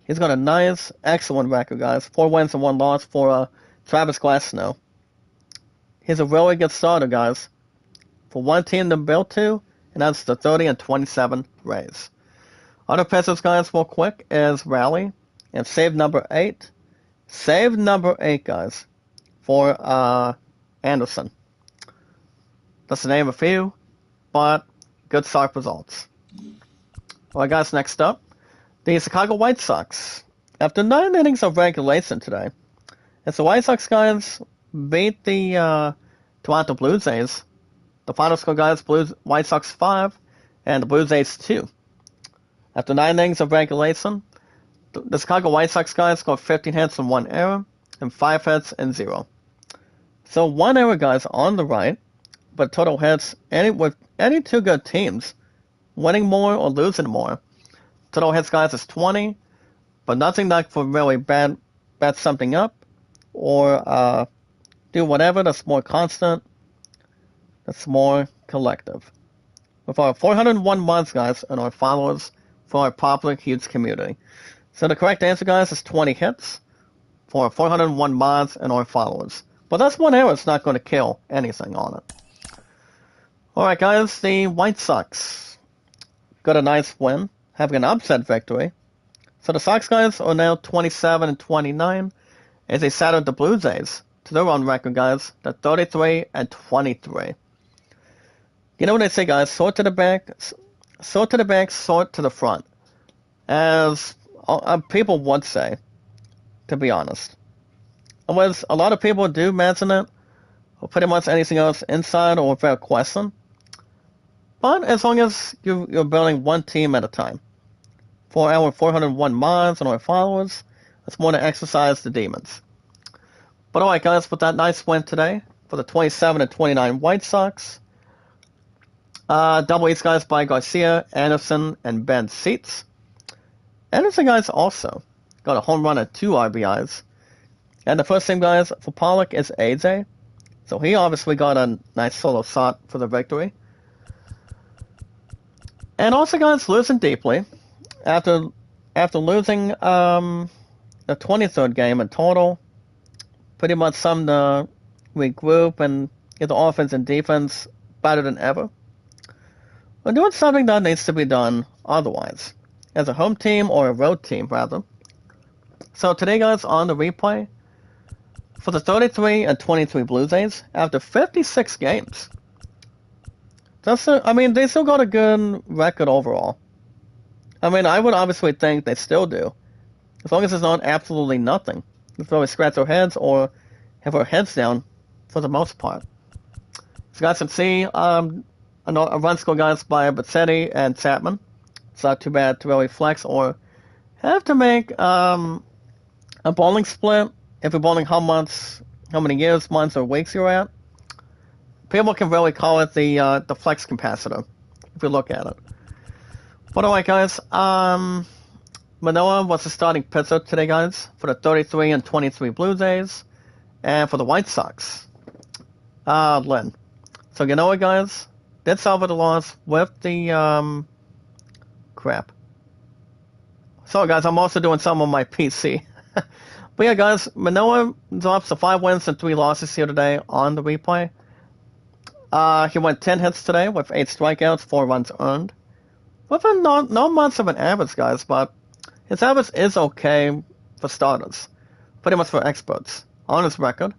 He's got a nice, excellent record, guys. 4 wins and 1 loss for Travis Glasnow. He's a really good starter, guys, for one team to build to, and that's the 30 and 27 Rays. Other pitchers, guys, real quick, is Raleigh, and save number 8. Save number 8, guys, for Anderson. That's the name of a few, but good sharp results. Alright, guys, next up, the Chicago White Sox. After 9 innings of regulation today, as the White Sox, guys, beat the Toronto Blue Jays. The final score, guys, White Sox 5 and the Blue Jays 2. After 9 innings of regulation, the Chicago White Sox, guys, scored 15 hits and 1 error, and 5 hits and 0. So 1 error, guys, on the right, but total hits, with any 2 good teams, winning more or losing more. Total hits, guys, is 20, but nothing like for really bat something up, or do whatever that's more constant, that's more collective. With our 401 mods, guys, and our followers for our popular huge community. So the correct answer, guys, is 20 hits for 401 mods and our followers. But that's 1 error, it's not going to kill anything on it. Alright, guys, the White Sox. got a nice win, having an upset victory. So the Sox guys are now 27-29 as they settled the Blue Jays to their own record, guys. They're 33-23. You know what they say, guys? Sort to the back, sort to the front, as people would say, to be honest. Unless a lot of people do mention it, or pretty much anything else inside or without question. But as long as you're building one team at a time. For our 401 mods and our followers, that's more to exercise the demons. But alright guys, with that nice win today for the 27-29 White Sox. Double E's guys by Garcia, Anderson, and Ben Seats. Anderson guys also got a home run and 2 RBIs. And the first team guys for Pollock is AJ. So he obviously got a nice solo shot for the victory. And also guys, losing deeply. After losing the 23rd game in total, pretty much some to regroup and get the offense and defense better than ever. We're doing something that needs to be done otherwise, as a home team or a road team rather. So today guys, on the replay, for the 33-23 Blue Jays, after 56 games. They still got a good record overall. I mean, I would obviously think they still do. As long as it's not absolutely nothing. As though we scratch our heads or have our heads down for the most part. So guys can see a run score guys by Bazzetti and Chapman. It's not too bad to really flex or have to make a bowling split. If you're bowling how many years, months, or weeks you're at. People can really call it the flex capacitor, if you look at it. But alright guys, Manoah was the starting pitcher today guys, for the 33-23 Blue Jays, and for the White Sox, Lynn. So you know what guys, did suffer the loss with the, crap. So guys, I'm also doing some on my PC. But yeah guys, Manoah drops the 5 wins and 3 losses here today on the replay. He went 10 hits today with 8 strikeouts, 4 runs earned. With not much of an average, guys, but his average is okay for starters. Pretty much for experts on his record.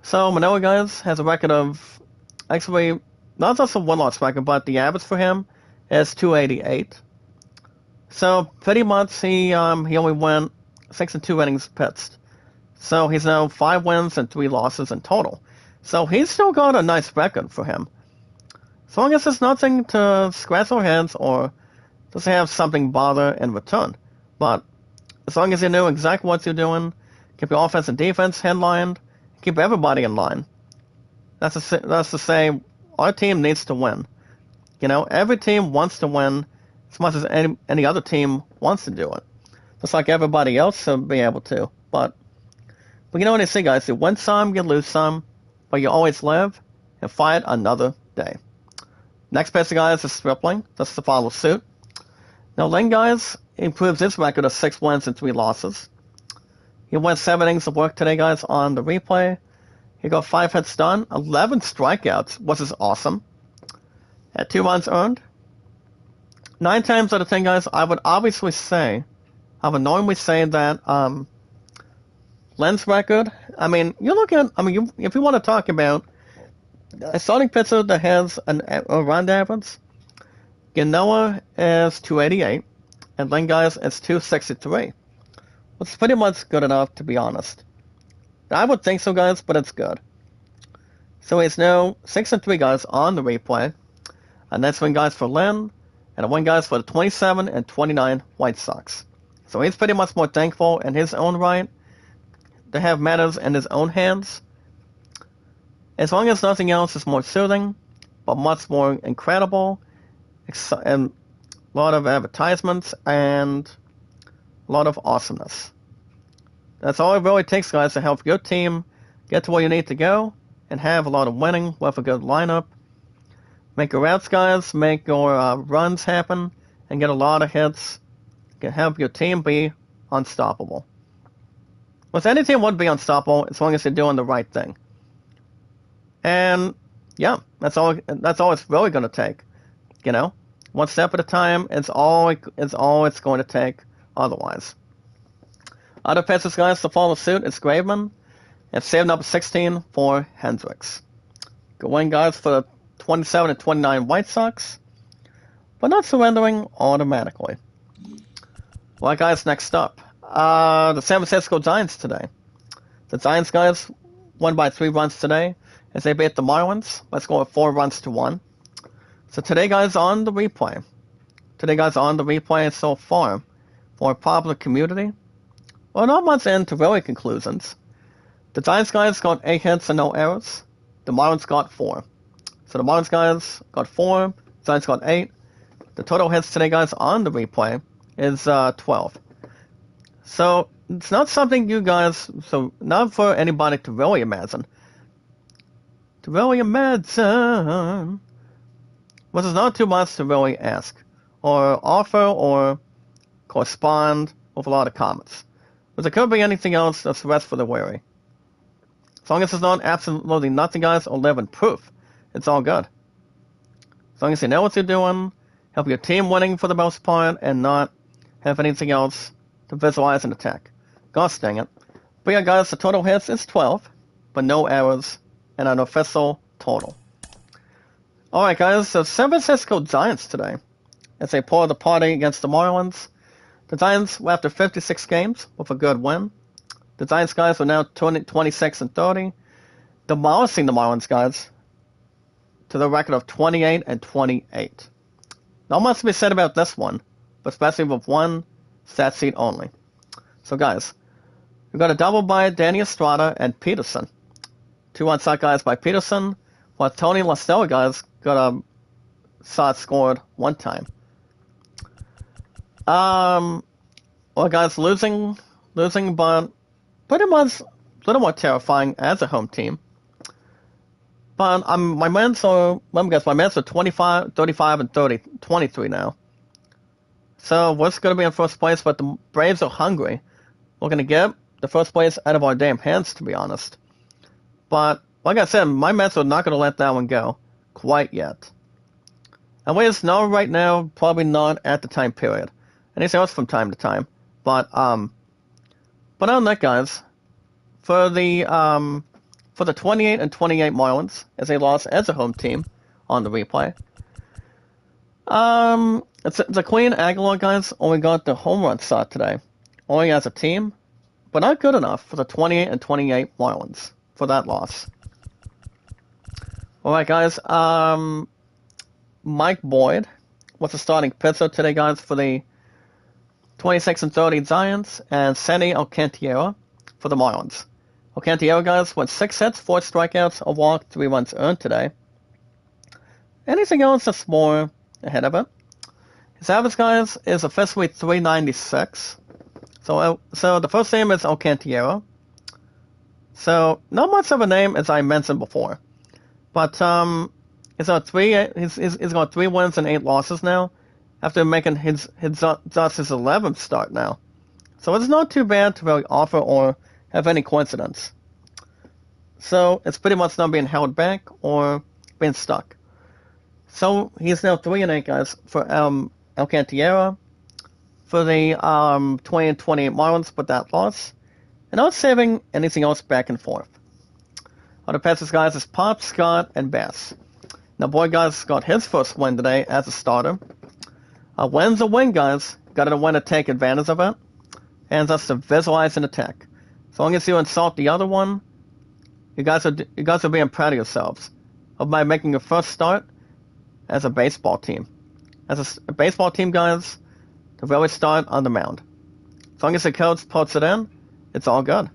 So Manoah, guys, has a record of, actually, not just a win-loss record, but the average for him is 288. So pretty much he only went 6 and 2 innings pitched. So he's now 5 wins and 3 losses in total. So he's still got a nice record for him. As long as there's nothing to scratch our heads or just have something bother in return. But as long as you know exactly what you're doing, keep your offense and defense headlined, keep everybody in line. That's to say, our team needs to win. You know, every team wants to win as much as any other team wants to do it. Just like everybody else should be able to. But you know what they say, guys, you win some, you lose some, but you always live and fight another day. Next pitcher, guys, is Stripling. That's to follow suit. Now, Lynn, guys, improves his record of 6 wins and 3 losses. He went 7 innings of work today, guys, on the replay. He got 5 hits done, 11 strikeouts, which is awesome. At 2 runs earned. 9 times out of 10, guys, I would normally say that Lynn's record, if you want to talk about a starting pitcher that has a run average, Ganoa is 288, and Lynn, guys, is 263. Which is pretty much good enough, to be honest. I would think so, guys, but it's good. So he's now 6 and 3, guys, on the replay. And that's win, guys, for Lynn, and a win, guys, for the 27-29 White Sox. So he's pretty much more thankful in his own right to have matters in his own hands. As long as nothing else is more soothing, but much more incredible, and a lot of advertisements, and a lot of awesomeness. That's all it really takes, guys, to help your team get to where you need to go, and have a lot of winning with a good lineup. Make your routes, guys, make your runs happen, and get a lot of hits. Can help your team be unstoppable. Which any team would be unstoppable as long as you're doing the right thing. And yeah, that's all it's really going to take. You know, one step at a time. It's all it's going to take otherwise. Other pitchers, guys, to follow suit is Graveman. And saving up 16 for Hendricks. Good win, guys, for the 27 and 29 White Sox, but not surrendering automatically. Well, guys, next up, the San Francisco Giants today. The Giants, guys, won by 3 runs today as they beat the Marlins by a score of 4 runs to 1. So today, guys, on the replay. So far for a popular community. Well, not much into really conclusions. The Giants, guys, got 8 hits and no errors. The Marlins got 4. So the Marlins, guys, got 4. Giants got 8. The total hits today, guys, on the replay is 12. So it's not something you guys, so not for anybody to really imagine. Which is not too much to really ask, or offer, or correspond with a lot of comments. But there could be anything else that's the rest for the weary. As long as it's not absolutely nothing, guys, or living proof, it's all good. As long as you know what you're doing, help your team winning for the most part, and not have anything else to visualize an attack. Gosh dang it. But yeah, guys, the total hits is 12, but no errors, and an official total. Alright, guys, the San Francisco Giants today, as they pour the party against the Marlins. The Giants were after 56 games with a good win. The Giants, guys, are now 26 and 30, demolishing the Marlins, guys, to the record of 28 and 28. Not much to be said about this one, but especially with one stat sheet only. So, guys, we've got a double by Danny Estrada and Peterson. 2 on-site guys by Peterson, while Tony La Stella, guys, got a shot scored 1 time. Well, guys, losing, but pretty much a little more terrifying as a home team. But my Mets are 25, 35, and 23 now. So we're going to be in first place, but the Braves are hungry. We're going to get the first place out of our damn hands, to be honest. But like I said, my Mets are not going to let that one go quite yet. And we just know right now, probably not at the time period. Anything else from time to time. But on that, guys, for the 28 and 28 Marlins, as they lost as a home team on the replay. It's a clean Aguilar, guys, only got the home run shot today. Only as a team, but not good enough for the 28 and 28 Marlins for that loss. Alright, guys, Mike Boyd was the starting pitcher today, guys, for the 26 and 30 Giants, and Sandy Alcantara for the Marlins. Alcantara, guys, went 6 hits, 4 strikeouts, a walk, 3 runs earned today. Anything else that's more ahead of it? His average, guys, is officially 396. So the first name is Alcantara. So not much of a name as I mentioned before, but he's got 3 wins and 8 losses now, after making his 11th start now. So it's not too bad to really offer or have any coincidence. So it's pretty much not being held back or being stuck. So he's now 3 and 8, guys, for Alcantara for the 20 and 28 Marlins with that loss, and not saving anything else back and forth. Other pitchers, guys, is Pop, Scott, and Bass. Now, Boyd, guys, got his first win today as a starter. A win's a win, guys. Got to win to take advantage of it, and that's to visualize an attack. As long as you insult the other one, you guys are being proud of yourselves by making your first start as a baseball team. As a baseball team, guys, to really start on the mound. As long as the coach puts it in, it's all good.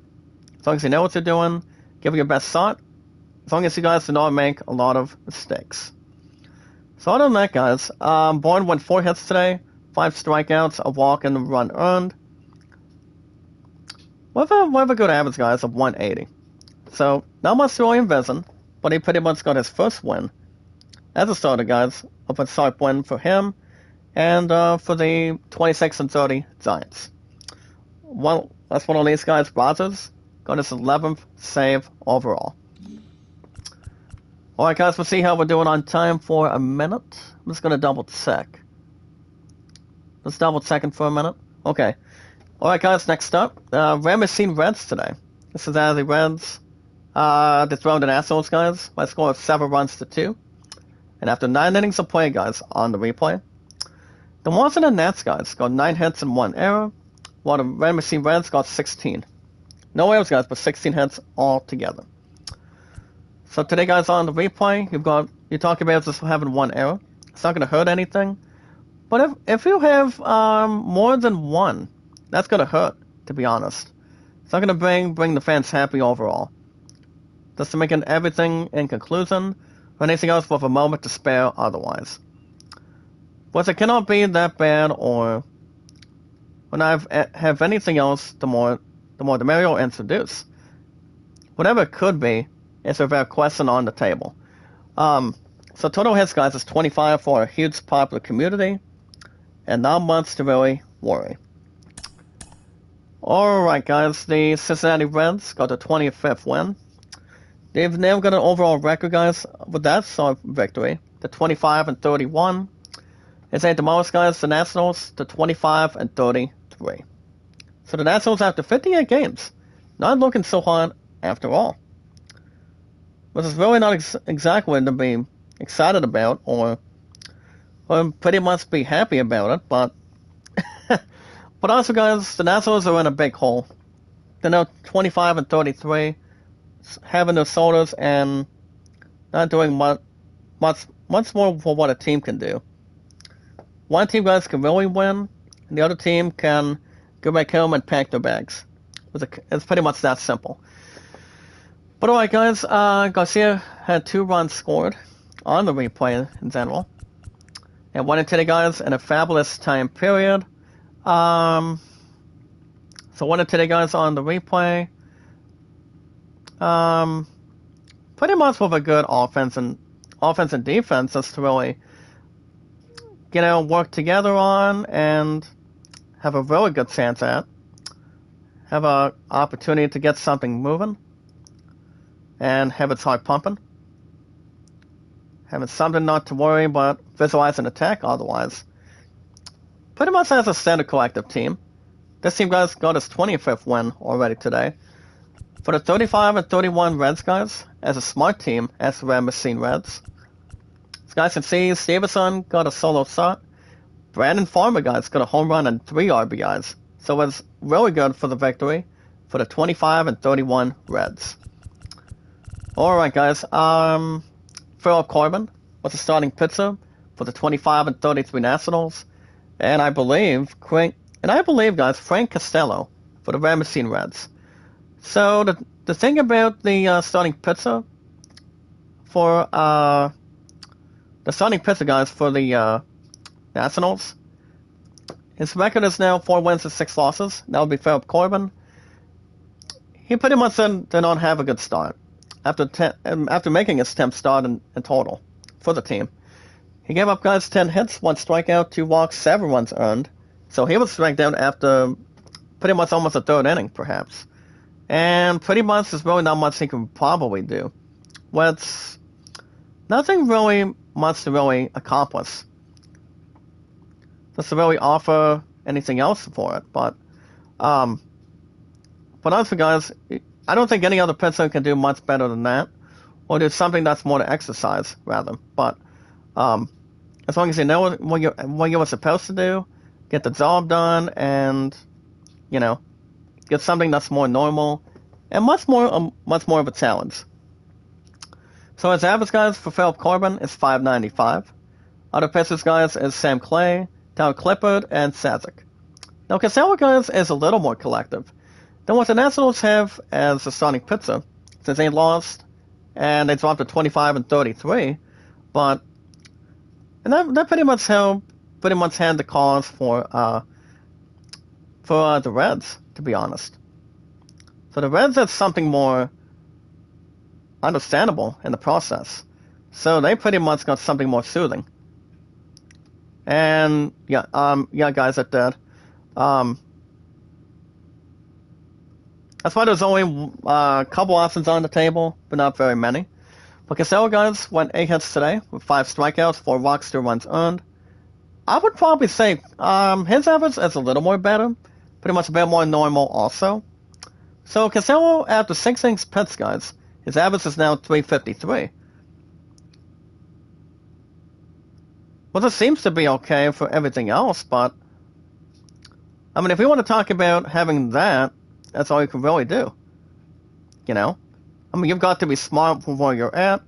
As long as you know what you're doing, give it your best shot. As long as you guys do not make a lot of mistakes. So other than that, guys, Bourne went 4 hits today, 5 strikeouts, a walk, and a run earned. We have a good average, guys, of 180. So not much to really envision, but he pretty much got his first win as a starter, guys, of a sharp win for him and for the 26 and 30 Giants. Well, that's one of these guys, Rogers, got his 11th save overall. Alright, guys, we'll see how we're doing on time for a minute. I'm just going to double check. Let's double check it for a minute. Okay. Alright, guys, next up, Ramesses Reds today. This is as the Reds dethroned the Nationals, guys, by a score of 7-2. And after 9 innings of play, guys, on the replay, the Washington Nats, guys, got 9 hits and 1 error, while the Ramesses Reds got 16. No errors, guys, but 16 hits altogether. So today, guys, on the replay, you're talking about just having 1 error. It's not going to hurt anything. But if you have more than 1, that's going to hurt, to be honest. It's not going to bring the fans happy overall. Just to make everything in conclusion, or anything else with a moment to spare otherwise. But it cannot be that bad, or when I have anything else, the more the merrier introduce. Whatever it could be, is without question on the table. So total hits, guys, is 25 for a huge popular community, and not much to really worry. Alright, guys, the Cincinnati Reds got the 25th win. They've now got an overall record, guys, with that solid victory, the 25-31. It's at the most, guys, the Nationals, the 25-33. So the Nationals, after 58 games, not looking so hot after all. Which is really not exactly to be excited about, or pretty much be happy about it, but but also, guys, the Nationals are in a big hole. They're now 25-33, having their shoulders and not doing much more for what a team can do. One team, guys, can really win, and the other team can go back home and pack their bags. It's pretty much that simple. But alright, guys, Garcia had 2 runs scored on the replay in general. And 1 today, guys, in a fabulous time period. So 1 today, guys, on the replay. Pretty much with a good offense and defense just to really, work together on and have a really good chance at. Have an opportunity to get something moving. And have its heart pumping. Having something not to worry about, visualize an attack otherwise. Pretty much as a standard collective team. This team, guys, got its 25th win already today. For the 35-31 Reds, guys, as a smart team, as the Ramesses Reds. As guys can see, Stevenson got a solo shot. Brandon Farmer, guys, got a home run and 3 RBIs. So it's really good for the victory for the 25-31 Reds. Alright, guys, Philip Corbin was the starting pitcher for the 25-33 Nationals. And I believe, guys, Frank Costello for the Ramesses Reds. So the thing about the starting pitcher for guys for the Nationals, his record is now 4 wins and 6 losses. That would be Philip Corbin. He pretty much did not have a good start after making his 10th start in total for the team. He gave up, guys, 10 hits, 1 strikeout, 2 walks, 7 runs earned. So he was struck out after pretty much almost a 3rd inning, perhaps. And pretty much there's really not much he can probably do. With nothing really much to really accomplish. Just to really offer anything else for it. But honestly, guys, I don't think any other pitcher can do much better than that. Or do something that's more to exercise, rather. But as long as you know what you were supposed to do, get the job done, and get something that's more normal and much more of a challenge. So his average, guys, for Philip Corbin is .595. Other pitchers, guys, is Sam Clay, Tyler Clippard, and Sazik. Now Costello, guys, is a little more collective than what the Nationals have as a starting pitcher, since they lost and they dropped to 25-33. But that pretty much had the cause for the Reds, to be honest. So the Reds had something more understandable in the process. So they pretty much got something more soothing. And guys, at that. That's why there's only a couple options on the table, but not very many. But Costello, guys, went 8 hits today with 5 strikeouts, 4 walks, 2 runs earned. I would probably say his average is a little more better, pretty much a bit more normal also. So Castillo, after 6 innings pitched, guys, his average is now 353. Well, this seems to be okay for everything else, but I mean, if we want to talk about having that, that's all you can really do. You know? I mean, you've got to be smart for where you're at,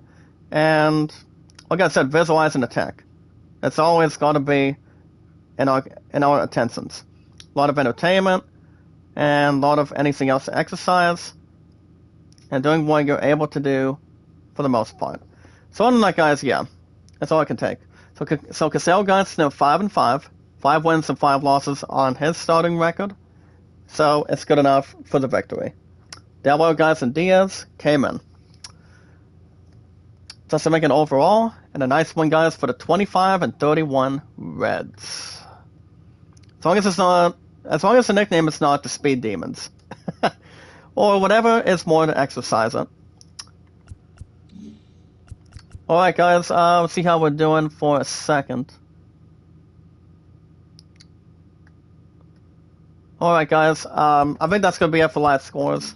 and like I said, visualize an attack. That's always got to be in our attentions. A lot of entertainment, and a lot of anything else to exercise, and doing what you're able to do for the most part. So other than that, guys, yeah, that's all I can take. So Casale, guys, now 5-5, 5 wins and 5 losses on his starting record. So it's good enough for the victory. Delaware, guys, and Diaz came in. Just to make an overall, and a nice win, guys, for the 25-31 Reds. As long as the nickname is not the Speed Demons. Or whatever is more to exercise it. Alright, guys, let's see how we're doing for a second. Alright, guys, I think that's going to be it for live scores.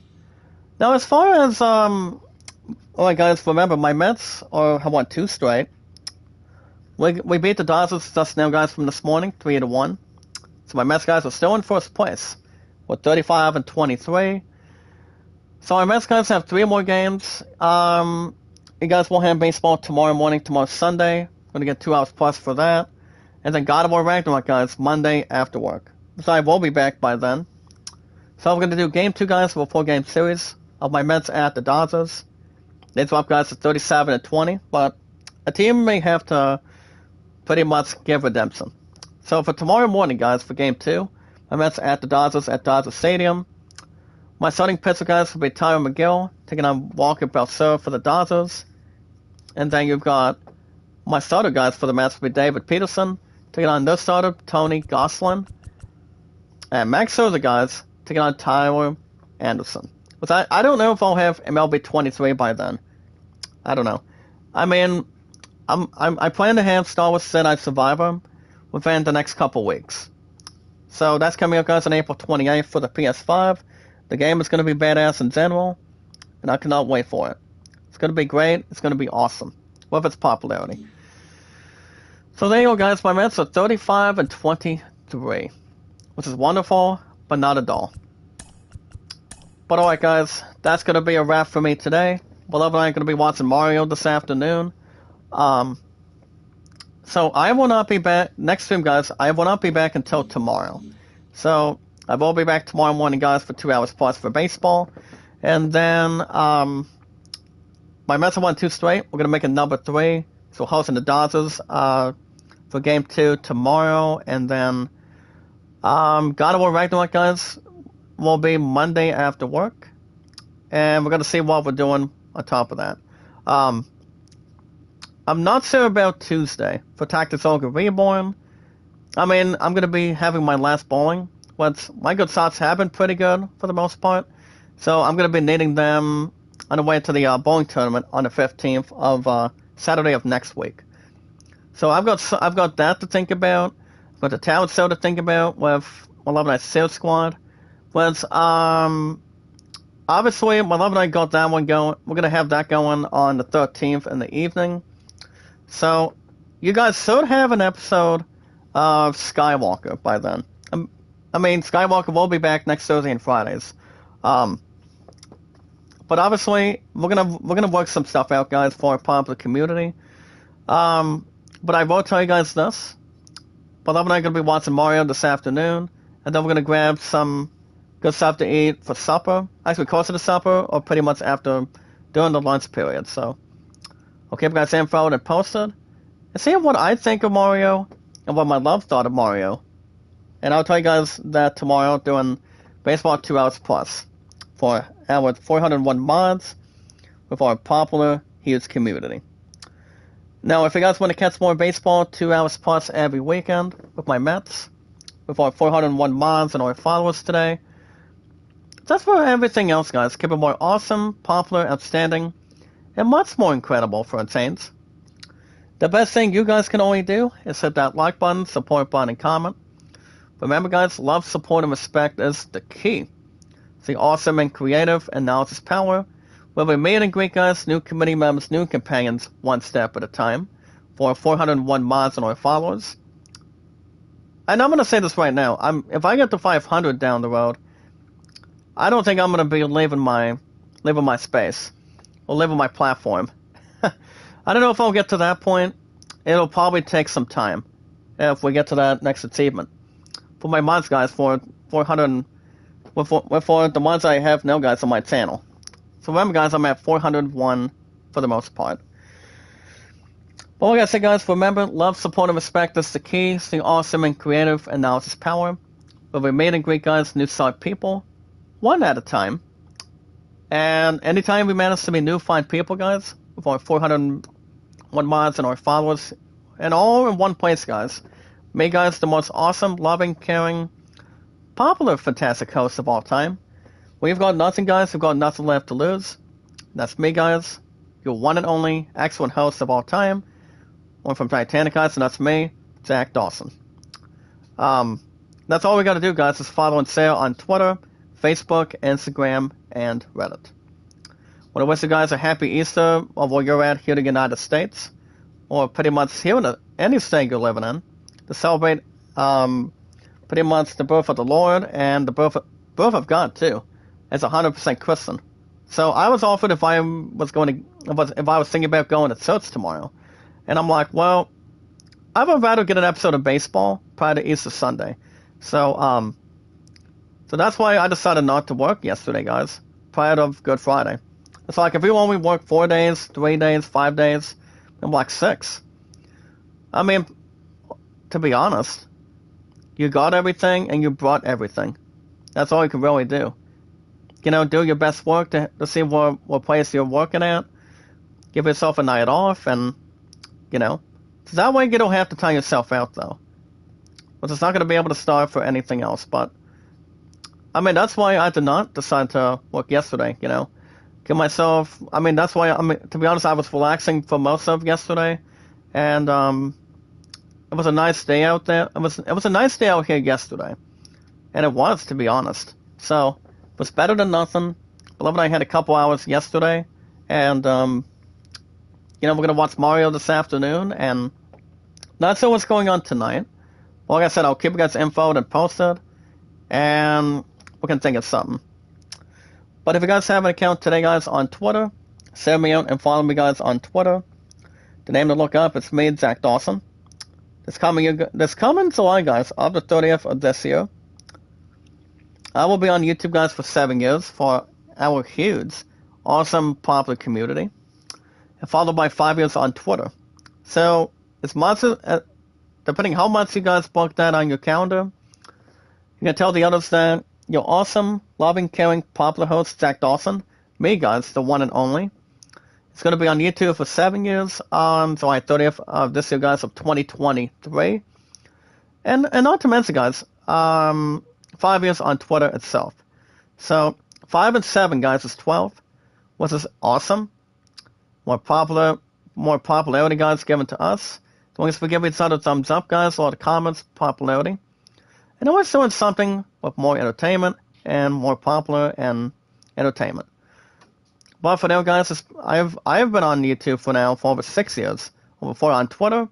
Now, as far as, alright, guys, remember, my Mets have won 2 straight. We beat the Dodgers just now, guys, from this morning, 3-1. So my Mets, guys, are still in first place with 35-23. So our Mets, guys, have 3 more games. You guys will have baseball tomorrow morning, tomorrow Sunday. We're going to get 2 hours plus for that. And then God of War Ragnarok, guys, Monday after work. So I will be back by then. So we're going to do Game 2, guys, of a 4-game series of my Mets at the Dodgers. They drop, guys, to 37-20, but a team may have to pretty much give redemption. So for tomorrow morning, guys, for Game 2, my Mets at the Dodgers at Dodger Stadium. My starting pitcher, guys, will be Tyler McGill, taking on Walker Buehler for the Dodgers. And then you've got my starter, guys, for the Mets will be David Peterson, taking on their starter, Tony Gonsolin. And Max Scherzer, guys, taking on Tyler Anderson. But I don't know if I'll have MLB 23 by then. I don't know. I mean, I plan to have Star Wars Jedi Survivor within the next couple weeks. So that's coming up, guys, on April 28th for the PS5. The game is going to be badass in general, and I cannot wait for it. It's going to be great. It's going to be awesome with its popularity. So there you go, guys. My Mets are 35-23, which is wonderful, but not at all. But alright, guys, that's going to be a wrap for me today. Beloved and I are going to be watching Mario this afternoon. So I will not be back next stream, guys. I will not be back until tomorrow. So I will be back tomorrow morning, guys, for 2 hours plus for baseball. And then my Mets have won 2 straight. We're gonna make a number 3. So hosting the Dodgers for Game 2 tomorrow, and then God of War Ragnarok, guys, will be Monday after work, and we're gonna see what we're doing on top of that. I'm not sure about Tuesday for Tactics Ogre Reborn. I mean, I'm going to be having my last bowling. My good shots have been pretty good for the most part. So I'm going to be needing them on the way to the bowling tournament on the 15th of Saturday of next week. So I've got that to think about. I've got the talent show to think about with my Love Night Sales Squad. But obviously, my Love Night got that one going. We're going to have that going on the 13th in the evening. So, you guys should have an episode of Skywalker by then. I mean, Skywalker will be back next Thursday and Fridays. But obviously, we're gonna work some stuff out, guys, for a popular community. But I will tell you guys this. Beloved and I are gonna be watching Mario this afternoon, and then we're gonna grab some good stuff to eat for supper. Actually, closer to supper, or pretty much during the lunch period. So. Okay, we got Sam forward and posted. And see what I think of Mario and what my love thought of Mario. And I'll tell you guys that tomorrow doing Baseball 2 Hours Plus for our 401 mods with our popular, huge community. Now, if you guys want to catch more Baseball 2 Hours Plus every weekend with my Mets, with our 401 mods and our followers today, that's for everything else, guys. Keep it more awesome, popular, outstanding, and much more incredible for a Saints. The best thing you guys can only do is hit that like button, support button, and comment. Remember, guys, love, support, and respect is the key. Stay awesome and creative, and knowledge is power. We'll be meet and greet, guys, new community members, new companions, one step at a time, for 401 mods and our followers. And I'm going to say this right now. If I get to 500 down the road, I don't think I'm going to be leaving my space or leaving my platform. I don't know if I'll get to that point. It'll probably take some time if we get to that next achievement. For my mods, guys, for 400, for the mods I have now, guys, on my channel. So remember, guys, I'm at 401 for the most part. But like I said, guys, remember, love, support, and respect is the key. Stay awesome and creative, and knowledge is power. We'll be meet and greet, guys, new start people, one at a time. And anytime we manage to be new, find people, guys, with our 401 mods and our followers, and all in one place, guys. Me, guys, the most awesome, loving, caring, popular, fantastic host of all time. We've got nothing, guys. We've got nothing left to lose. That's me, guys. Your one and only excellent host of all time. One from Titanic, guys, and that's me, Jack Dawson. That's all we got to do, guys, is follow and share on Twitter, Facebook, Instagram, and Reddit. I want to wish you guys a happy Easter of where you're at here in the United States, or pretty much here in any state you're living in, to celebrate pretty much the birth of the Lord and the birth of God, too, as 100% Christian. So I was offered if I was thinking about going to church tomorrow. And I'm like, well, I would rather get an episode of baseball prior to Easter Sunday. So that's why I decided not to work yesterday, guys, prior to Good Friday. It's like if you only work 4 days, 3 days, 5 days, I'm like 6. I mean, to be honest, you got everything and you brought everything. That's all you can really do. You know, do your best work to see what place you're working at. Give yourself a night off and, you know, so that way you don't have to tire yourself out, though. But it's not going to be able to starve for anything else. But, I mean, that's why I did not decide to work yesterday, you know. Give myself, I mean, that's why, to be honest, I was relaxing for most of yesterday. And, it was a nice day out there. It was a nice day out here yesterday. And it was, to be honest. So, it was better than nothing. Beloved and I had a couple hours yesterday. And, you know, we're going to watch Mario this afternoon, and not sure what's going on tonight. Like I said, I'll keep you guys infoed and posted, and we can think of something. But if you guys have an account today, guys, on Twitter, send me out and follow me, guys, on Twitter. The name to look up is me, Jack Dawson. This coming July, guys, of the 30th of this year, I will be on YouTube, guys, for 7 years for our huge, awesome, popular community. And followed by 5 years on Twitter. So, it's much, depending how much you guys book that on your calendar, you can tell the others that you're awesome, loving, caring, popular host, Jack Dawson, me, guys, the one and only. It's going to be on YouTube for 7 years on July 30th of this year, guys, of 2023. And not to mention, guys, 5 years on Twitter itself. So, 5 and 7, guys, is 12, which is awesome. More popularity, guys, given to us. As long as we give each other thumbs up, guys, a lot of comments, popularity. And always doing something with more entertainment and more popular and entertainment. But for now, guys, I've been on YouTube for over 6 years. Over 4 on Twitter.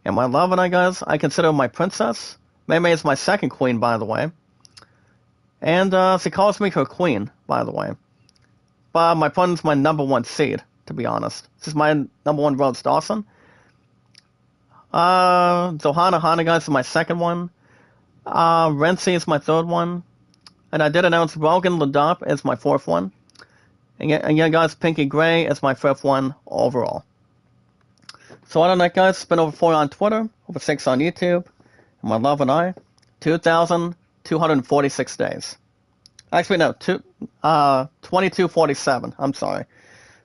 And my love and I, guys, I consider my princess. Maymay is my second queen, by the way. And she calls me her queen, by the way. But my opponent's my number 1 seed, to be honest. This is my number 1 Rhodes Dawson. Zohana Hana, guys, is my second one. Renzi is my third one. And I did announce Rogan Ladop as my 4th one. And yeah, guys, Pinky Gray is my 5th one overall. So other than that, guys, it's been over 4 on Twitter, over 6 on YouTube. And my love and I, 2,246 days. Actually, no, 2247. I'm sorry.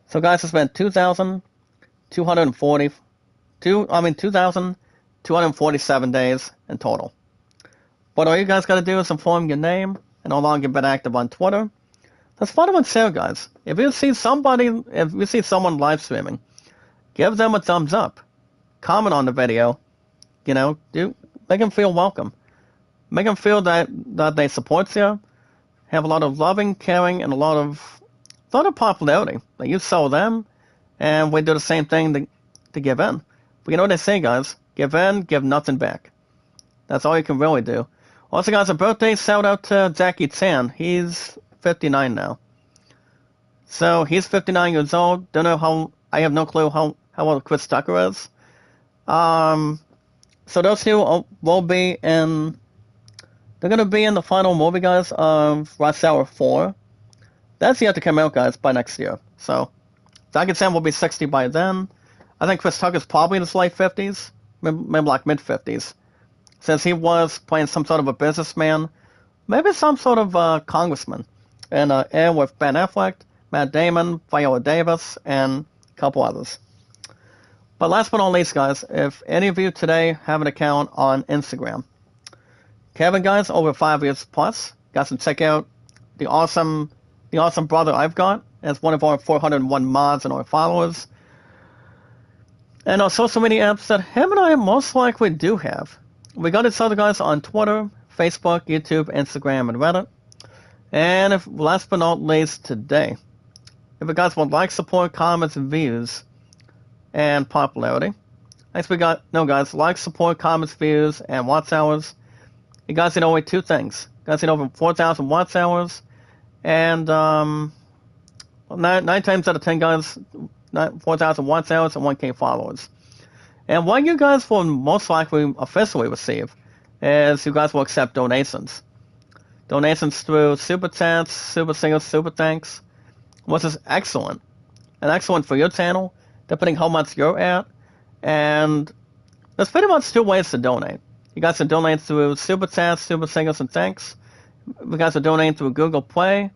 So, guys, it's been 2,247 days in total. But all you guys got to do is inform your name and how long you've been active on Twitter. That's follow and share, guys. If you see someone live streaming, give them a thumbs up. comment on the video. Make them feel welcome. Make them feel that they support you, have a lot of loving, caring, and a lot of popularity. That you show them, and we do the same thing to give in. But you know what they say, guys? Give in, give nothing back. That's all you can really do. Also, guys, a birthday shout out to Jackie Chan. He's 59 now. So he's 59 years old. Don't know how. I have no clue how old Chris Tucker is. So those two will be in. They're gonna be in the final movie, guys, of Rush Hour 4. That's yet to come out, guys, by next year. So Jackie Chan will be 60 by then. I think Chris Tucker's probably in his late 50s, maybe like mid 50s, since he was playing some sort of a businessman, maybe some sort of congressman, and with Ben Affleck, Matt Damon, Viola Davis, and a couple others. But last but not least, guys, if any of you today have an account on Instagram, Kevin, guys, over 5 years plus, guys, can check out the awesome brother I've got as one of our 401 mods and our followers. And our social media apps that him and I most likely do have. We got each other, guys, on Twitter, Facebook, YouTube, Instagram, and Reddit. And if last but not least today, if you guys would like support, comments, and views, and popularity, next we got, guys, like, support, comments, views, and watch hours. You guys need only two things. You guys need over 4,000 watch hours, and 9 times out of 10, guys, 4,000 watch hours and 1K followers. And what you guys will most likely officially receive is you guys will accept donations. Donations through Super Chats, Super Singles, Super Thanks, which is excellent. And excellent for your channel, depending how much you're at. And there's pretty much two ways to donate. You guys can donate through Super Chats, Super Singles, and Thanks. You guys can donate through Google Play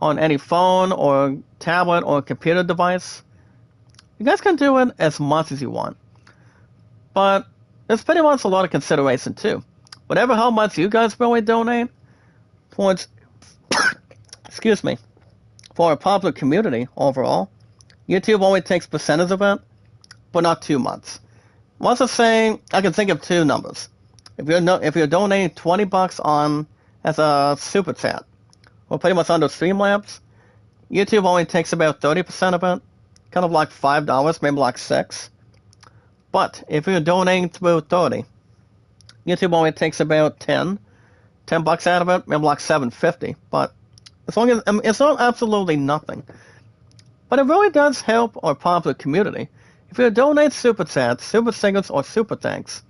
on any phone or tablet or computer device. You guys can do it as much as you want. But there's pretty much a lot of consideration too. Whatever how much you guys really donate towards excuse me, for a popular community overall, YouTube only takes percentage of it, but not too much. Let's just say I can think of two numbers. If you're donating $20 on as a super chat, or pretty much under Streamlabs, YouTube only takes about 30% of it, kind of like $5, maybe like $6. But if you're donating through 30, YouTube only takes about $10 out of it, maybe like $7.50. But as long as it's not absolutely nothing, but it really does help our popular community. If you donate super chats, super singles, or super thanks,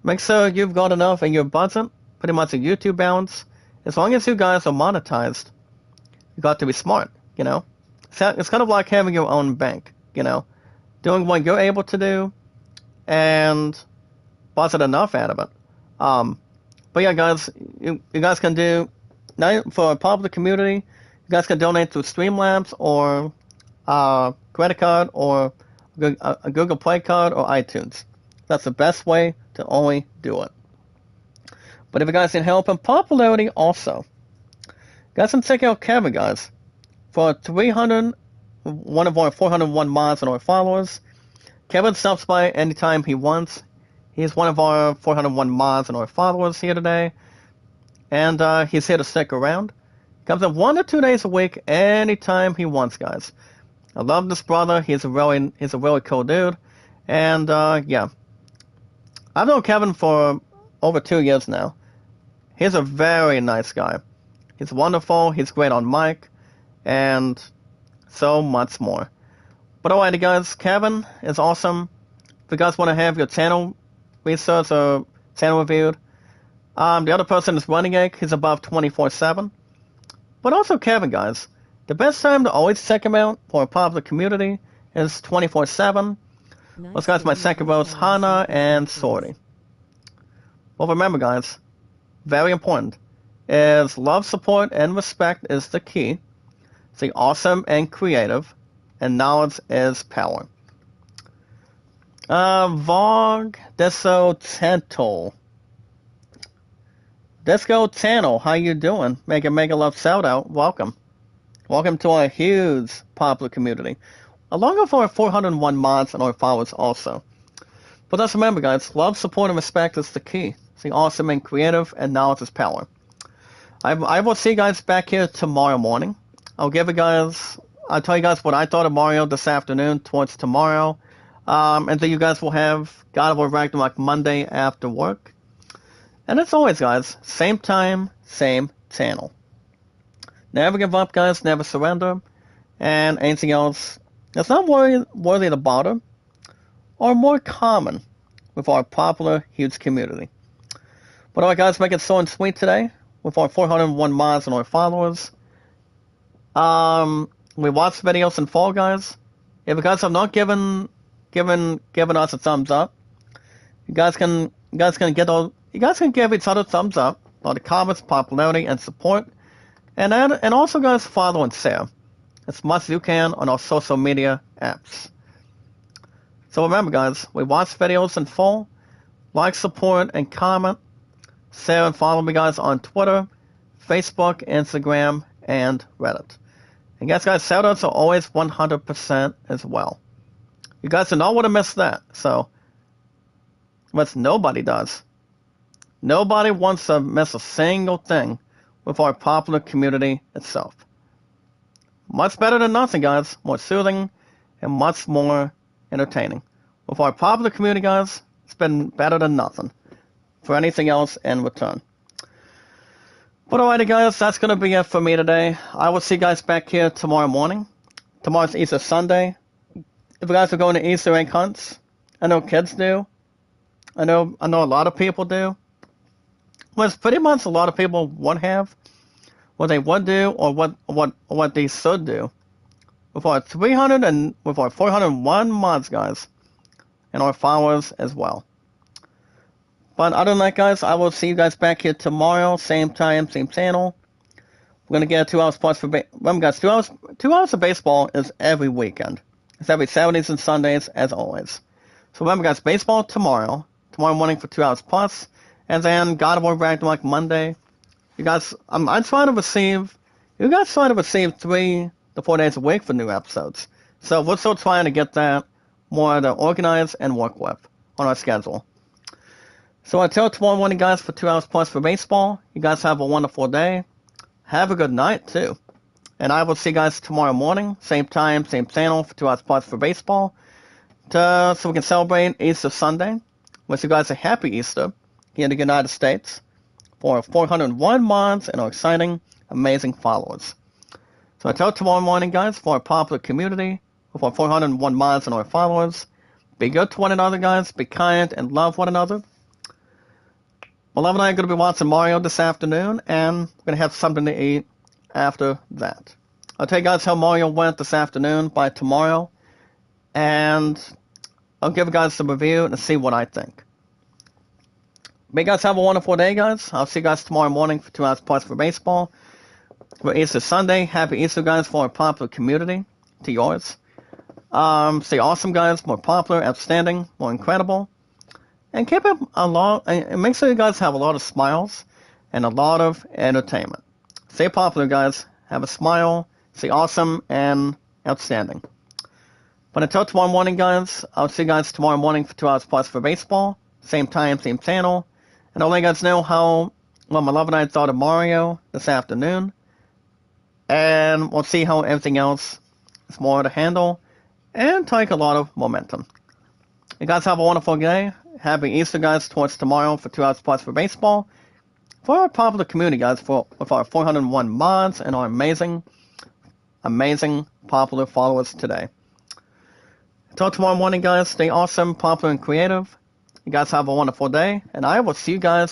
make sure you've got enough in your budget, pretty much a YouTube balance. As long as you guys are monetized, you got to be smart, It's kind of like having your own bank, doing what you're able to do, and budget enough out of it. But yeah, guys, you guys can do, now for a popular community, you guys can donate through Streamlabs or credit card or a Google Play card or iTunes. That's the best way to only do it. But if you guys need help in popularity also, you guys can check out Kevin, guys. For 300, one of our 401 mods and our followers, Kevin stops by anytime he wants. He's one of our 401 mods and our followers here today. And he's here to stick around. Comes in 1 to 2 days a week, anytime he wants, guys. I love this brother. He's a really cool dude. And yeah, I've known Kevin for over 2 years now. He's a very nice guy. He's wonderful. He's great on mic, and so much more. But alrighty, guys, Kevin is awesome. If you guys want to have your channel researched or channel reviewed, the other person is Running Egg. He's above 24/7. But also Kevin, guys, the best time to always check him out for a popular community is 24/7. Those guys, my second rows, Hana and Sorty. Well, remember, guys, very important, is love, support, and respect is the key. Stay awesome and creative, and knowledge is power. Vog Deso Tental. Disco Channel, how you doing? Mega love shout out. Welcome. Welcome to our huge popular community. Along with our 401 mods and our followers also. But let's remember, guys, love, support, and respect is the key. Stay awesome and creative, and knowledge is power. I will see you guys back here tomorrow morning. I'll tell you guys what I thought of Mario this afternoon towards tomorrow. And then you guys will have God of War Ragnarok Monday after work. And as always, guys, same time, same channel. Never give up, guys, never surrender. And anything else that's not worthy to bother or more common with our popular, huge community. But alright, guys, make it so and sweet today with our 401 mods and our followers. We watch videos in full, guys. If you guys have not given us a thumbs up, you guys can give each other thumbs up on the comments, popularity, and support, and also, guys, follow and share as much as you can on our social media apps. So remember, guys, we watch videos in full. Like, support, and comment. Share and follow me, guys, on Twitter, Facebook, Instagram, and Reddit. And guys, shoutouts are always 100% as well. You guys do not want to miss that. So, but nobody does. Nobody wants to miss a single thing with our popular community itself. Much better than nothing, guys. More soothing and much more entertaining. With our popular community, guys, it's been better than nothing for anything else in return. But alrighty, guys, that's going to be it for me today. I will see you guys back here tomorrow morning. Tomorrow's Easter Sunday. If you guys are going to Easter egg hunts, I know kids do. I know a lot of people do. Well, it's pretty much a lot of people would have what they would do or what they should do. With our 401 mods, guys, and our followers as well. But other than that, guys, I will see you guys back here tomorrow, same time, same channel. We're gonna get 2 hours plus for remember, guys, 2 hours of baseball is every weekend. It's every Saturdays and Sundays, as always. So remember, guys, baseball tomorrow morning for 2 hours plus, and then God of War Ragnarok Monday. You guys, I'm trying to receive 3 to 4 days a week for new episodes. So we're still trying to get that more to organize and work with on our schedule. So until tomorrow morning, guys, for 2 hours plus for baseball, you guys have a wonderful day. Have a good night, too. And I will see you guys tomorrow morning, same time, same channel, for 2 hours plus for baseball, so we can celebrate Easter Sunday. Wish you guys a happy Easter here in the United States for our 401 mods and our exciting, amazing followers. So until tomorrow morning, guys, for our popular community, with our 401 mods and our followers, be good to one another, guys, be kind, and love one another. Love and I are going to be watching Mario this afternoon, and we're going to have something to eat after that. I'll tell you guys how Mario went this afternoon by tomorrow, and I'll give you guys some review and see what I think. May you guys have a wonderful day, guys. I'll see you guys tomorrow morning for 2 hours plus for baseball. For Easter Sunday, happy Easter, guys, for our popular community, to yours. Stay awesome, guys, more popular, outstanding, more incredible. And keep it and make sure you guys have a lot of smiles and a lot of entertainment. Stay popular, guys. Have a smile. Stay awesome and outstanding. But until tomorrow morning, guys, I'll see you guys tomorrow morning for 2 hours plus for baseball. Same time, same channel. And I'll let you guys know how my love and I thought of Mario this afternoon. And we'll see how everything else is more to handle and take a lot of momentum. You guys have a wonderful day. Happy Easter, guys, towards tomorrow for 2 hours plus for baseball. For our popular community, guys, with our 401 mods and our amazing popular followers today. Until tomorrow morning, guys, stay awesome, popular, and creative. You guys have a wonderful day, and I will see you guys